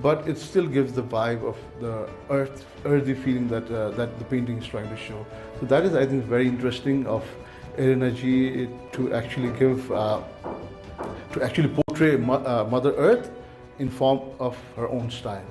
But it still gives the vibe of the earthy feeling that the painting is trying to show. So that is, I think, very interesting of Erina ji to actually portray Mother Earth in form of her own style.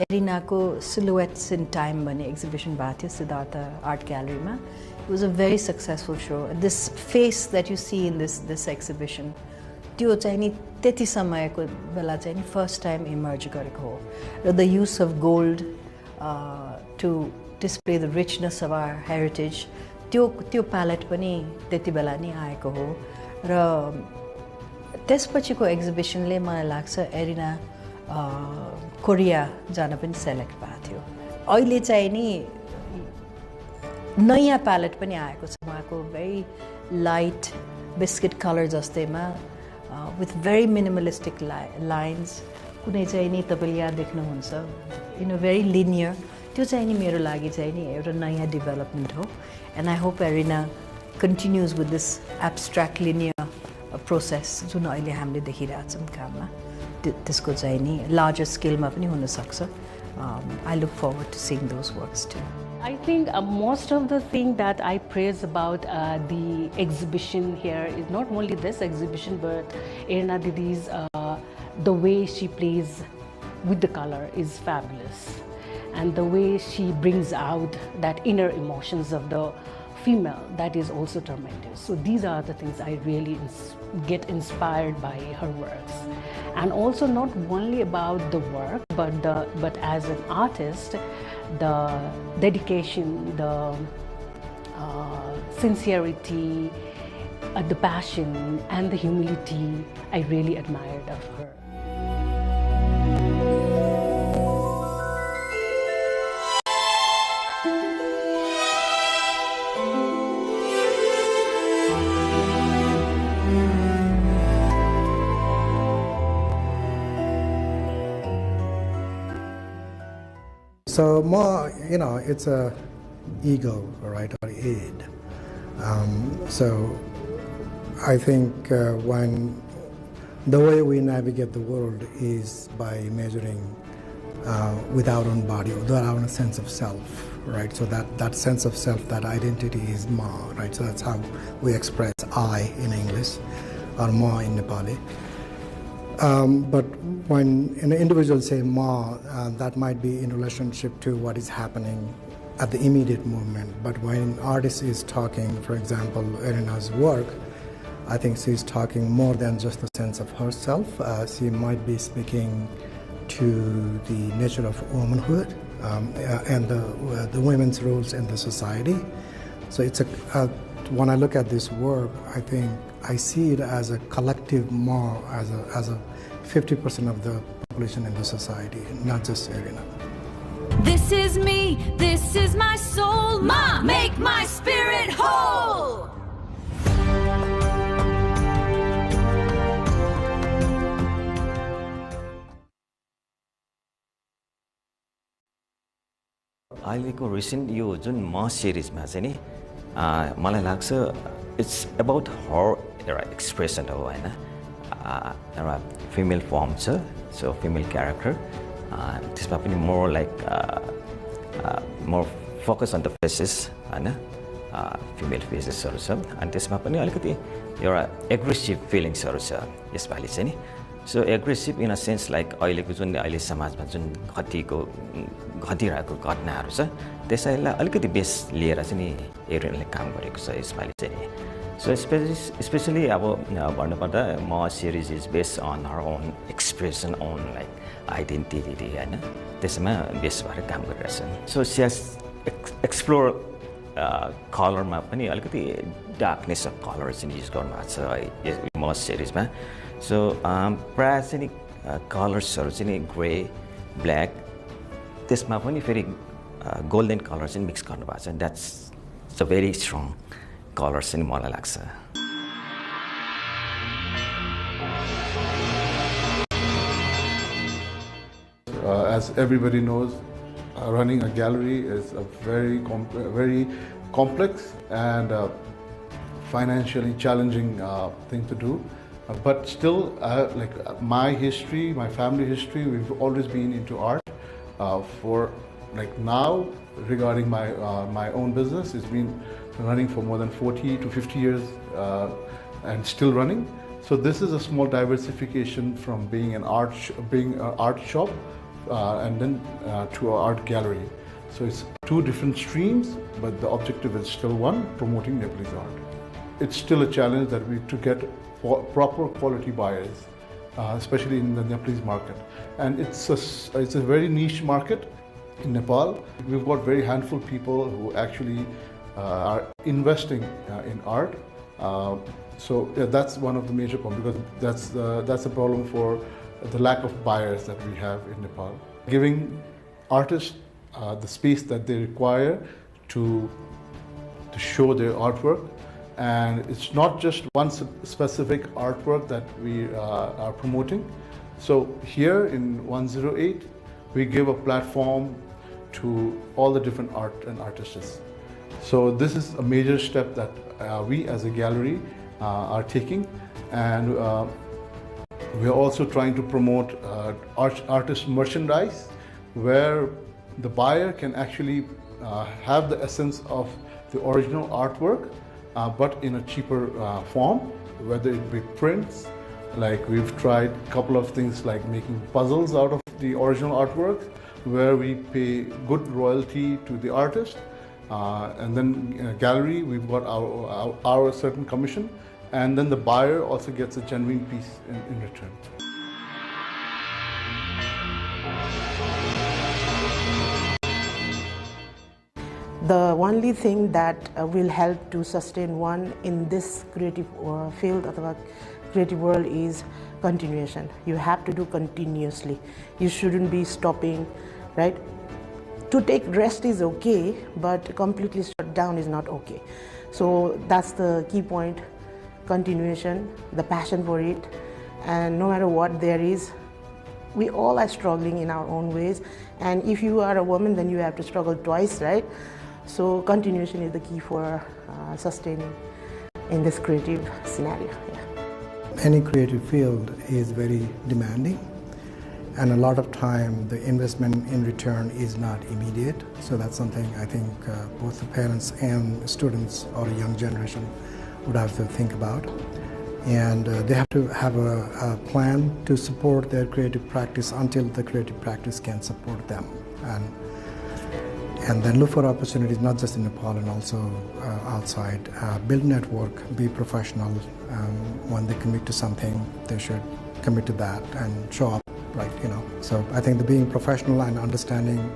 एरिनाको silhouettes in time भन्ने exhibition भएको थियो Siddhartha art ग्यालरीमा it was a very successful so this phase that you see in this exhibition त्यो चाहिँ नि त्यति समयको बेला चाहिँ नि फर्स्ट टाइम इमर्ज गरेको हो र the use of gold to display the richness of our heritage त्यो प्यालेट पनि त्यति बेला नि आएको हो र त्यसपछिको एक्जिबिसनले मलाई लाग्छ एरिना कोरिया जान पनि सेलेक्ट भएको थियो अहिले चाहिँ नि नयाँ प्यालेट पनि आएको छ उहाँको भेरी लाइट बिस्किट कलर जस्तैमा विथ भेरी मिनिमलिस्टिक लाइन्स कुनै चाहिँ नि तपाईँले यहाँ देख्नुहुन्छ इन अ भेरी लिनियर त्यो चाहिँ नि मेरो लागि चाहिँ नि एउटा नयाँ डेभलपमेन्ट हो and I hope Erina continues with this abstract linear process जुन अहिले हामीले देखिरहेछौँ काममा त्यसको चाहिँ नि लार्जर स्केलमा पनि हुनसक्छ I look forward to sing those works to I think most of the thing that I praise about the exhibition here is not only this exhibition but Erina Didi's the way she plays with the color is fabulous and the way she brings out that inner emotions of the female, that is also tremendous. So these are the things I really get inspired by her works, and also not only about the work but as an artist, the dedication, the sincerity, the passion and the humility I really admired of her. So more, it's a ego, right, or id. So I think when the way we navigate the world is by measuring with our own body, with our own sense of self, right? So that sense of self, that identity is ma, right? So that's how we express I in English or ma in Nepali. But when an individual say ma, that might be in relationship to what is happening at the immediate moment. But when an artist is talking, for example, Erina's work, I think she's talking more than just the sense of herself. She might be speaking to the nature of womanhood and the women's roles in the society. So it's when I look at this work, I think I see it as a collective more, as a 50% of the population in the society, not just Erina. This is me, this is my soul, Ma, make my spirit whole. अहिलेको recent यो जुन म सिरिजमा चाहिँ नि मलाई लाग्छ it's about her एउटा expression हो होइन एउटा फिमेल फर्म छ सो फिमेल क्यारेक्टर त्यसमा पनि more like more focus on the faces होइन फिमेल फेसेसहरू छ अनि त्यसमा पनि अलिकति एउटा एग्रेसिभ फिलिङ्सहरू छ यसपालि चाहिँ नि So aggressive in a sense like अहिलेको जुन अहिले समाजमा जुन घटिरहेको घटनाहरू छ त्यसैलाई अलिकति बेस लिएर चाहिँ नि एरियनले काम गरेको छ यसपालि चाहिँ So especially अब भन्नुपर्दा म series is based on her own expression on like identity हैन त्यसमा बेस भएर काम गरिरहेछ So she has explore कलरमा पनि अलिकति डार्कनेस अफ कलर चाहिँ युज गर्नुभएको छ म सिरिजमा सो प्रायः चाहिँ नि कलर्सहरू चाहिँ नि ग्रे ब्ल्याक त्यसमा पनि फेरि गोल्डन कलर चाहिँ मिक्स गर्नुभएको छ that's a very strong colour चाहिँ मलाई लाग्छ As everybody knows, running a gallery is a very complex and financially challenging thing to do. But still, like my history, my family history, we've always been into art. For like now, regarding my own business, it's been running for more than 40 to 50 years and still running. So this is a small diversification from being an art shop and then to an art gallery. So it's two different streams, but the objective is still one, promoting Nepalese art. It's still a challenge that to get proper quality buyers, especially in the Nepalese market. And it's a very niche market in Nepal. We've got very handful people who actually are investing in art. So yeah, that's one of the major problems, because that's a problem for the lack of buyers that we have in Nepal. Giving artists the space that they require to show their artwork. And it's not just one specific artwork that we are promoting. So here in 108, we give a platform to all the different art and artists. So this is a major step that we as a gallery are taking. And we are also trying to promote artist merchandise, where the buyer can actually have the essence of the original artwork, but in a cheaper form, whether it be prints. Like we've tried a couple of things like making puzzles out of the original artwork, where we pay good royalty to the artist. And then in a gallery, we've got our certain commission, and then the buyer also gets a genuine piece in return. The only thing that will help to sustain one in this creative field of the creative world is continuation. You have to do continuously. You shouldn't be stopping, right? To take rest is okay, but completely shut down is not okay. So that's the key point. Continuation, the passion for it, and no matter what there is, we all are struggling in our own ways. And if you are a woman, then you have to struggle twice, right? So continuation is the key for sustaining in this creative scenario. Yeah. Any creative field is very demanding, and a lot of time the investment in return is not immediate. So that's something I think both the parents and students or a young generation would have to think about. And they have to have a plan to support their creative practice until the creative practice can support them. And then look for opportunities not just in Nepal and also outside. Build network, be professional. When they commit to something, they should commit to that and show up, right? So I think the being professional and understanding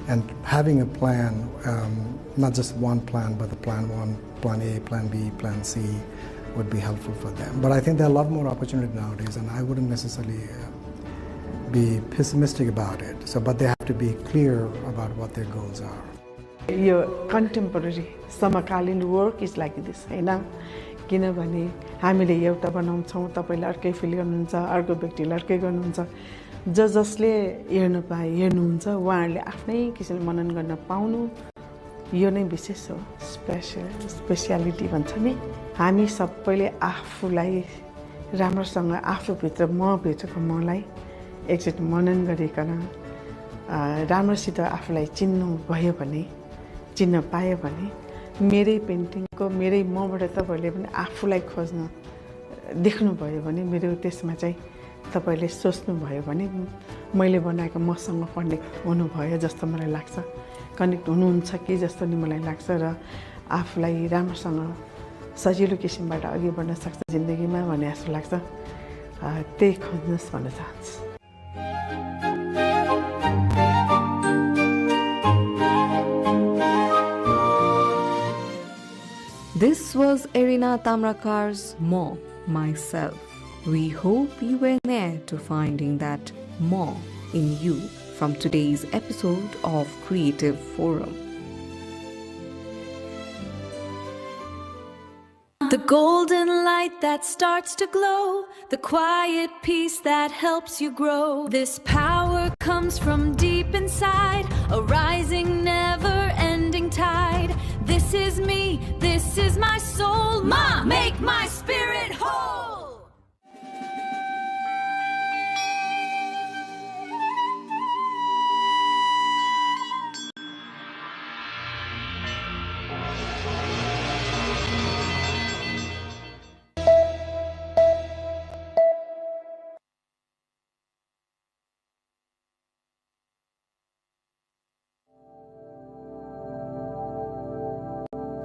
and having a plan, not just one plan, but the plan one, plan A, plan B, plan C, would be helpful for them. But I think there are a lot more opportunity nowadays, and I wouldn't necessarily be pessimistic about it. So, but they have to be clear about what their goals are. Your contemporary समकालीन work is like this, हैन? किनभने हामीले एउटा बनाउँछौँ, तपाईले अर्कै fill गर्नुहुन्छ, अर्को व्यक्तिले अर्कै गर्नुहुन्छ. जसले हेर्नुहुन्छ उहाँहरूले आफ्नै किसिमले मनन गर्न पाउनु यो नै विशेष हो. स्पेशलिटी भन्छ नि. हामी सबैले आफूलाई राम्रोसँग आफूभित्र भित्रको मलाई एकचोटि मनन गरिकन राम्रोसित आफूलाई चिन्न पायो भने मेरै पेन्टिङको मेरै मबाट तपाईहरुले पनि आफूलाई खोज्न देख्नुभयो भने मेरो त्यसमा चाहिँ तपाईले सोच्नुभयो भने मैले बनाएको मसँग कनेक्ट हुनुभयो जस्तो मलाई लाग्छ, कनेक्ट हुनुहुन्छ कि जस्तो नि मलाई लाग्छ र आफूलाई राम्रोसँग सजिलो किसिमबाट अघि बढ्न सक्छ जिन्दगीमा भन्ने जस्तो लाग्छ। त्यही खोज्नुहोस् भन्न चाहन्छु। This was Irina Tamrakar's More Myself. We hope you were near to finding that more in you from today's episode of Creative Forum. The golden light that starts to glow, the quiet peace that helps you grow. This power comes from deep inside, a rising, never-ending tide. This is me, this is my soul. Ma, make my spirit whole.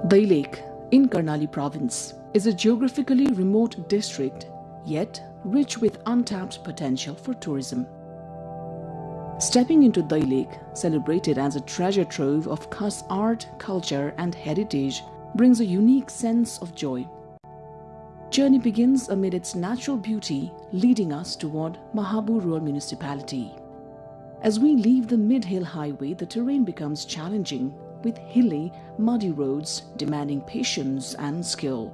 Dai Lake in Karnali province is a geographically remote district, yet rich with untapped potential for tourism. Stepping into Dai Lake, celebrated as a treasure trove of Khas art, culture and heritage, brings a unique sense of joy. Journey begins amid its natural beauty, leading us toward Mahabu Rural Municipality. As we leave the mid-hill highway, the terrain becomes challenging, with hilly, muddy roads demanding patience and skill.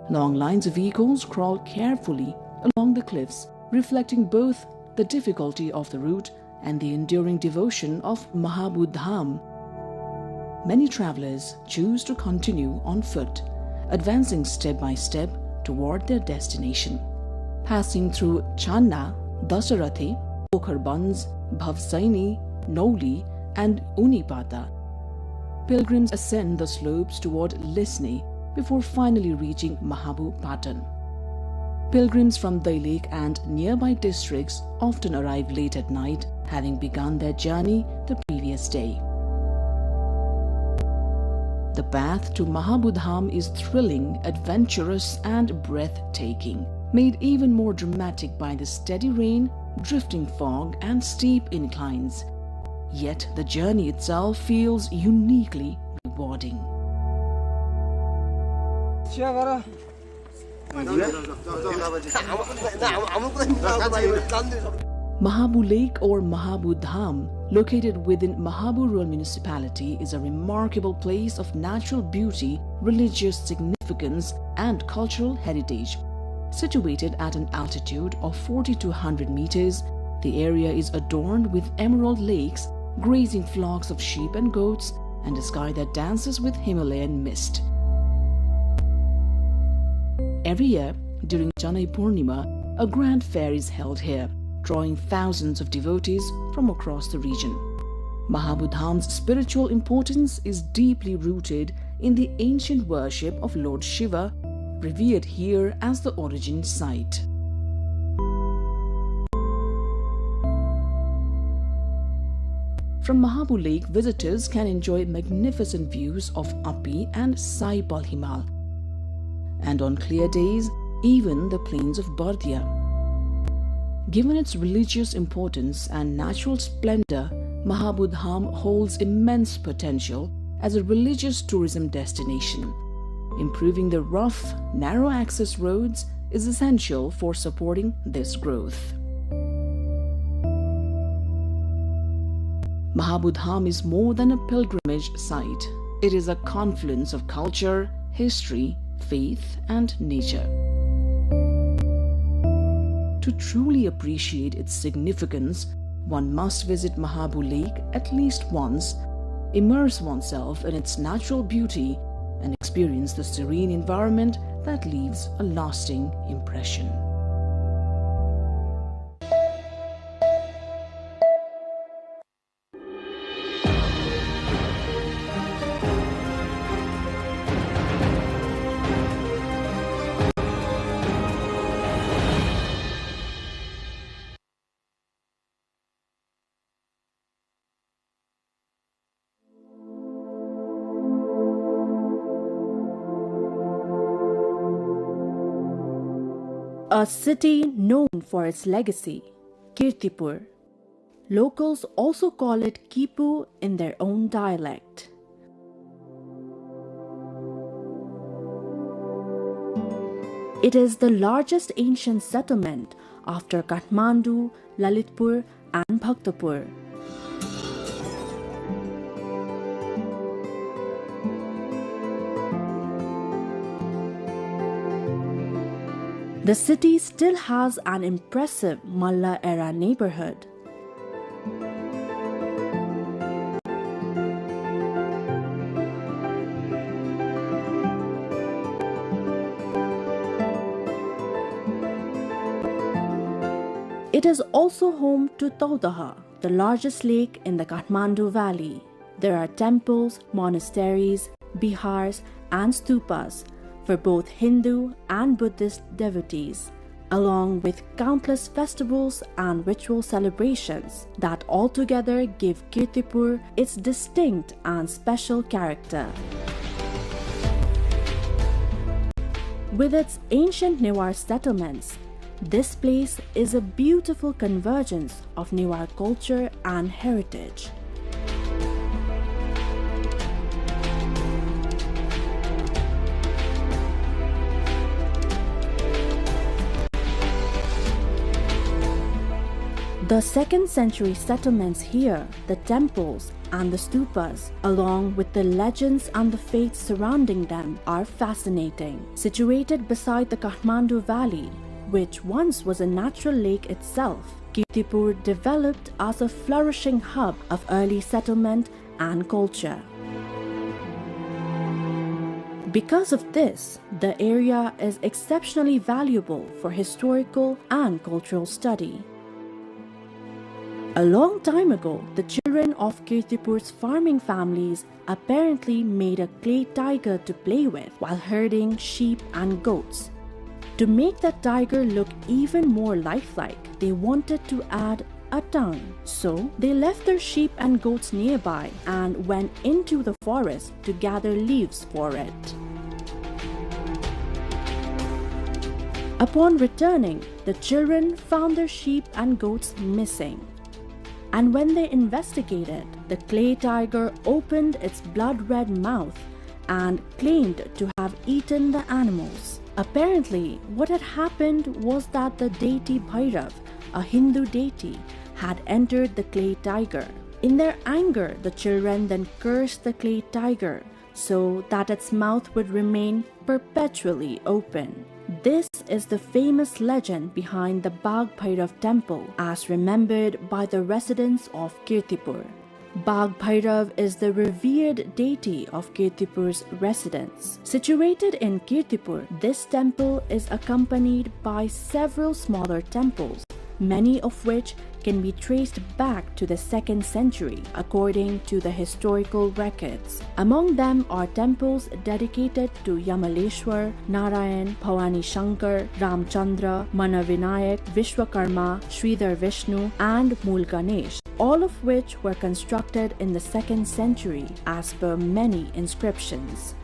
Long lines of vehicles crawl carefully along the cliffs, reflecting both the difficulty of the route and the enduring devotion of Mahabu Dham. Many travelers choose to continue on foot, advancing step by step toward their destination. Passing through Channa, Dasarathi, Pokharbans, Bhavsaini, Noli and Unipata, pilgrims ascend the slopes toward Lisne before finally reaching Mahabu Patan. Pilgrims from Dai Lake and nearby districts often arrive late at night, having begun their journey the previous day. The path to Mahabu Dham is thrilling, adventurous and breathtaking, made even more dramatic by the steady rain, drifting fog and steep inclines. Yet the journey itself feels uniquely rewarding. Mahabu Lake or Mahabu Dham, located within Mahabu Rural Municipality, is a remarkable place of natural beauty, religious significance and cultural heritage. Situated at an altitude of 4,200 meters, the area is adorned with emerald lakes, grazing flocks of sheep and goats, and a sky that dances with Himalayan mist. Every year, during Janai Purnima, a grand fair is held here, drawing thousands of devotees from across the region. Mahabu Dham's spiritual importance is deeply rooted in the ancient worship of Lord Shiva, revered here as the origin site. From Mahabu Lake, visitors can enjoy magnificent views of Api and Saipal Himal, and on clear days, even the plains of Bardia. Given its religious importance and natural splendor, Mahabu Dham holds immense potential as a religious tourism destination. Improving the rough, narrow access roads is essential for supporting this growth. Mahabu Dham is more than a pilgrimage site. It is a confluence of culture, history, faith, and nature. To truly appreciate its significance, one must visit Mahabu Lake at least once, immerse oneself in its natural beauty, and experience the serene environment that leaves a lasting impression. A city known for its legacy, Kirtipur. Locals also call it Kipu in their own dialect. It is the largest ancient settlement after Kathmandu, Lalitpur and Bhaktapur. The city still has an impressive Malla era neighborhood. It is also home to Taudaha, the largest lake in the Kathmandu Valley. There are temples, monasteries, bihars, and stupas for both Hindu and Buddhist devotees, along with countless festivals and ritual celebrations that altogether give Kirtipur its distinct and special character. With its ancient Newar settlements, this place is a beautiful convergence of Newar culture and heritage. The 2nd century settlements here, the temples and the stupas, along with the legends and the faiths surrounding them, are fascinating. Situated beside the Kathmandu Valley, which once was a natural lake itself, Kirtipur developed as a flourishing hub of early settlement and culture. Because of this, the area is exceptionally valuable for historical and cultural study. A long time ago, the children of Kirtipur's farming families apparently made a clay tiger to play with while herding sheep and goats. To make that tiger look even more lifelike, they wanted to add a tongue. So they left their sheep and goats nearby and went into the forest to gather leaves for it. Upon returning, the children found their sheep and goats missing. And when they investigated, the clay tiger opened its blood-red mouth and claimed to have eaten the animals. Apparently, what had happened was that the deity Bhairav, a Hindu deity, had entered the clay tiger. In their anger, the children then cursed the clay tiger so that its mouth would remain perpetually open. This is the famous legend behind the Bagh Bhairav temple as remembered by the residents of Kirtipur. Bagh Bhairav is the revered deity of Kirtipur's residents. Situated in Kirtipur, this temple is accompanied by several smaller temples, many of which can be traced back to the 2nd century according to the historical records. Among them are temples dedicated to Yamaleshwar, Narayan, Bhavani Shankar, Ramchandra, Manavinayak, Vishwakarma, Sridhar Vishnu and Mool Ganesh, all of which were constructed in the 2nd century as per many inscriptions.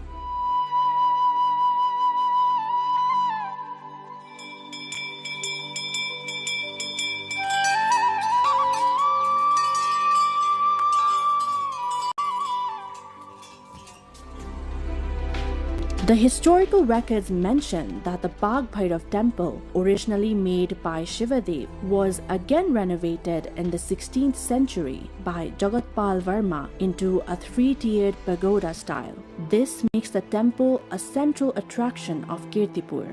The historical records mention that the Bagh Bhairav temple, originally made by Shivadev, was again renovated in the 16th century by Jagatpal Varma into a 3-tiered pagoda style. This makes the temple a central attraction of Kirtipur.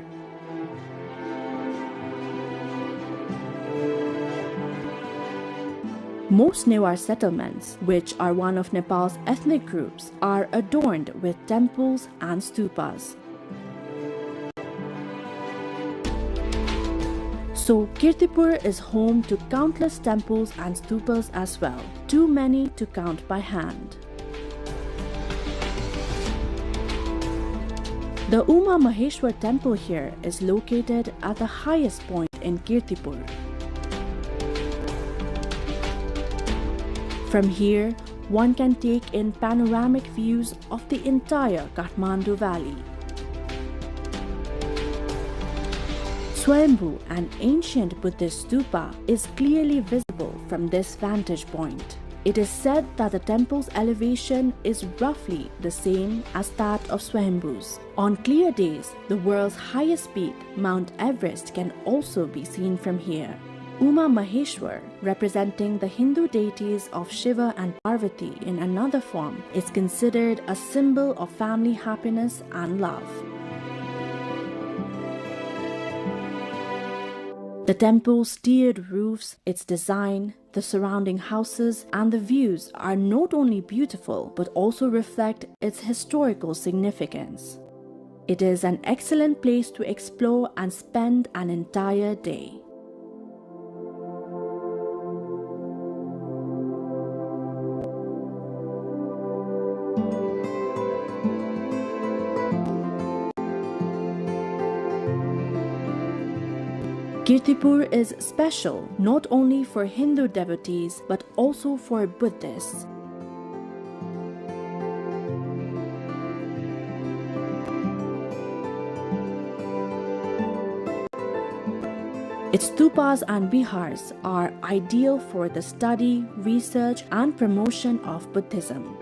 Most Newar settlements, which are one of Nepal's ethnic groups, are adorned with temples and stupas. So Kirtipur is home to countless temples and stupas as well, too many to count by hand. The Uma Maheshwar temple here is located at the highest point in Kirtipur. From here, one can take in panoramic views of the entire Kathmandu Valley. Swayambhu, an ancient Buddhist stupa, is clearly visible from this vantage point. It is said that the temple's elevation is roughly the same as that of Swayambhu's. On clear days, the world's highest peak, Mount Everest, can also be seen from here. Uma Maheshwar, representing the Hindu deities of Shiva and Parvati in another form, is considered a symbol of family happiness and love. The temple's tiered roofs, its design, the surrounding houses, and the views are not only beautiful but also reflect its historical significance. It is an excellent place to explore and spend an entire day. Kirtipur is special not only for Hindu devotees but also for Buddhists. Its stupas and bihars are ideal for the study, research, and promotion of Buddhism.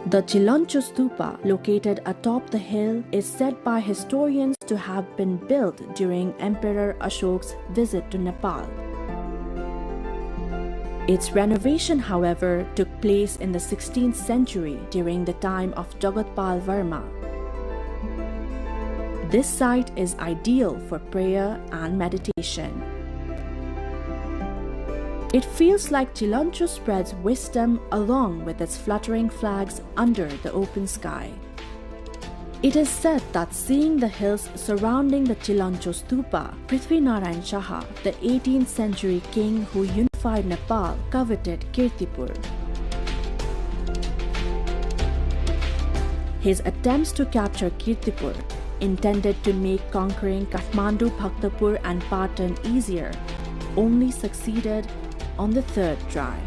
The Chilanchu Stupa, located atop the hill, is said by historians to have been built during Emperor Ashok's visit to Nepal. Its renovation, however, took place in the 16th century during the time of Jagatpal Varma. This site is ideal for prayer and meditation. It feels like Chilanchu spreads wisdom along with its fluttering flags under the open sky. It is said that seeing the hills surrounding the Chilanchu Stupa, Prithvi Narayan Shaha, the 18th century king who unified Nepal, coveted Kirtipur. His attempts to capture Kirtipur, intended to make conquering Kathmandu, Bhaktapur and Patan easier, only succeeded on the third try.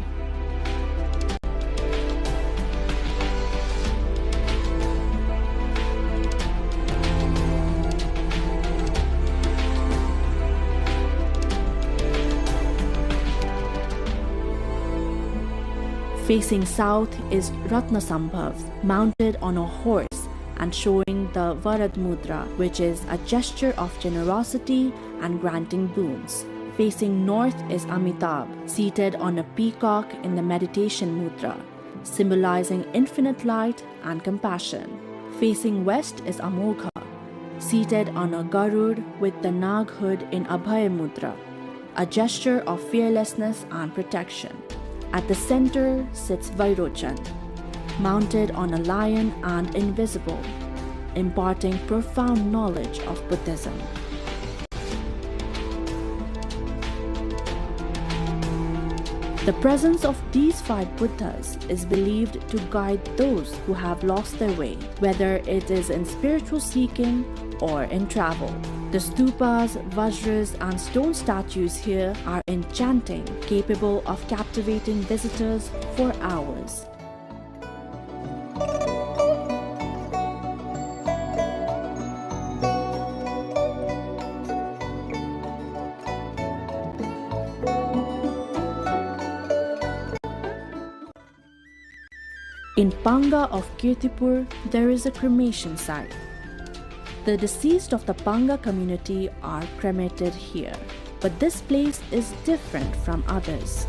Facing south is Ratnasambhav, mounted on a horse and showing the Varad Mudra, which is a gesture of generosity and granting boons. Facing north is Amitabh, seated on a peacock in the meditation mudra, symbolizing infinite light and compassion. Facing west is Amogha, seated on a Garud with the Nag hood in Abhay mudra, a gesture of fearlessness and protection. At the center sits Vairochan, mounted on a lion and invisible, imparting profound knowledge of Buddhism. The presence of these 5 Buddhas is believed to guide those who have lost their way, whether it is in spiritual seeking or in travel. The stupas, vajras, and stone statues here are enchanting, capable of captivating visitors for hours. In Panga of Kirtipur, there is a cremation site. The deceased of the Panga community are cremated here, but this place is different from others.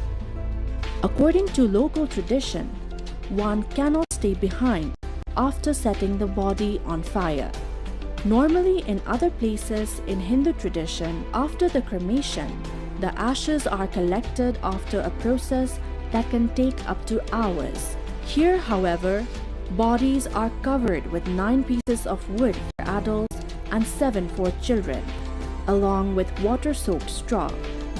According to local tradition, one cannot stay behind after setting the body on fire. Normally, in other places in Hindu tradition, after the cremation, the ashes are collected after a process that can take up to hours. Here, however, bodies are covered with 9 pieces of wood for adults and 7 for children, along with water-soaked straw.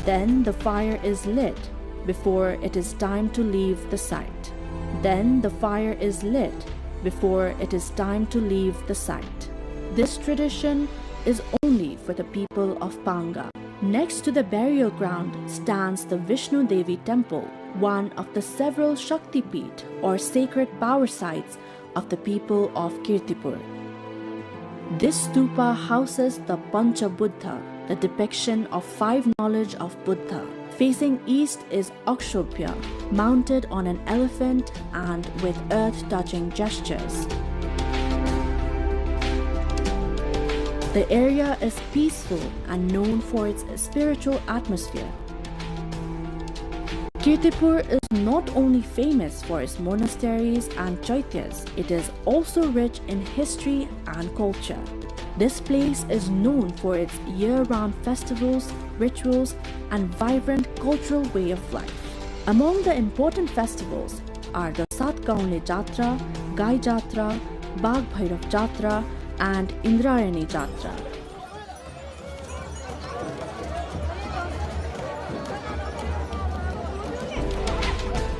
Then the fire is lit before it is time to leave the site. This tradition is only for the people of Panga. Next to the burial ground stands the Vishnu Devi temple, one of the several Shakti Peeth or sacred power sites of the people of Kirtipur. This stupa houses the Pancha Buddha, the depiction of 5 knowledge of Buddha. Facing east is Akshobhya, mounted on an elephant and with earth-touching gestures. The area is peaceful and known for its spiritual atmosphere. Kirtipur is not only famous for its monasteries and chaityas, it is also rich in history and culture. This place is known for its year-round festivals, rituals, and vibrant cultural way of life. Among the important festivals are the Satgaunle Jatra, Gai Jatra, Bagh Bhairav Jatra, and Indrayani Jatra.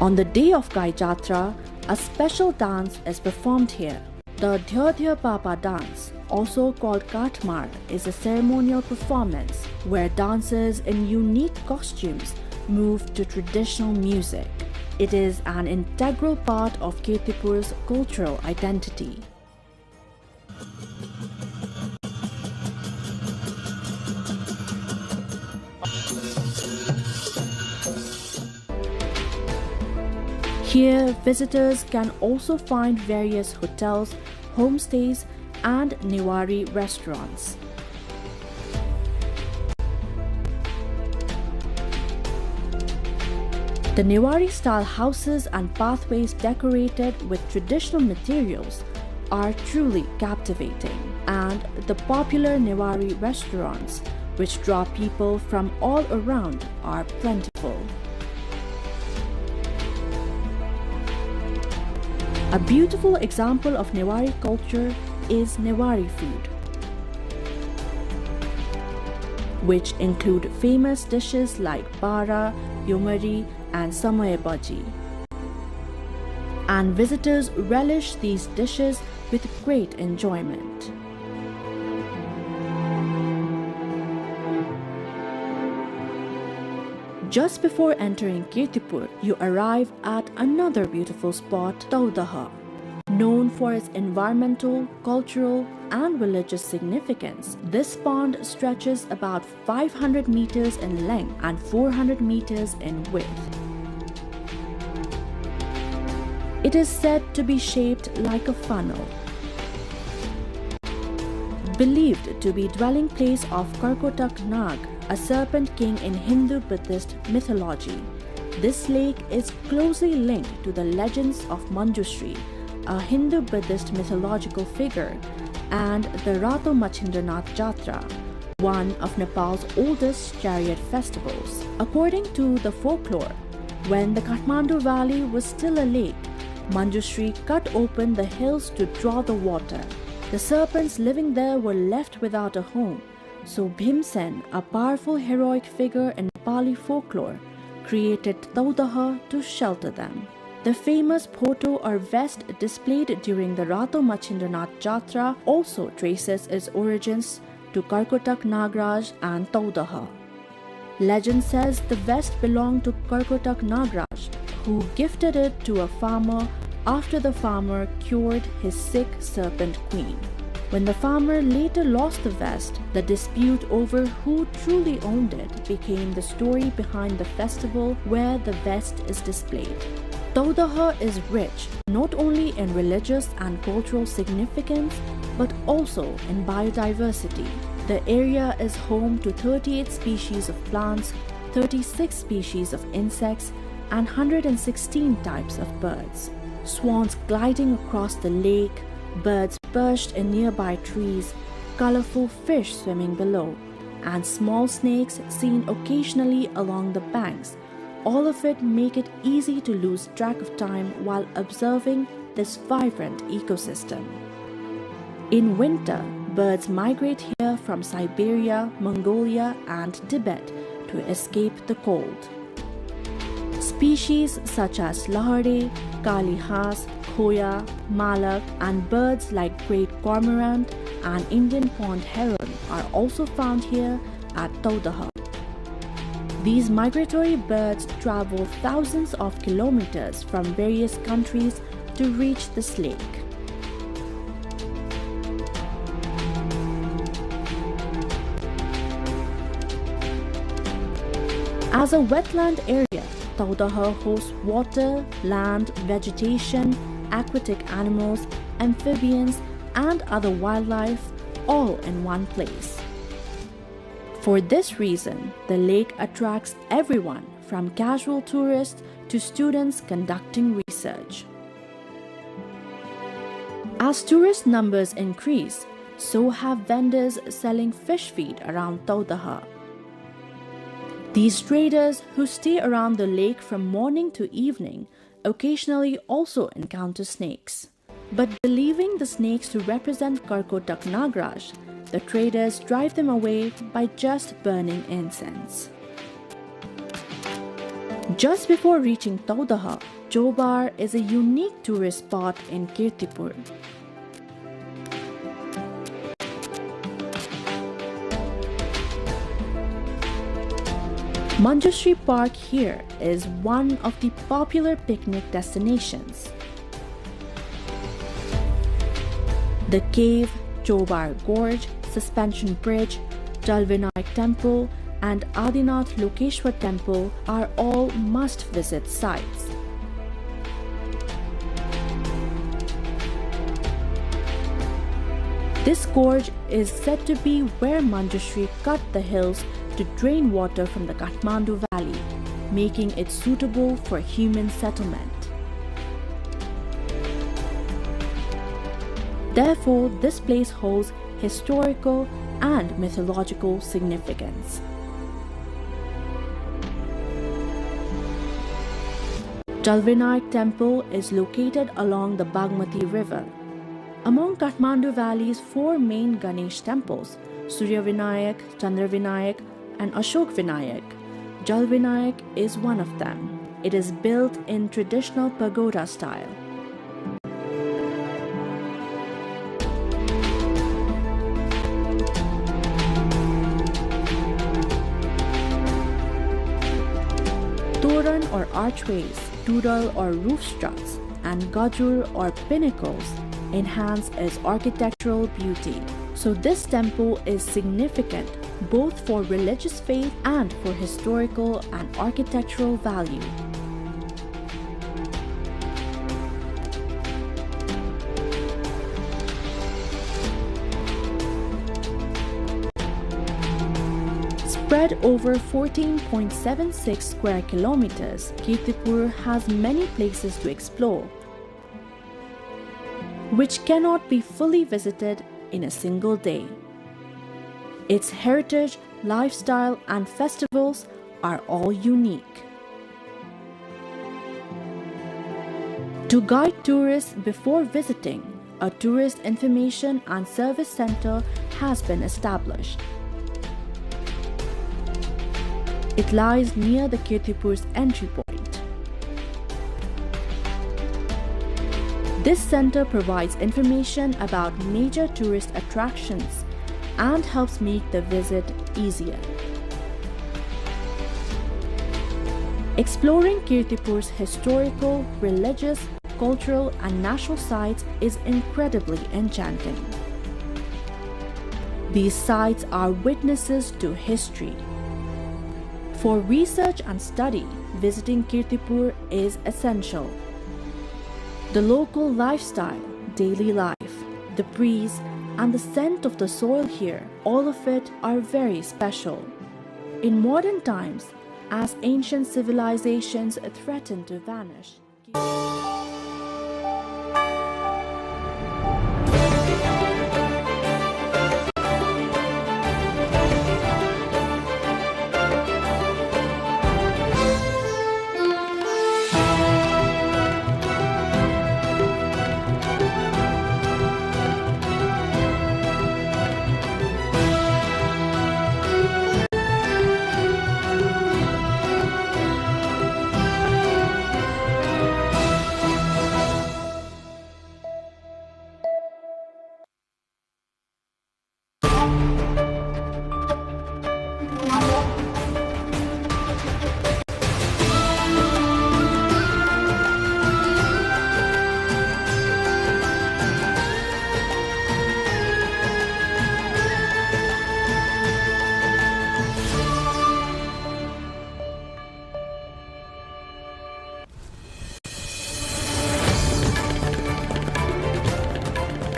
On the day of Gai Jatra, a special dance is performed here. The Dhya Dhya Papa dance, also called Kathmar, is a ceremonial performance where dancers in unique costumes move to traditional music. It is an integral part of Kirtipur's cultural identity. Here, visitors can also find various hotels, homestays, and Newari restaurants. The Newari-style houses and pathways decorated with traditional materials are truly captivating, and the popular Newari restaurants, which draw people from all around, are plentiful. A beautiful example of Newari culture is Newari food, which include famous dishes like bara, yomari, and samay bhaji. And visitors relish these dishes with great enjoyment. Just before entering Kirtipur, you arrive at another beautiful spot, Taudaha. Known for its environmental, cultural, and religious significance, this pond stretches about 500 meters in length and 400 meters in width. It is said to be shaped like a funnel. Believed to be dwelling place of Karkotak Nag, a serpent king in Hindu-Buddhist mythology. This lake is closely linked to the legends of Manjushri, a Hindu-Buddhist mythological figure, and the Rato Machindranath Jatra, one of Nepal's oldest chariot festivals. According to the folklore, when the Kathmandu Valley was still a lake, Manjushri cut open the hills to draw the water. The serpents living there were left without a home, so Bhimsen, a powerful heroic figure in Nepali folklore, created Taudaha to shelter them. The famous photo or vest displayed during the Rato Machindranath Jatra also traces its origins to Karkotak Nagraj and Taudaha. Legend says the vest belonged to Karkotak Nagraj, who gifted it to a farmer after the farmer cured his sick serpent queen. When the farmer later lost the vest, the dispute over who truly owned it became the story behind the festival where the vest is displayed. Taudaha is rich not only in religious and cultural significance but also in biodiversity. The area is home to 38 species of plants, 36 species of insects, and 116 types of birds. Swans gliding across the lake, birds perched in nearby trees, colorful fish swimming below, and small snakes seen occasionally along the banks. All of it make it easy to lose track of time while observing this vibrant ecosystem. In winter, birds migrate here from Siberia, Mongolia, and Tibet to escape the cold. Species such as lahari, kalihas, khoya, malak, and birds like great cormorant and Indian pond heron are also found here at Taudaha. These migratory birds travel thousands of kilometers from various countries to reach this lake. As a wetland area, Taudaha hosts water, land, vegetation, aquatic animals, amphibians, and other wildlife all in one place. For this reason, the lake attracts everyone from casual tourists to students conducting research. As tourist numbers increase, so have vendors selling fish feed around Taudaha. These traders who stay around the lake from morning to evening occasionally also encounter snakes. But believing the snakes to represent Karkotak Nagraj, the traders drive them away by just burning incense. Just before reaching Taudaha, Chobar is a unique tourist spot in Kirtipur. Manjushri Park here is one of the popular picnic destinations. The cave, Chobar Gorge, Suspension Bridge, Jalvinayak Temple, and Adinath Lokeshwar Temple are all must-visit sites. This gorge is said to be where Manjushri cut the hills to drain water from the Kathmandu Valley, making it suitable for human settlement. Therefore, this place holds historical and mythological significance. Jalvinayak Temple is located along the Bagmati River. Among Kathmandu Valley's four main Ganesh temples, Surya Vinayak, Chandra Vinayak, and Ashok Vinayak, Jalvinayak is one of them. It is built in traditional pagoda style. Toran or archways, Tudal or roof struts, and Gajur or pinnacles enhance its architectural beauty. So this temple is significant both for religious faith and for historical and architectural value. Spread over 14.76 square kilometers, Kirtipur has many places to explore, which cannot be fully visited in a single day. Its heritage, lifestyle, and festivals are all unique. To guide tourists before visiting, a tourist information and service center has been established. It lies near the Kirtipur's entry point. This center provides information about major tourist attractions and helps make the visit easier. Exploring Kirtipur's historical, religious, cultural, and natural sites is incredibly enchanting. These sites are witnesses to history. For research and study, visiting Kirtipur is essential. The local lifestyle, daily life, the breeze, and the scent of the soil here, all of it are very special. In modern times, as ancient civilizations threaten to vanish,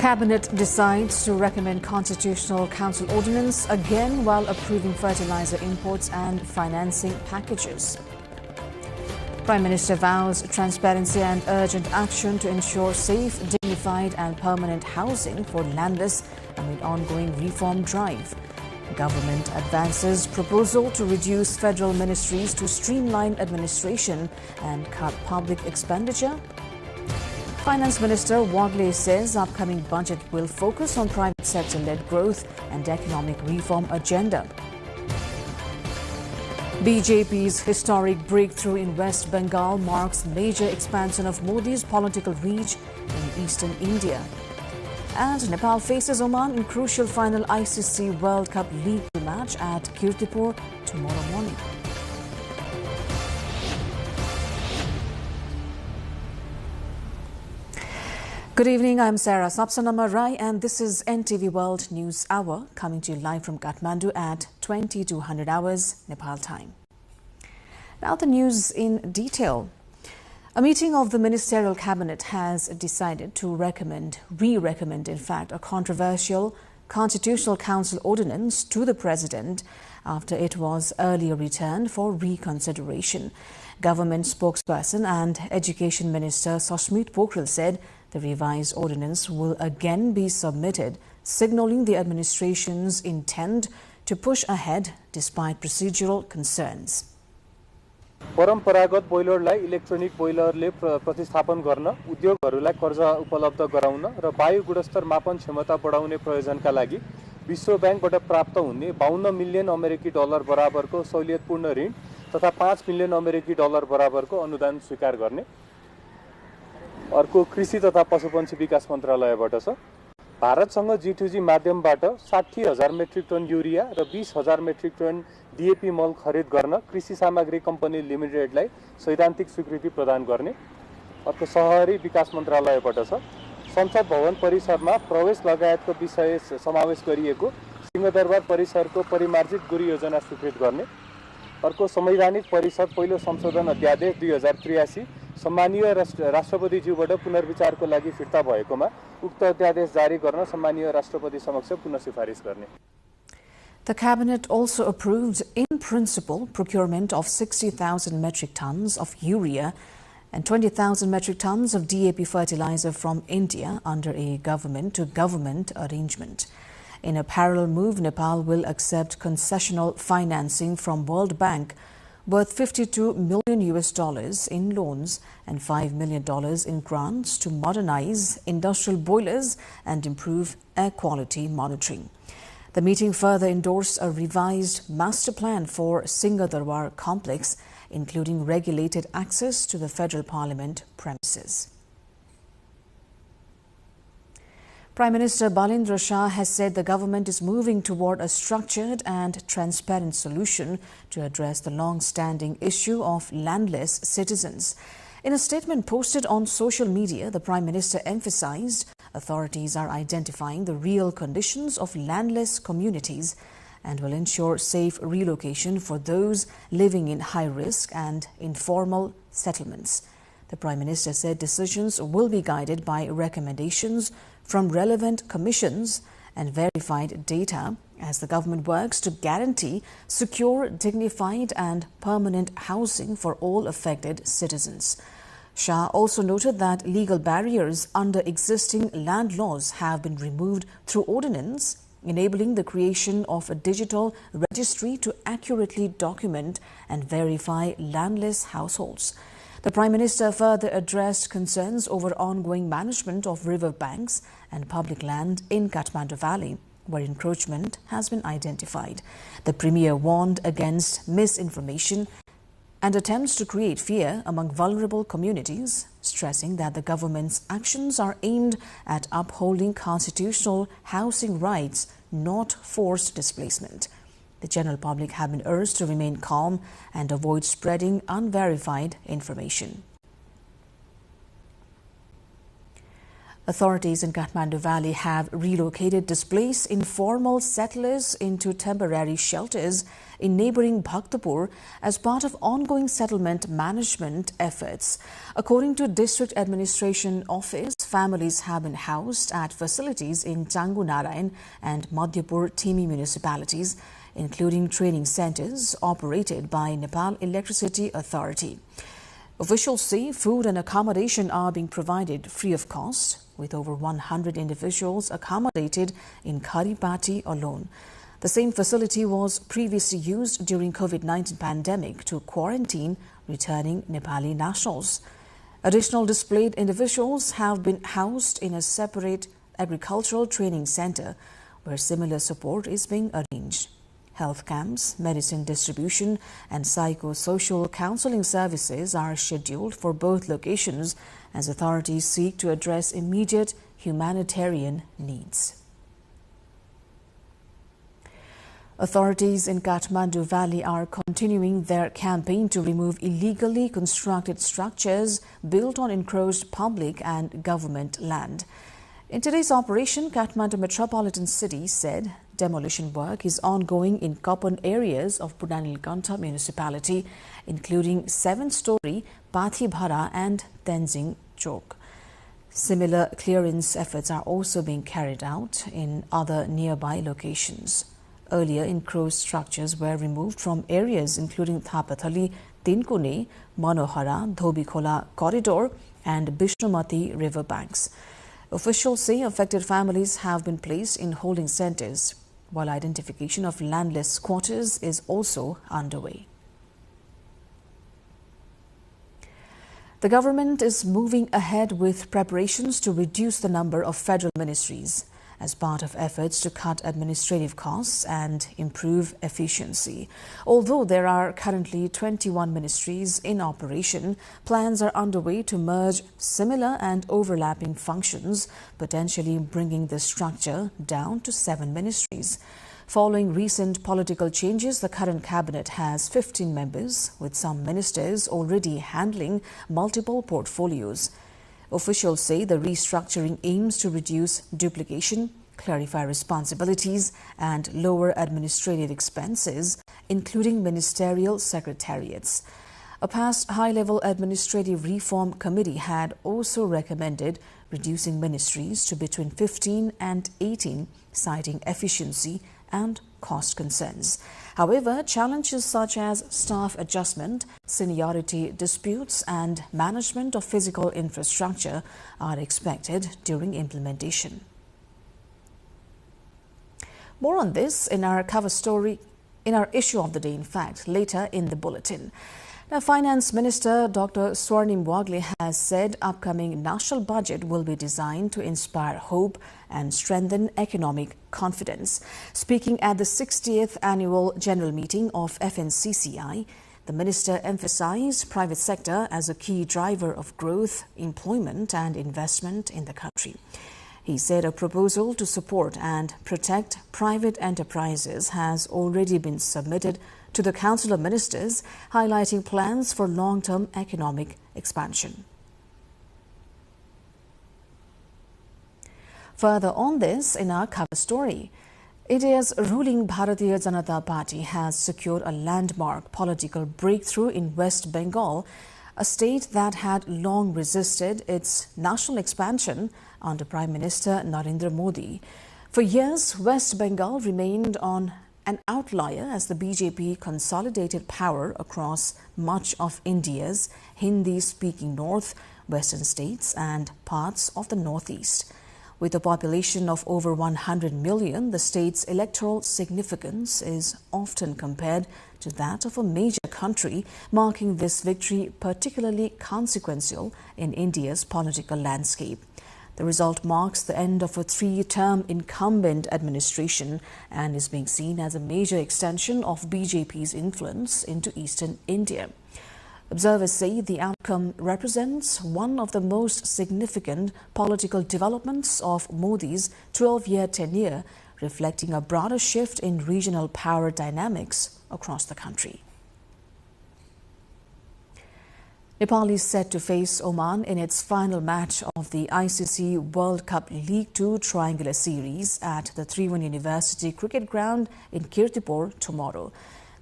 Cabinet decides to recommend Constitutional Council ordinance again while approving fertilizer imports and financing packages. Prime Minister vows transparency and urgent action to ensure safe, dignified and permanent housing for landless amid ongoing reform drive. Government advances proposal to reduce federal ministries to streamline administration and cut public expenditure. Finance Minister Wadley says upcoming budget will focus on private sector-led growth and economic reform agenda. BJP's historic breakthrough in West Bengal marks major expansion of Modi's political reach in eastern India. And Nepal faces Oman in crucial final ICC World Cup League match at Kirtipur tomorrow morning. Good evening, I'm Sarah Sapsanama Rai and this is NTV World News Hour coming to you live from Kathmandu at 2200 hours Nepal time. Now the news in detail. A meeting of the Ministerial Cabinet has decided to re-recommend in fact, a controversial Constitutional Council ordinance to the President after it was earlier returned for reconsideration. Government spokesperson and Education Minister Sashmit Pokhrel said the revised ordinance will again be submitted, signalling the administration's intent to push ahead despite procedural concerns. परम्परागत बोइलरलाई electronic बोइलरले प्रतिस्थापन गर्न उद्योगहरूलाई कर्जा उपलब्ध गराउन र वायु गुणस्तर मापन क्षमता बढाउने प्रयोजनका लागि विश्व बैंकबाट प्राप्त हुने 52 मिलियन अमेरिकी डलर बराबरको सहुलियतपूर्ण ऋण तथा 5 मिलियन अमेरिकी डलर बराबरको अनुदान स्वीकार गर्ने। अर्को कृषि तथा पशुपन्छी विकास मन्त्रालयबाट छ। भारतसँग G2G माध्यमबाट 60,000 मेट्रिक टन युरिया र 20,000 मेट्रिक टन डीएपी मल खरिद गर्न कृषि सामग्री कम्पनी लिमिटेडलाई सैद्धान्तिक स्वीकृति प्रदान गर्ने। अर्को शहरी विकास मन्त्रालयबाट छ। संसद भवन परिसरमा प्रवेश लगायतको विषय समावेश गरिएको सिंहदरबार परिसरको परिमार्जित गुरी योजना स्वीकृत गर्ने। अर्को संवैधानिक परिषद पहिलो संशोधन अध्यादेश 2083 सम्मानीय राष्ट्रपतिज्यूबाट पुनर्विचारको लागि फिर्ता भएकोमा उक्त अध्यादेश जारी गर्न सम्मानीय राष्ट्रपति समक्ष पुनः सिफारिस गर्ने। The Cabinet also approved in principle procurement of 60,000 metric tons of urea and 20,000 metric tons of DAP fertilizer from India under a government-to-government arrangement. In a parallel move, Nepal will accept concessional financing from World Bank worth $52 million in loans and $5 million in grants to modernize industrial boilers and improve air quality monitoring. The meeting further endorsed a revised master plan for Singadarwar complex, including regulated access to the federal parliament premises. Prime Minister Balendra Shah has said the government is moving toward a structured and transparent solution to address the long-standing issue of landless citizens. In a statement posted on social media, the Prime Minister emphasized authorities are identifying the real conditions of landless communities and will ensure safe relocation for those living in high-risk and informal settlements. The Prime Minister said decisions will be guided by recommendations from relevant commissions and verified data as the government works to guarantee secure, dignified and permanent housing for all affected citizens. Shah also noted that legal barriers under existing land laws have been removed through ordinance, enabling the creation of a digital registry to accurately document and verify landless households. The Prime Minister further addressed concerns over ongoing management of river banks and public land in Kathmandu Valley, where encroachment has been identified. The Premier warned against misinformation and attempts to create fear among vulnerable communities, stressing that the government's actions are aimed at upholding constitutional housing rights, not forced displacement. The general public have been urged to remain calm and avoid spreading unverified information. Authorities in Kathmandu Valley have relocated displaced informal settlers into temporary shelters in neighboring Bhaktapur as part of ongoing settlement management efforts. According to District Administration Office, families have been housed at facilities in Changu Narayan and Madhyapur Thimi municipalities, including training centers operated by Nepal Electricity Authority. Officials say food and accommodation are being provided free of cost, with over 100 individuals accommodated in Kharipati alone. The same facility was previously used during COVID-19 pandemic to quarantine returning Nepali nationals. Additional displaced individuals have been housed in a separate agricultural training center where similar support is being arranged. Health camps, medicine distribution and psychosocial counseling services are scheduled for both locations as authorities seek to address immediate humanitarian needs. Authorities in Kathmandu Valley are continuing their campaign to remove illegally constructed structures built on encroached public and government land. In today's operation, Kathmandu Metropolitan City said demolition work is ongoing in Kapan areas of Punanilkantha municipality, including 7-story Pathibhara and Tenzing Chok. Similar clearance efforts are also being carried out in other nearby locations. Earlier, encroached structures were removed from areas including Thapathali, Tinkune, Manohara, Dhobikhola corridor and Bishnumati river banks. Officials say affected families have been placed in holding centers, while identification of landless squatters is also underway. The government is moving ahead with preparations to reduce the number of federal ministries as part of efforts to cut administrative costs and improve efficiency. Although there are currently 21 ministries in operation, plans are underway to merge similar and overlapping functions, potentially bringing the structure down to 7 ministries. Following recent political changes, the current cabinet has 15 members, with some ministers already handling multiple portfolios. Officials say the restructuring aims to reduce duplication, clarify responsibilities, and lower administrative expenses, including ministerial secretariats. A past high-level administrative reform committee had also recommended reducing ministries to between 15 and 18, citing efficiency and cost concerns. However, challenges such as staff adjustment, seniority disputes, and management of physical infrastructure are expected during implementation. More on this in our cover story, in our issue of the day, in fact, later in the bulletin. Now, Finance Minister Dr. Swarnim Wagle has said upcoming national budget will be designed to inspire hope and strengthen economic confidence. Speaking at the 60th Annual General Meeting of FNCCI, the minister emphasized private sector as a key driver of growth, employment and investment in the country. He said a proposal to support and protect private enterprises has already been submitted to the Council of Ministers, highlighting plans for long-term economic expansion. Further on this in our cover story, India's ruling Bharatiya Janata Party has secured a landmark political breakthrough in West Bengal, a state that had long resisted its national expansion under Prime Minister Narendra Modi. For years, West Bengal remained on an outlier as the BJP consolidated power across much of India's Hindi-speaking north, western states and parts of the northeast. With a population of over 100 million, the state's electoral significance is often compared to that of a major country, marking this victory particularly consequential in India's political landscape. The result marks the end of a 3-term incumbent administration and is being seen as a major extension of BJP's influence into eastern India. Observers say the outcome represents one of the most significant political developments of Modi's 12-year tenure, reflecting a broader shift in regional power dynamics across the country. Nepal is set to face Oman in its final match of the ICC World Cup League 2 Triangular Series at the Tribhuvan University Cricket Ground in Kirtipur tomorrow.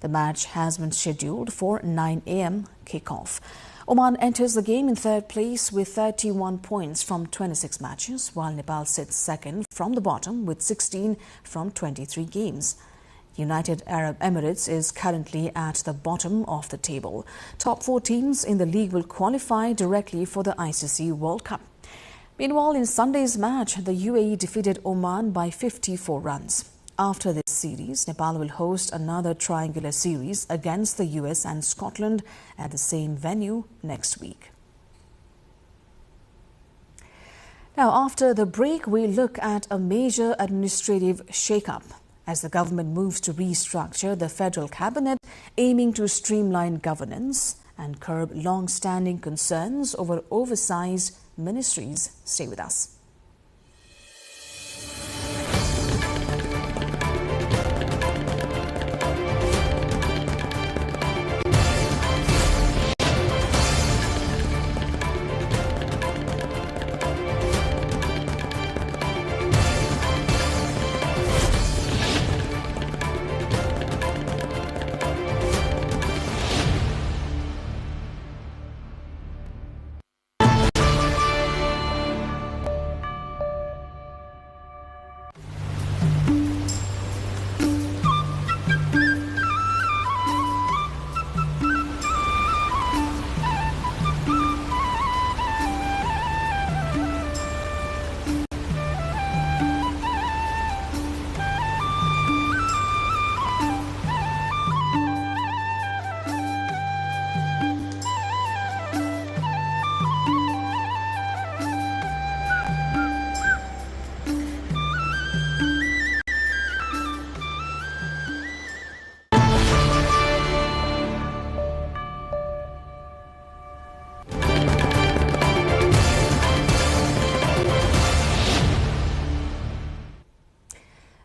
The match has been scheduled for 9 a.m. kickoff. Oman enters the game in third place with 31 points from 26 matches, while Nepal sits second from the bottom with 16 from 23 games. United Arab Emirates is currently at the bottom of the table. Top 4 teams in the league will qualify directly for the ICC World Cup. Meanwhile, in Sunday's match, the UAE defeated Oman by 54 runs. After this series, Nepal will host another triangular series against the US and Scotland at the same venue next week. Now, after the break, we look at a major administrative shake-up as the government moves to restructure the federal cabinet, aiming to streamline governance and curb long-standing concerns over oversized ministries. Stay with us.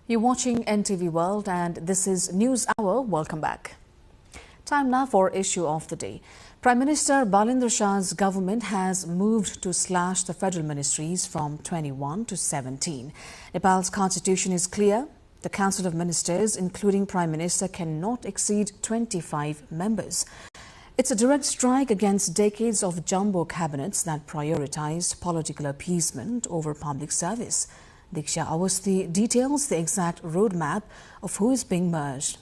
You're watching NTV World and this is News Hour. Welcome back. Time now for issue of the day. Prime Minister Balindra Shah's government has moved to slash the federal ministries from 21 to 17. Nepal's constitution is clear. The Council of Ministers, including Prime Minister, cannot exceed 25 members. It's a direct strike against decades of jumbo cabinets that prioritized political appeasement over public service. Diksha Awasthi details the exact roadmap of who is being merged.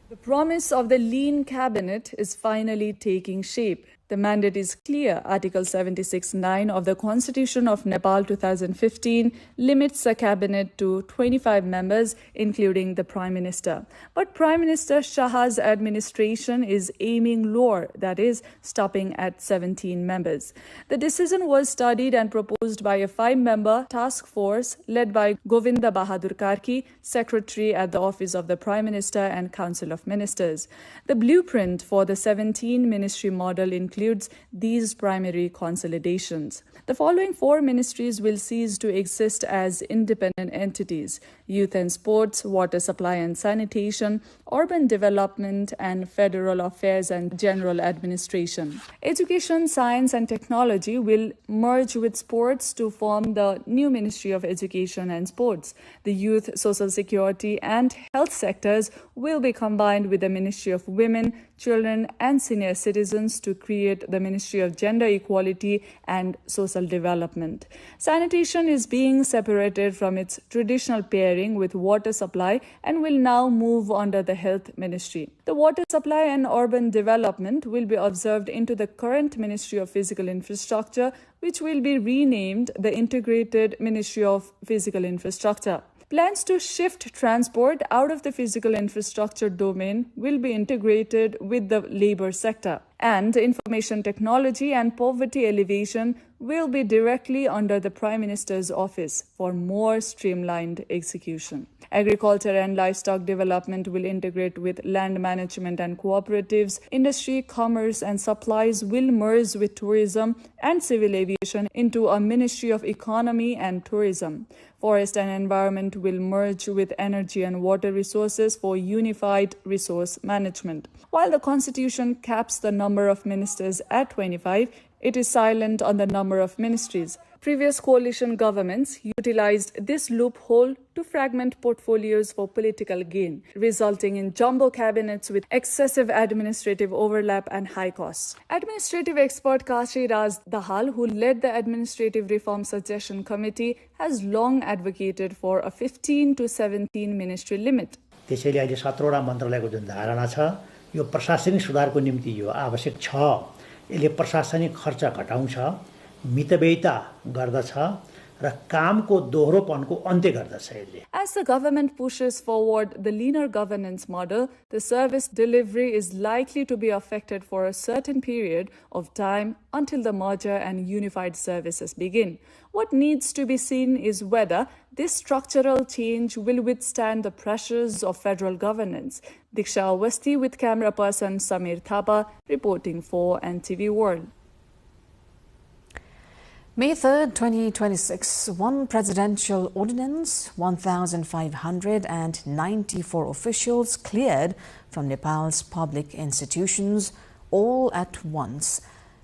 The promise of the lean cabinet is finally taking shape. The mandate is clear. Article 76(9) of the Constitution of Nepal 2015 limits the cabinet to 25 members, including the Prime Minister. But Prime Minister Shah's administration is aiming lower, that is, stopping at 17 members. The decision was studied and proposed by a 5-member task force led by Govinda Bahadur Karki, Secretary at the Office of the Prime Minister and Council of Ministers. The blueprint for the 17-ministry model includes these primary consolidations. The following 4 ministries will cease to exist as independent entities: Youth and Sports, Water Supply and Sanitation, Urban Development, and Federal Affairs and General Administration. Education, Science and Technology will merge with Sports to form the new Ministry of Education and Sports. The Youth, Social Security and Health sectors will be combined with the Ministry of Women, Children and Senior Citizens to create the Ministry of Gender Equality and Social Development. Sanitation is being separated from its traditional pairing with Water Supply and will now move under the Health Ministry. The Water Supply and Urban Development will be observed into the current Ministry of Physical Infrastructure, which will be renamed the Integrated Ministry of Physical Infrastructure. Plans to shift transport out of the physical infrastructure domain will be integrated with the labor sector. And information technology and poverty alleviation will be directly under the Prime Minister's office for more streamlined execution. Agriculture and livestock development will integrate with land management and cooperatives. Industry, commerce and supplies will merge with tourism and civil aviation into a Ministry of Economy and Tourism. Forest and environment will merge with energy and water resources for unified resource management. While the Constitution caps the number of ministers at 25, it is silent on the number of ministries. Previous coalition governments utilized this loophole to fragment portfolios for political gain, resulting in jumbo cabinets with excessive administrative overlap and high costs. Administrative expert Kashi Raj Dahal, who led the Administrative Reform Suggestion Committee, has long advocated for a 15 to 17 ministry limit. त्यसैले अहिले 17वटा मन्त्रालयको जुन धारणा छ यो प्रशासनिक सुधारको निम्ति यो आवश्यक छ। यसले प्रशासनिक खर्च घटाउँछ, मितव्ययिता गर्दछ र कामको दोहोरोपनको अन्त्य गर्दछ यसले। As the government pushes forward the leaner governance model, the service delivery is likely to be affected for a certain period of time until the merger and unified services begin. What needs to be seen is whether this structural change will withstand the pressures of federal governance. Diksha Awasthi with camera person Samir Thapa reporting for NTV World. May 3rd, 2026, one presidential ordinance, 1,594 officials cleared from Nepal's public institutions all at once.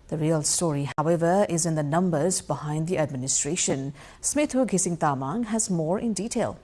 The real story, however, is in the numbers behind the administration. Smithu Gisingtamang has more in detail.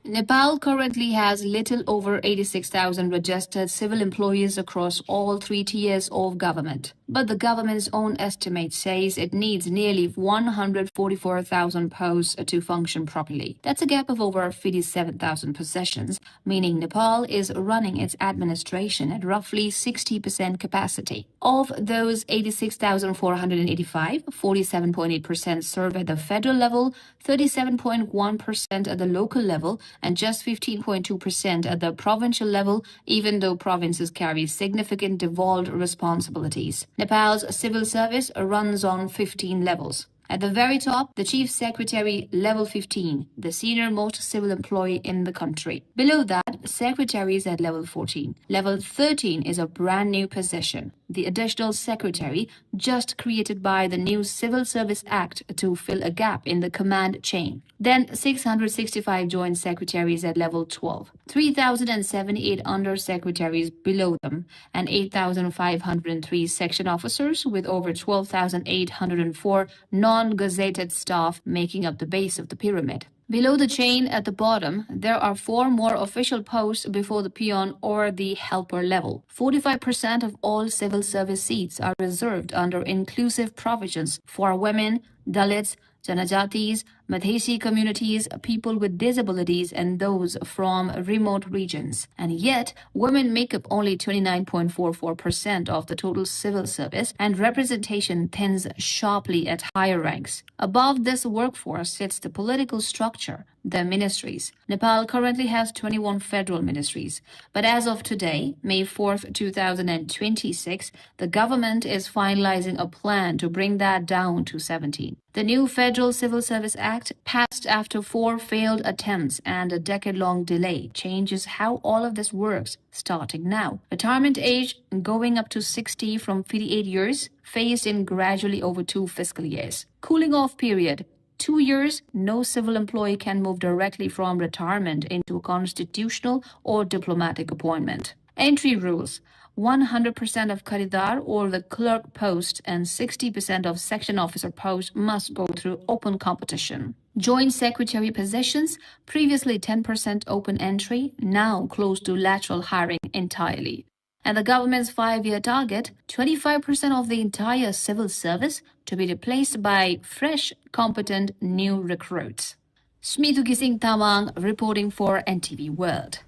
Nepal currently has little over 86,000 registered civil employees across all 3 tiers of government. But the government's own estimate says it needs nearly 144,000 posts to function properly. That's a gap of over 57,000 positions, meaning Nepal is running its administration at roughly 60% capacity. Of those 86,485, 47.8% serve at the federal level, 37.1% at the local level, and just 15.2% at the provincial level, even though provinces carry significant devolved responsibilities. Nepal's civil service runs on 15 levels. At the very top, the Chief Secretary, level 15, the senior-most civil employee in the country. Below that, secretaries at level 14. Level 13 is a brand new position, the additional secretary, just created by the new Civil Service Act to fill a gap in the command chain. Then 665 joint secretaries at level 12, 3,078 under-secretaries below them, and 8,503 section officers with over 12,804 non-gazetted staff making up the base of the pyramid. Below the chain at the bottom, there are 4 more official posts before the peon or the helper level. 45% of all civil service seats are reserved under inclusive provisions for women, Dalits, Janajatis, Madhesi communities, people with disabilities, and those from remote regions. And yet, women make up only 29.44% of the total civil service, and representation thins sharply at higher ranks. Above this workforce sits the political structure, the ministries. Nepal currently has 21 federal ministries, but as of today, May 4th, 2026, the government is finalizing a plan to bring that down to 17. The new Federal Civil Service Act, passed after 4 failed attempts and a decade-long delay, changes how all of this works starting now. Retirement age going up to 60 from 58 years, phased in gradually over 2 fiscal years. Cooling off period, 2 years, no civil employee can move directly from retirement into a constitutional or diplomatic appointment. Entry rules. 100% of Kharidar or the clerk post and 60% of section officer post must go through open competition. Joint secretary positions, previously 10% open entry, now close to lateral hiring entirely. And the government's 5-year target, 25% of the entire civil service to be replaced by fresh, competent new recruits. Smithu Gisingtamang reporting for NTV World.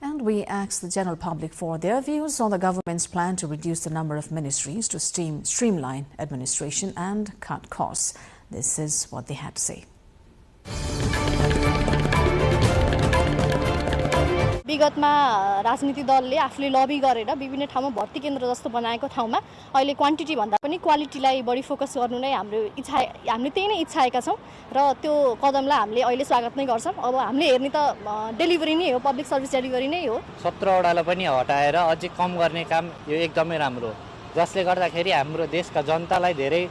And we asked the general public for their views on the government's plan to reduce the number of ministries to streamline administration and cut costs. This is what they had to say. विगतमा राजनीतिक दलले आफूले लबी गरेर विभिन्न ठाउँमा भर्ती केन्द्र जस्तो बनाएको ठाउँमा अहिले क्वान्टिटी भन्दा पनि क्वालिटीलाई बढी फोकस गर्नु नै हाम्रो इच्छा हामीले त्यही नै इच्छाएका छौं र त्यो कदमलाई हामीले अहिले स्वागत नै गर्छौं। अब हामीले हेर्ने त डेलिभरी नै हो, पब्लिक सर्भिस डेलिभरी नै हो। 17 वटालाई पनि हटाएर अझै कम गर्ने काम यो एकदमै राम्रो हो, जसले गर्दाखेरि हाम्रो देशका जनतालाई धेरै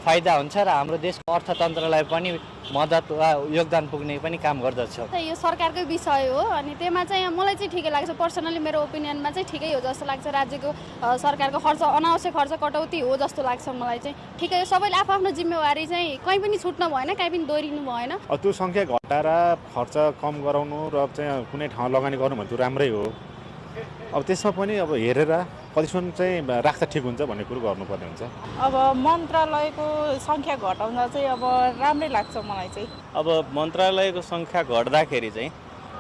फाइदा हुन्छ र हाम्रो देशको अर्थतन्त्रलाई पनि मद्दत वा योगदान पुग्ने पनि काम गर्दछ। यो सरकारकै विषय हो अनि त्यसमा चाहिँ मलाई चाहिँ ठिकै लाग्छ। पर्सनली मेरो ओपिनियनमा चाहिँ ठिकै हो जस्तो लाग्छ। राज्यको सरकारको खर्च अनावश्यक खर्च कटौती हो जस्तो लाग्छ मलाई चाहिँ। ठिकै हो, सबैले आफ्नो जिम्मेवारी चाहिँ कहीँ पनि छुट्नु भएन, कहीँ पनि दोहोरिनु भएन। त्यो सङ्ख्या घटाएर खर्च कम गराउनु र चाहिँ कुनै ठाउँ लगानी गर्नु भने त्यो राम्रै हो। अब त्यसमा पनि अब हेरेर कतिसम्म चाहिँ राख्दा ठिक हुन्छ भन्ने कुरो गर्नुपर्ने हुन्छ। अब मन्त्रालयको सङ्ख्या घटाउँदा चाहिँ अब राम्रै लाग्छ मलाई चाहिँ। अब मन्त्रालयको सङ्ख्या घट्दाखेरि चाहिँ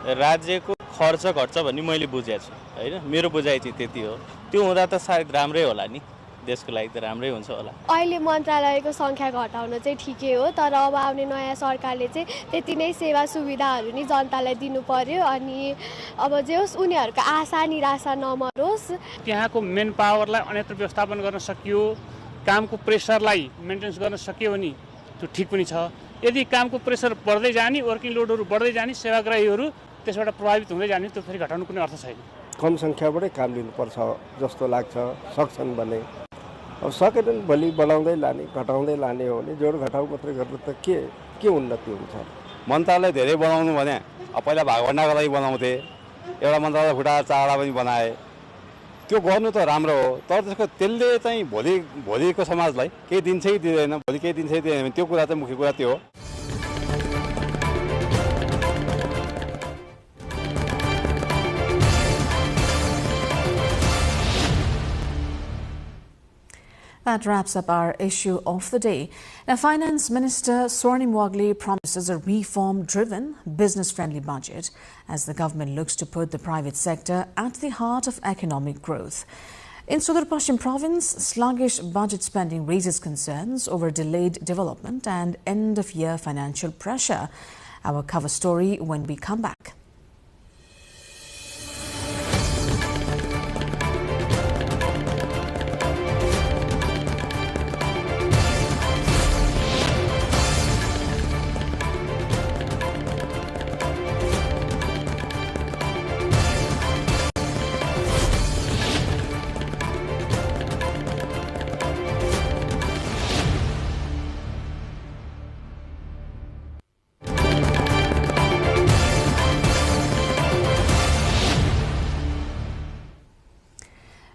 राज्यको खर्च घट्छ भन्ने मैले बुझेको छु होइन, मेरो बुझाइ चाहिँ त्यति हो। त्यो हुँदा त सायद राम्रै होला नि, देशको लागि त राम्रै हुन्छ होला। अहिले मन्त्रालयको सङ्ख्या घटाउन चाहिँ ठिकै हो, तर अब आउने नयाँ सरकारले चाहिँ त्यति नै सेवा सुविधाहरू नि जनतालाई दिनु पर्यो। अनि अब जे होस् उनीहरूको आशा निराशा नमरोस्। त्यहाँको मेन पावरलाई अन्यत्र व्यवस्थापन गर्न सकियो, कामको प्रेसरलाई मेन्टेन्स गर्न सकियो भने त्यो ठिक पनि छ। यदि कामको प्रेसर बढ्दै जाने, वर्किङ लोडहरू बढ्दै जाने, सेवाग्राहीहरू त्यसबाट प्रभावित हुँदै जाने, त्यो फेरि घटाउनु कुनै अर्थ छैन। कम सङ्ख्याबाटै काम लिनुपर्छ जस्तो लाग्छ, सक्छन् भने। अब सकेनन् भोलि बढाउँदै लाने घटाउँदै लाने हो भने जोड घटाउ मात्रै गर्दा त के उन्नति हुन्छ। मन्त्रालय धेरै बनाउनु भने पहिला भागभण्डाको लागि बनाउँथे, एउटा मन्त्रालय फुटाएर चारवटा पनि बनाए, त्यो गर्नु त राम्रो हो। तर त्यसले चाहिँ भोलिको समाजलाई केही दिन्छ कि दिँदैन, भोलि केही दिन्छ कि दिँदैन, त्यो कुरा चाहिँ मुख्य कुरा त्यो हो। That wraps up our issue of the day. Now, Finance Minister Swarnim Wagle promises a reform-driven, business-friendly budget as the government looks to put the private sector at the heart of economic growth. In Sudar Pashchim province, sluggish budget spending raises concerns over delayed development and end-of-year financial pressure. Our cover story when we come back.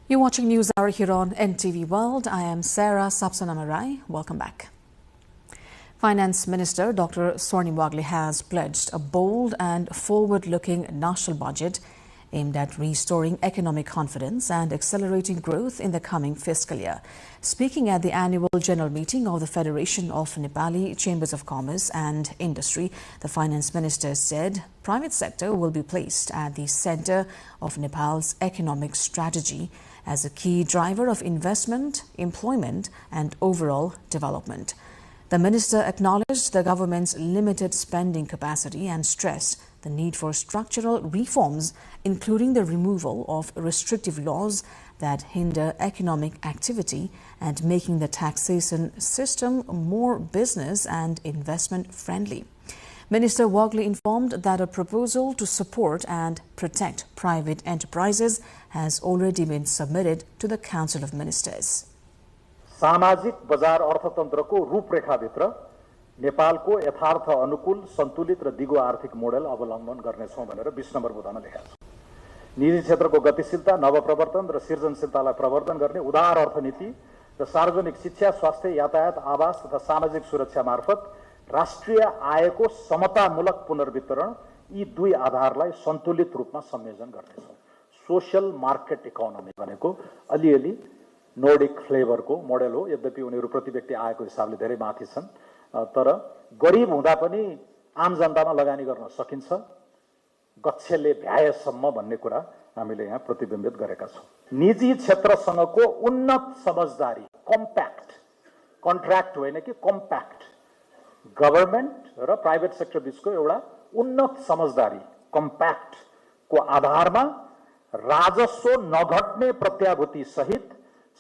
You're watching News Hour here on NTV World. I am Sarah Sapsanamarai. Welcome back. Finance Minister Dr. Swarnim Wagle has pledged a bold and forward-looking national budget aimed at restoring economic confidence and accelerating growth in the coming fiscal year. Speaking at the annual general meeting of the Federation of Nepali Chambers of Commerce and Industry, the Finance Minister said private sector will be placed at the center of Nepal's economic strategy as a key driver of investment, employment and overall development. The minister acknowledged the government's limited spending capacity and stressed the need for structural reforms, including the removal of restrictive laws that hinder economic activity and making the taxation system more business and investment friendly. Minister Wagle informed that a proposal to support and protect private enterprises has already been submitted to the Council of Ministers. सामाजिक बजार अर्थतन्त्रको रूपरेखाभित्र नेपालको यथार्थ अनुकूल सन्तुलित र दिगो आर्थिक model अवलम्बन गर्नेछौं भनेर 20 नम्बर बुँदामा लेखेको छ। निजी क्षेत्रको गतिशीलता, नवप्रवर्तन र सृजनशीलतालाई प्रवर्धन गर्ने उदार अर्थनीति र सार्वजनिक शिक्षा, स्वास्थ्य, यातायात, आवास तथा सामाजिक सुरक्षा मार्फत राष्ट्रिय आयको समतामूलक पुनर्वितरण यी दुई आधारलाई सन्तुलित रूपमा संयोजन गर्नेछौं। सोशल मार्केट इकोनोमी भनेको अलिअलि नोर्डिक फ्लेभरको मोडेल हो। यद्यपि उनीहरू प्रति व्यक्ति आयको हिसाबले धेरै माथि छन्, तर गरिब हुँदा पनि आम जनतामा लगानी गर्न सकिन्छ, गच्छेले भ्याएसम्म भन्ने कुरा हामीले यहाँ प्रतिबिम्बित गरेका छौं। निजी क्षेत्रसँगको उन्नत समझदारी, कम्प्याक्ट कन्ट्र्याक्ट होइन कि कम्प्याक्ट, गभर्नमेन्ट र प्राइभेट सेक्टर बीचको एउटा उन्नत समझदारी कम्प्याक्ट को आधारमा राजस्व नघट्ने प्रत्याभूति सहित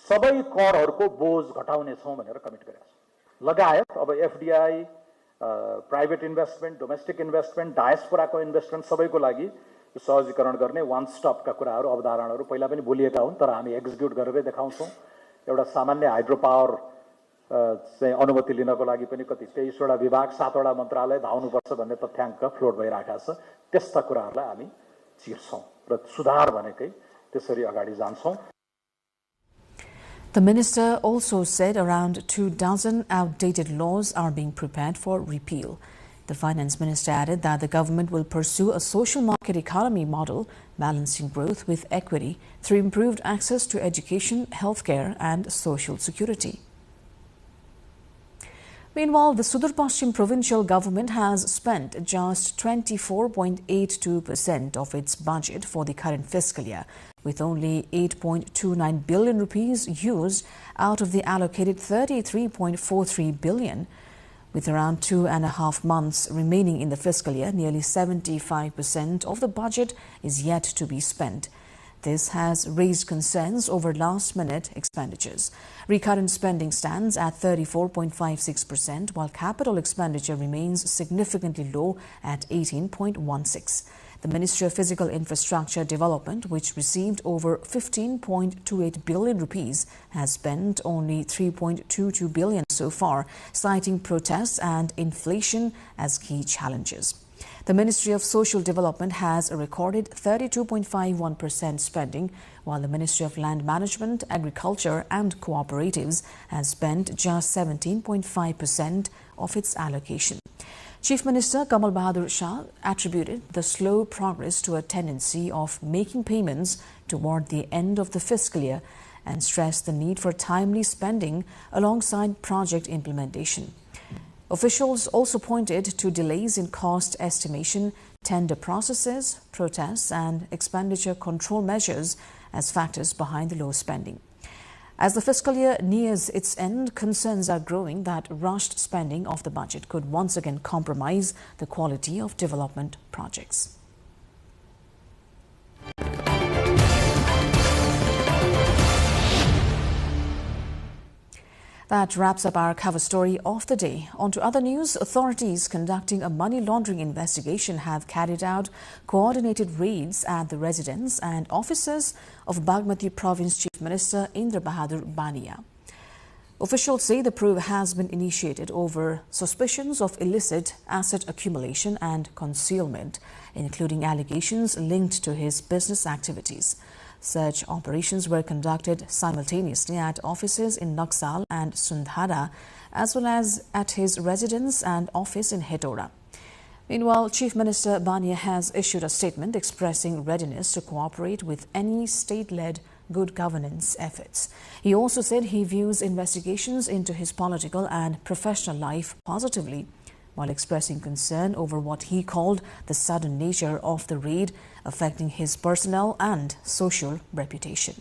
सबै करहरूको बोझ घटाउने छौं भनेर कमिट गरेका छौं। लगायत अब FDI, private investment, domestic investment, डायस्पोराको इन्भेस्टमेन्ट सबैको लागि सहजीकरण गर्ने वान स्टपका कुराहरू, अवधारणाहरू पहिला पनि बोलिएका हुन्, तर हामी एक्जिक्युट गरेरै देखाउँछौं। एउटा सामान्य हाइड्रो पावर चाहिँ अनुमति लिनको लागि पनि कति 23वटा विभाग 7वटा मन्त्रालय धाउनुपर्छ भन्ने तथ्याङ्क फ्लोट भइरहेको छ। त्यस्ता कुराहरूलाई हामी चिर्छौँ र सुधार भनेकै त्यसरी अगाडि जान्छौँ। The minister also said around 24 outdated laws are being prepared for repeal. The finance minister added that the government will pursue a social market economy model, balancing growth with equity through improved access to education, healthcare and social security. Meanwhile, the Sudur Pashchim provincial government has spent just 24.82% of its budget for the current fiscal year, with only 8.29 billion rupees used out of the allocated 33.43 billion. With around 2.5 months remaining in the fiscal year, nearly 75% of the budget is yet to be spent. This has raised concerns over last-minute expenditures. Recurrent spending stands at 34.56%, while capital expenditure remains significantly low at 18.16%. The Ministry of Physical Infrastructure Development, which received over 15.28 billion rupees, has spent only 3.22 billion so far, citing protests and inflation as key challenges. The Ministry of Social Development has recorded 32.51% spending, while the Ministry of Land Management, Agriculture and Cooperatives has spent just 17.5% of its allocation. Chief Minister Kamal Bahadur Shah attributed the slow progress to a tendency of making payments toward the end of the fiscal year and stressed the need for timely spending alongside project implementation. Officials also pointed to delays in cost estimation, tender processes, protests and expenditure control measures as factors behind the low spending. As the fiscal year nears its end, concerns are growing that rushed spending of the budget could once again compromise the quality of development projects. That wraps up our cover story of the day. On to other news. Authorities conducting a money laundering investigation have carried out coordinated raids at the residence and offices of Bagmati Province Chief Minister Indra Bahadur Bania. Officials say the probe has been initiated over suspicions of illicit asset accumulation and concealment, including allegations linked to his business activities. Such operations were conducted simultaneously at offices in Naxal and Sundhara, as well as at his residence and office in Hetauda. Meanwhile, Chief Minister Bania has issued a statement expressing readiness to cooperate with any state-led good governance efforts. He also said he views investigations into his political and professional life positively, while expressing concern over what he called the sudden nature of the raid affecting his personal and social reputation.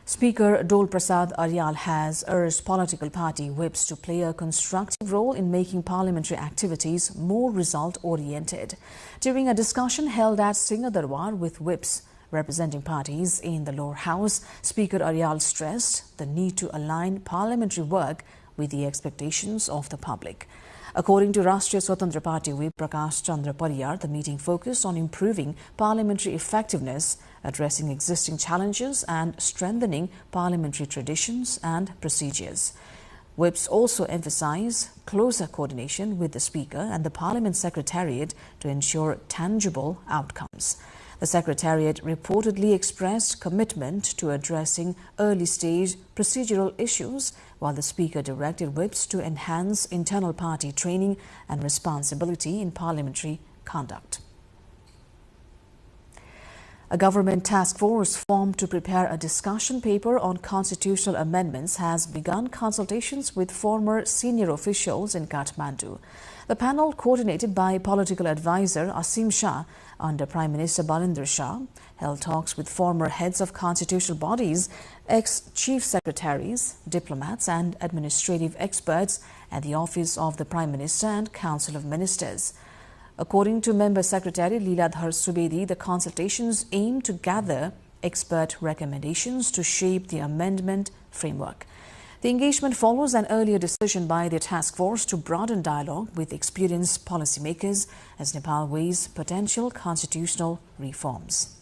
Speaker Dol Prasad Aryal has urged political party whips to play a constructive role in making parliamentary activities more result-oriented. During a discussion held at Singhadarwar with whips representing parties in the lower house, Speaker Aryal stressed the need to align parliamentary work with the expectations of the public. According to Rashtriya Swatantra Party Whip Prakash Chandra Pariyar, the meeting focused on improving parliamentary effectiveness, addressing existing challenges and strengthening parliamentary traditions and procedures. Whips also emphasize closer coordination with the Speaker and the Parliament Secretariat to ensure tangible outcomes. The Secretariat reportedly expressed commitment to addressing early-stage procedural issues, while the Speaker directed whips to enhance internal party training and responsibility in parliamentary conduct. A government task force formed to prepare a discussion paper on constitutional amendments has begun consultations with former senior officials in Kathmandu. The panel, coordinated by political advisor Asim Shah under Prime Minister Balindra Shah, held talks with former heads of constitutional bodies, ex-chief secretaries, diplomats and administrative experts at the office of the Prime Minister and Council of Ministers. According to Member Secretary Leeladhar Subedi, the consultations aim to gather expert recommendations to shape the amendment framework. The engagement follows an earlier decision by the task force to broaden dialogue with experienced policymakers as Nepal weighs potential constitutional reforms.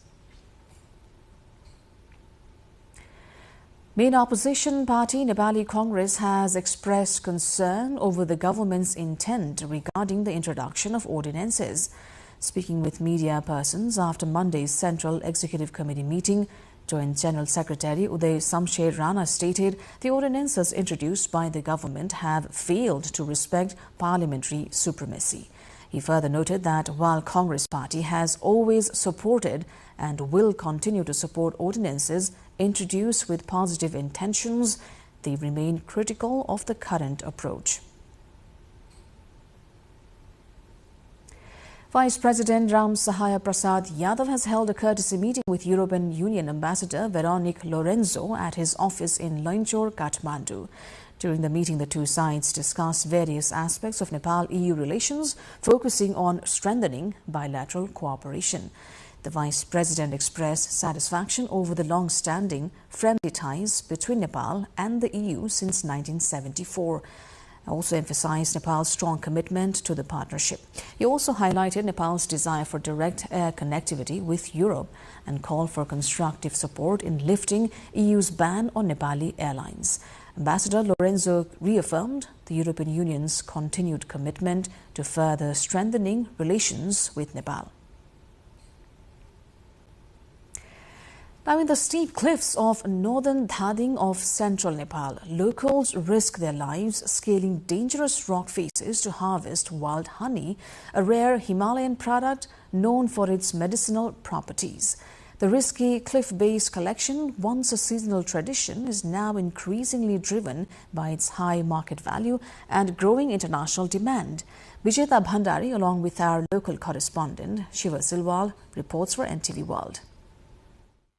Main opposition party Nepali Congress has expressed concern over the government's intent regarding the introduction of ordinances. Speaking with media persons after Monday's Central Executive Committee meeting, Joint General Secretary Uday Samsher Rana stated the ordinances introduced by the government have failed to respect parliamentary supremacy. He further noted that while Congress party has always supported and will continue to support ordinances introduced with positive intentions, they remain critical of the current approach. Vice President Ram Sahaya Prasad Yadav has held a courtesy meeting with European Union Ambassador Veronique Lorenzo at his office in Lainchor, Kathmandu. During the meeting, the two sides discussed various aspects of Nepal-EU relations, focusing on strengthening bilateral cooperation. The Vice President expressed satisfaction over the long-standing friendly ties between Nepal and the EU since 1974. Also emphasized Nepal's strong commitment to the partnership. He also highlighted Nepal's desire for direct air connectivity with Europe and called for constructive support in lifting EU's ban on Nepali airlines. Ambassador Lorenzo reaffirmed the European Union's continued commitment to further strengthening relations with Nepal. Now, in the steep cliffs of northern Dhading of central Nepal, locals risk their lives scaling dangerous rock faces to harvest wild honey, a rare Himalayan product known for its medicinal properties. The risky cliff-based collection, once a seasonal tradition, is now increasingly driven by its high market value and growing international demand. Vijeta Bhandari, along with our local correspondent Shiva Silwal, reports for NTV World.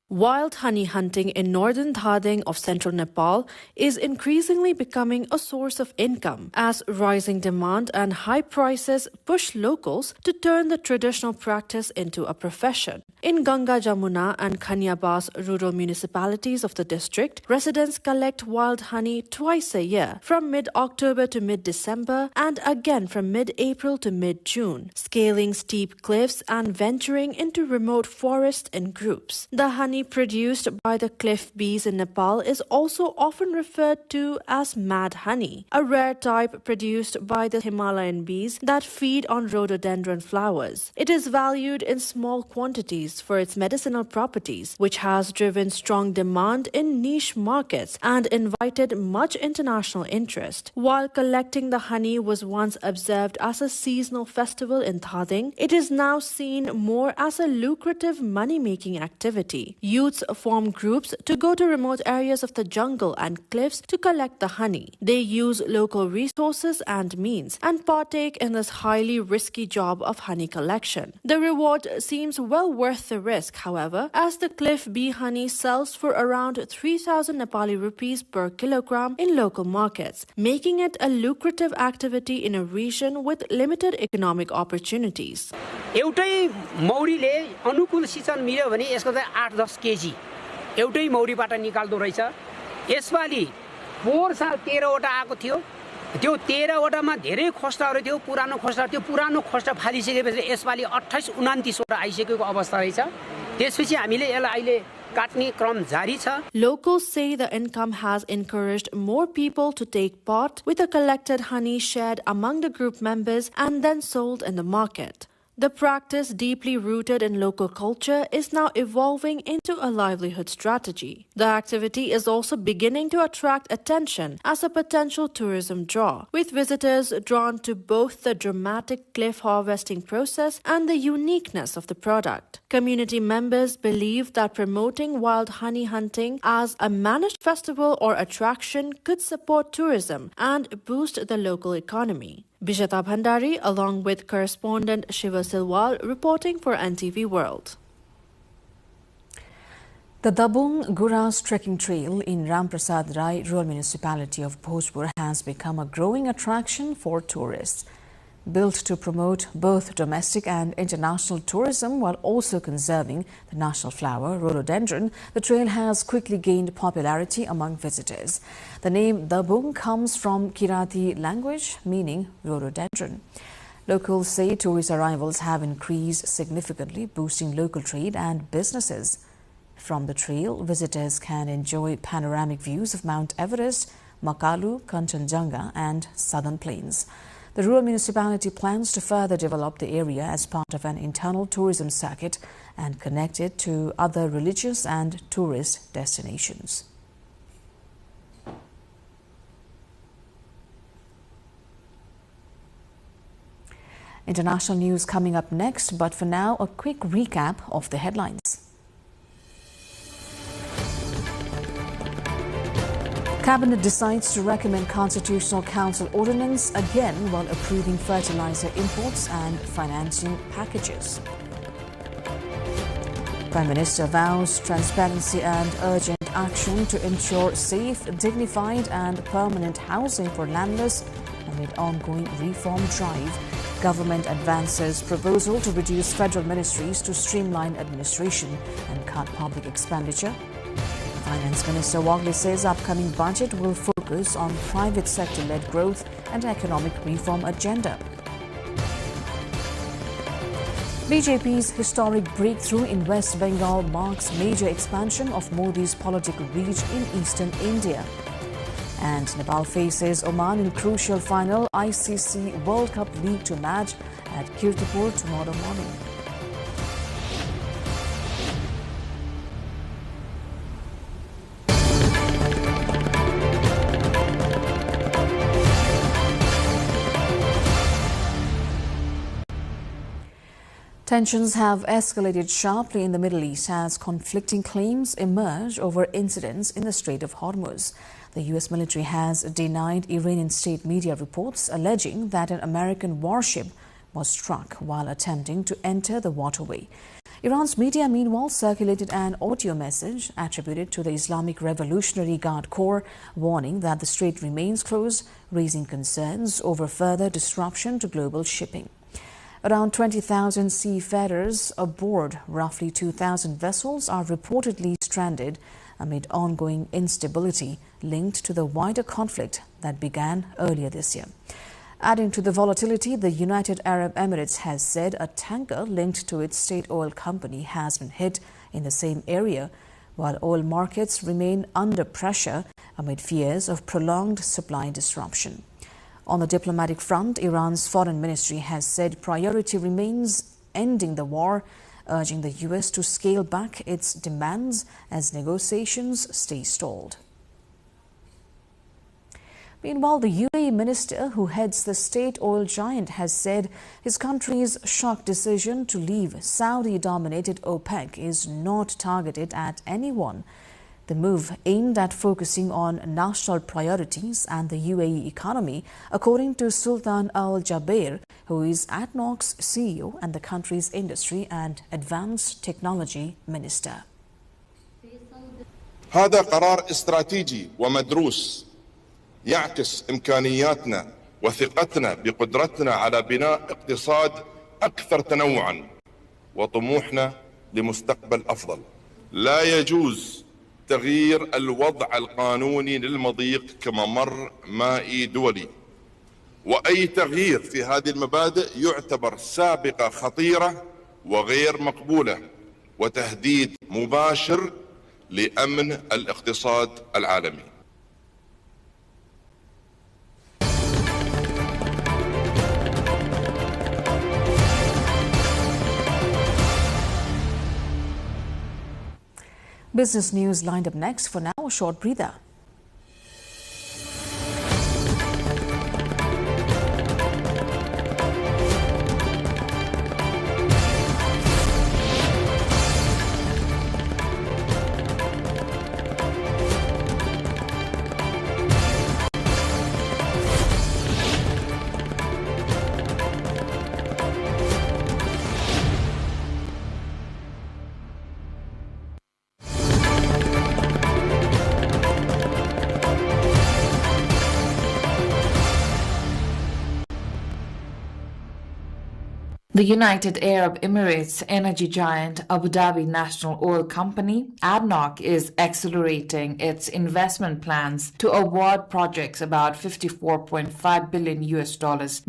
Wild honey hunting in northern Dhading of central Nepal is increasingly becoming a source of income as rising demand and high prices push locals to turn the traditional practice into a profession. In Ganga Jamuna and Khanyabas rural municipalities of the district, residents collect wild honey twice a year, from mid-October to mid-December and again from mid-April to mid-June, scaling steep cliffs and venturing into remote forests in groups. The honey produced by the cliff bees in Nepal is also often referred to as mad honey, a rare type produced by the Himalayan bees that feed on rhododendron flowers. It is valued in small quantities for its medicinal properties, which has driven strong demand in niche markets and invited much international interest. While collecting the honey was once observed as a seasonal festival in Dhading, it is now seen more as a lucrative money-making activity. Youths form groups to go to remote areas of the jungle and cliffs to collect the honey. They use local resources and means and partake in this highly risky job of honey collection. The reward seems well worth the risk, however, as the cliff bee honey sells for around 3,000 Nepali rupees per kilogram in local markets, making it a lucrative activity in a region with limited economic opportunities. एउटै मौरीले अनुकूल season मिल्यो भने यसको चाहिँ 8-10 KG एउटै मौरीबाट निकाल्दो रहेछ। यसपालि पोहोर साल 13 वटा आएको थियो। त्यो 13 वटामा धेरै खोस्टाहरू थियो, पुरानो खोस्टा, त्यो पुरानो खोस्टा फालिसकेपछि यसपालि 28-29 वटा आइसकेको अवस्था रहेछ। त्यसपछि हामीले यसलाई अहिले काट्ने क्रम जारी छ। Locals say the income has encouraged more people to take part, with the collected honey shared among the group members and then sold in the market. The practice, deeply rooted in local culture, is now evolving into a livelihood strategy. The activity is also beginning to attract attention as a potential tourism draw, with visitors drawn to both the dramatic cliff harvesting process and the uniqueness of the product. Community members believe that promoting wild honey hunting as a managed festival or attraction could support tourism and boost the local economy. Vijeta Bhandari, along with correspondent Shiva Silwal, reporting for NTV World. The Dabung Guras trekking trail in Ramprasad Rai rural municipality of Bhojpur has become a growing attraction for tourists. Built to promote both domestic and international tourism while also conserving the national flower, rhododendron, the trail has quickly gained popularity among visitors. The name Dabung comes from Kirati language meaning rhododendron. Locals say tourist arrivals have increased significantly, boosting local trade and businesses. From the trail, visitors can enjoy panoramic views of Mount Everest, Makalu, Kanchenjunga and Southern Plains. The rural municipality plans to further develop the area as part of an internal tourism circuit and connect it to other religious and tourist destinations. International news coming up next, but for now, a quick recap of the headlines. Cabinet decides to recommend Constitutional Council ordinance again while approving fertilizer imports and financing packages. Prime Minister vows transparency and urgent action to ensure safe, dignified and permanent housing for landless amid ongoing reform drive. Government advances proposal to reduce federal ministries to streamline administration and cut public expenditure. Finance Minister Wagley says upcoming budget will focus on private sector-led growth and economic reform agenda. BJP's historic breakthrough in West Bengal marks major expansion of Modi's political reach in eastern India. And Nepal faces Oman in crucial final ICC World Cup League 2 match at Kirtipur tomorrow morning. Tensions have escalated sharply in the Middle East as conflicting claims emerge over incidents in the Strait of Hormuz. The U.S. military has denied Iranian state media reports alleging that an American warship was struck while attempting to enter the waterway. Iran's media, meanwhile, circulated an audio message attributed to the Islamic Revolutionary Guard Corps, warning that the strait remains closed, raising concerns over further disruption to global shipping. Around 20,000 seafarers aboard roughly 2,000 vessels are reportedly stranded amid ongoing instability linked to the wider conflict that began earlier this year. Adding to the volatility, the United Arab Emirates has said a tanker linked to its state oil company has been hit in the same area, while oil markets remain under pressure amid fears of prolonged supply disruption. On the diplomatic front, Iran's foreign ministry has said priority remains ending the war, urging the U.S. to scale back its demands as negotiations stay stalled. Meanwhile, the UAE minister who heads the state oil giant has said his country's shock decision to leave Saudi-dominated OPEC is not targeted at anyone. The move aimed at focusing on national priorities and the UAE economy, according to Sultan Al Jaber, who is ADNOC's CEO and the country's industry and advanced technology minister. هذا قرار استراتيجي ومدروس يعكس إمكانياتنا وثقتنا بقدرتنا على بناء اقتصاد أكثر تنوعا وطموحنا لمستقبل أفضل. لا يجوز تغيير الوضع القانوني للمضيق كممر مائي دولي، وأي تغيير في هذه المبادئ يعتبر سابقة خطيرة وغير مقبولة وتهديد مباشر لأمن الاقتصاد العالمي. Business news lined up next. For now, a short breather. The United Arab Emirates energy giant Abu Dhabi National Oil Company, ADNOC, is accelerating its investment plans to award projects about $54.5 billion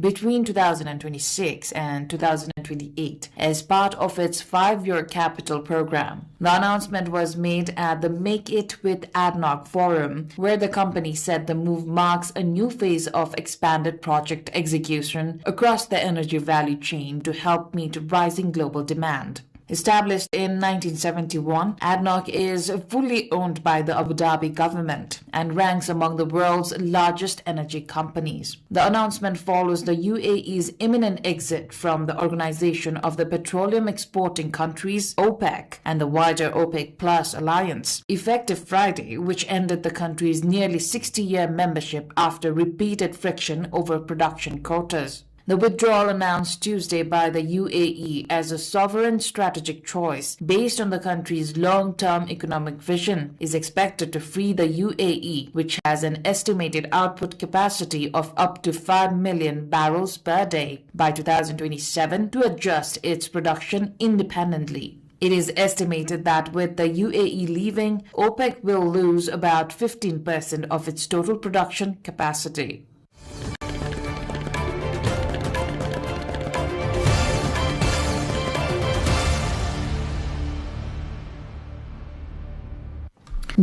between 2026 and 2028 as part of its 5-year capital program. The announcement was made at the Make It with ADNOC forum, where the company said the move marks a new phase of expanded project execution across the energy value chain to help meet rising global demand. Established in 1971, ADNOC is fully owned by the Abu Dhabi government and ranks among the world's largest energy companies. The announcement follows the UAE's imminent exit from the Organization of the Petroleum Exporting Countries, OPEC, and the wider OPEC Plus alliance, effective Friday, which ended the country's nearly 60-year membership after repeated friction over production quotas. The withdrawal announced Tuesday by the UAE as a sovereign strategic choice based on the country's long-term economic vision is expected to free the UAE, which has an estimated output capacity of up to 5 million barrels per day by 2027, to adjust its production independently. It is estimated that with the UAE leaving, OPEC will lose about 15% of its total production capacity.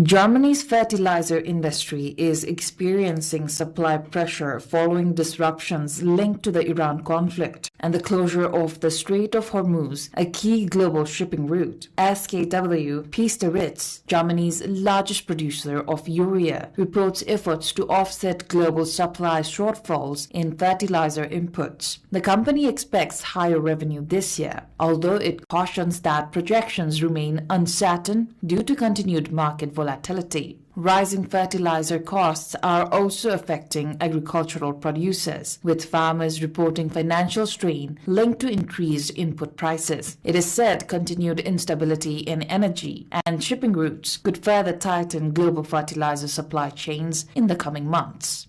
Germany's fertilizer industry is experiencing supply pressure following disruptions linked to the Iran conflict and the closure of the Strait of Hormuz, a key global shipping route. SKW Piesteritz, Germany's largest producer of urea, reports efforts to offset global supply shortfalls in fertilizer inputs. The company expects higher revenue this year, although it cautions that projections remain uncertain due to continued market volatility. Rising fertilizer costs are also affecting agricultural producers, with farmers reporting financial strain linked to increased input prices. It is said continued instability in energy and shipping routes could further tighten global fertilizer supply chains in the coming months.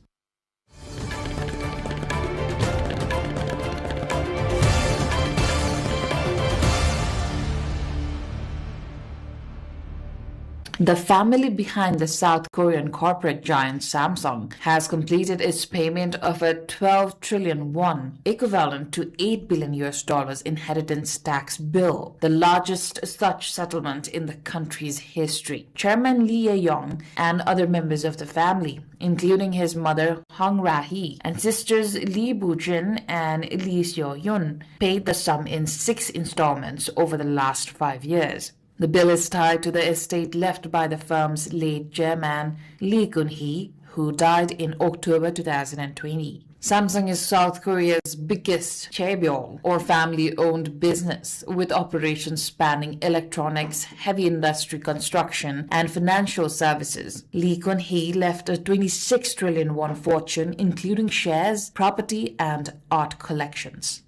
The family behind the South Korean corporate giant Samsung has completed its payment of a 12 trillion won, equivalent to $8 billion inheritance tax bill, the largest such settlement in the country's history. Chairman Lee Ye-yong and other members of the family, including his mother Hong Ra-hee and sisters Lee Bu-jin and Lee Seo-yun, paid the sum in 6 installments over the last 5 years. The bill is tied to the estate left by the firm's late chairman, Lee Kun-hee, who died in October 2020. Samsung is South Korea's biggest chaebol, or family-owned business, with operations spanning electronics, heavy industry construction, and financial services. Lee Kun-hee left a 26 trillion won fortune, including shares, property, and art collections.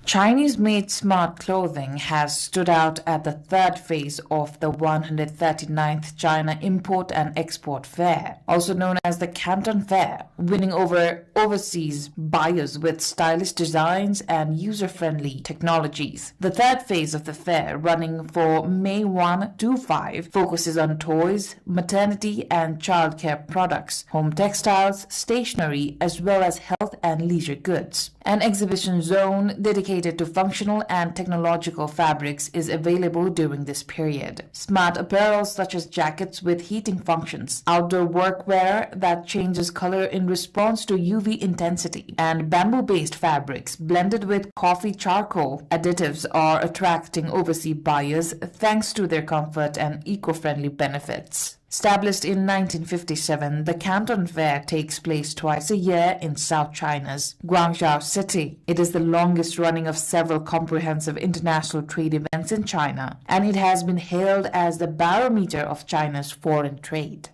Chinese-made smart clothing has stood out at the 3rd phase of the 139th China Import and Export Fair, also known as the Canton Fair, winning over overseas buyers with stylish designs and user-friendly technologies. The 3rd phase of the fair, running for May 1 to 5, focuses on toys, maternity and childcare products, home textiles, stationery, as well as health and leisure goods. An exhibition zone dedicated to functional and technological fabrics is available during this period. Smart apparel such as jackets with heating functions, outdoor workwear that changes color in response to UV intensity, and bamboo-based fabrics blended with coffee charcoal additives are attracting overseas buyers thanks to their comfort and eco-friendly benefits. Established in 1957, the Canton Fair takes place twice a year in South China's Guangzhou city. It is the longest running of several comprehensive international trade events in China, and it has been hailed as the barometer of China's foreign trade.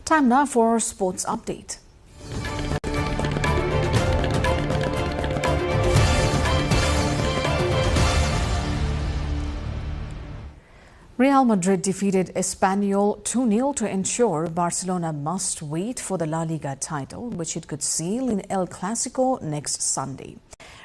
Time now for sports update. Real Madrid defeated Espanyol 2-0 to ensure Barcelona must wait for the La Liga title, which it could seal in El Clasico next Sunday.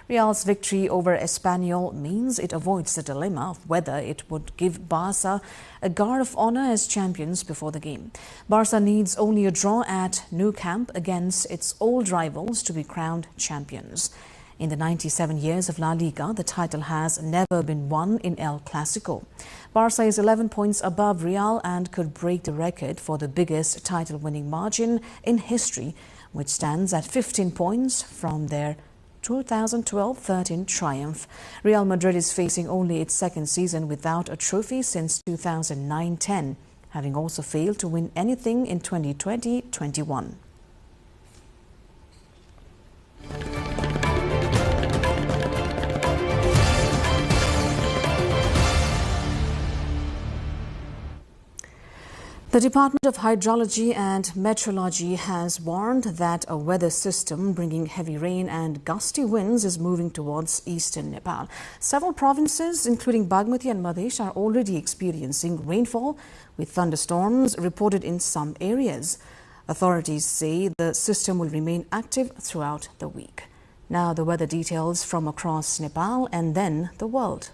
Real's victory over Espanyol means it avoids the dilemma of whether it would give Barca a guard of honor as champions before the game. Barca needs only a draw at Nou Camp against its old rivals to be crowned champions. In the 97 years of La Liga, the title has never been won in El Clasico. Barca is 11 points above Real and could break the record for the biggest title-winning margin in history, which stands at 15 points from their 2012-13 triumph. Real Madrid is facing only its second season without a trophy since 2009-10, having also failed to win anything in 2020-21. The Department of Hydrology and Meteorology has warned that a weather system bringing heavy rain and gusty winds is moving towards eastern Nepal. Several provinces, including Bagmati and Madhesh, are already experiencing rainfall, with thunderstorms reported in some areas. Authorities say the system will remain active throughout the week. Now the weather details from across Nepal and then the world.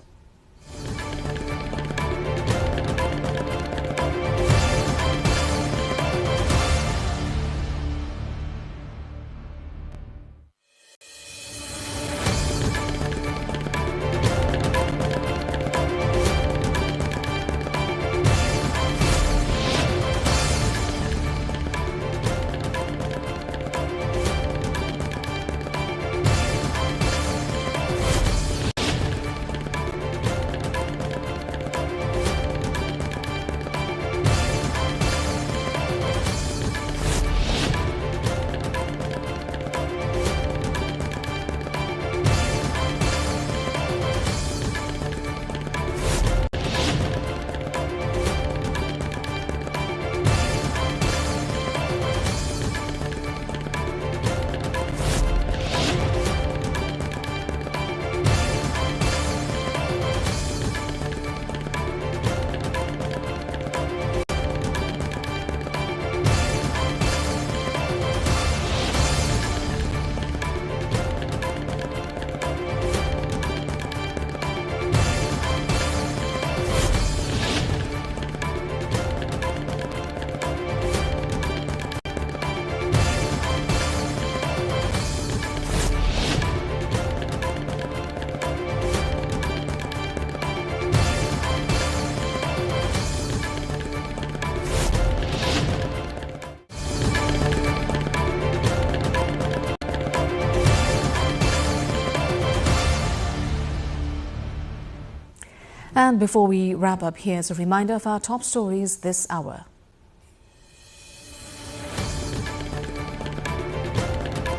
And before we wrap up, here's a reminder of our top stories this hour.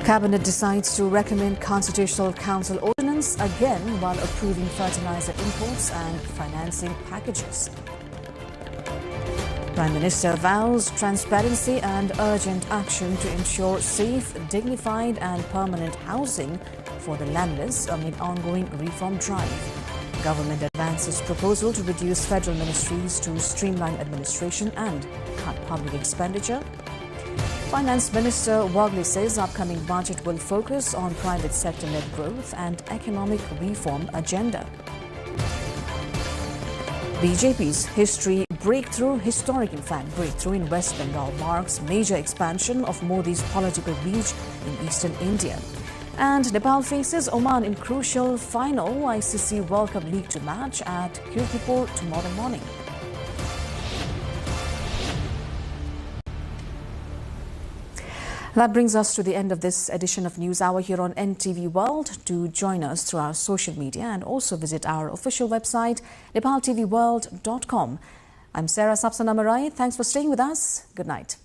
Cabinet decides to recommend Constitutional Council ordinance again while approving fertilizer imports and financing packages. Prime Minister vows transparency and urgent action to ensure safe, dignified and permanent housing for the landless amid ongoing reform drive. Government advances proposal to reduce federal ministries to streamline administration and cut public expenditure. Finance Minister Wagley says upcoming budget will focus on private sector-led growth and economic reform agenda. BJP's historic breakthrough in West Bengal marks major expansion of Modi's political reach in eastern India. And Nepal faces Oman in crucial final ICC World Cup League 2 match at Kirtipur tomorrow morning. That brings us to the end of this edition of News Hour here on NTV World. Do join us through our social media and also visit our official website, nepaltelevision.com. I'm Sarah Sapsanamarai. Thanks for staying with us. Good night.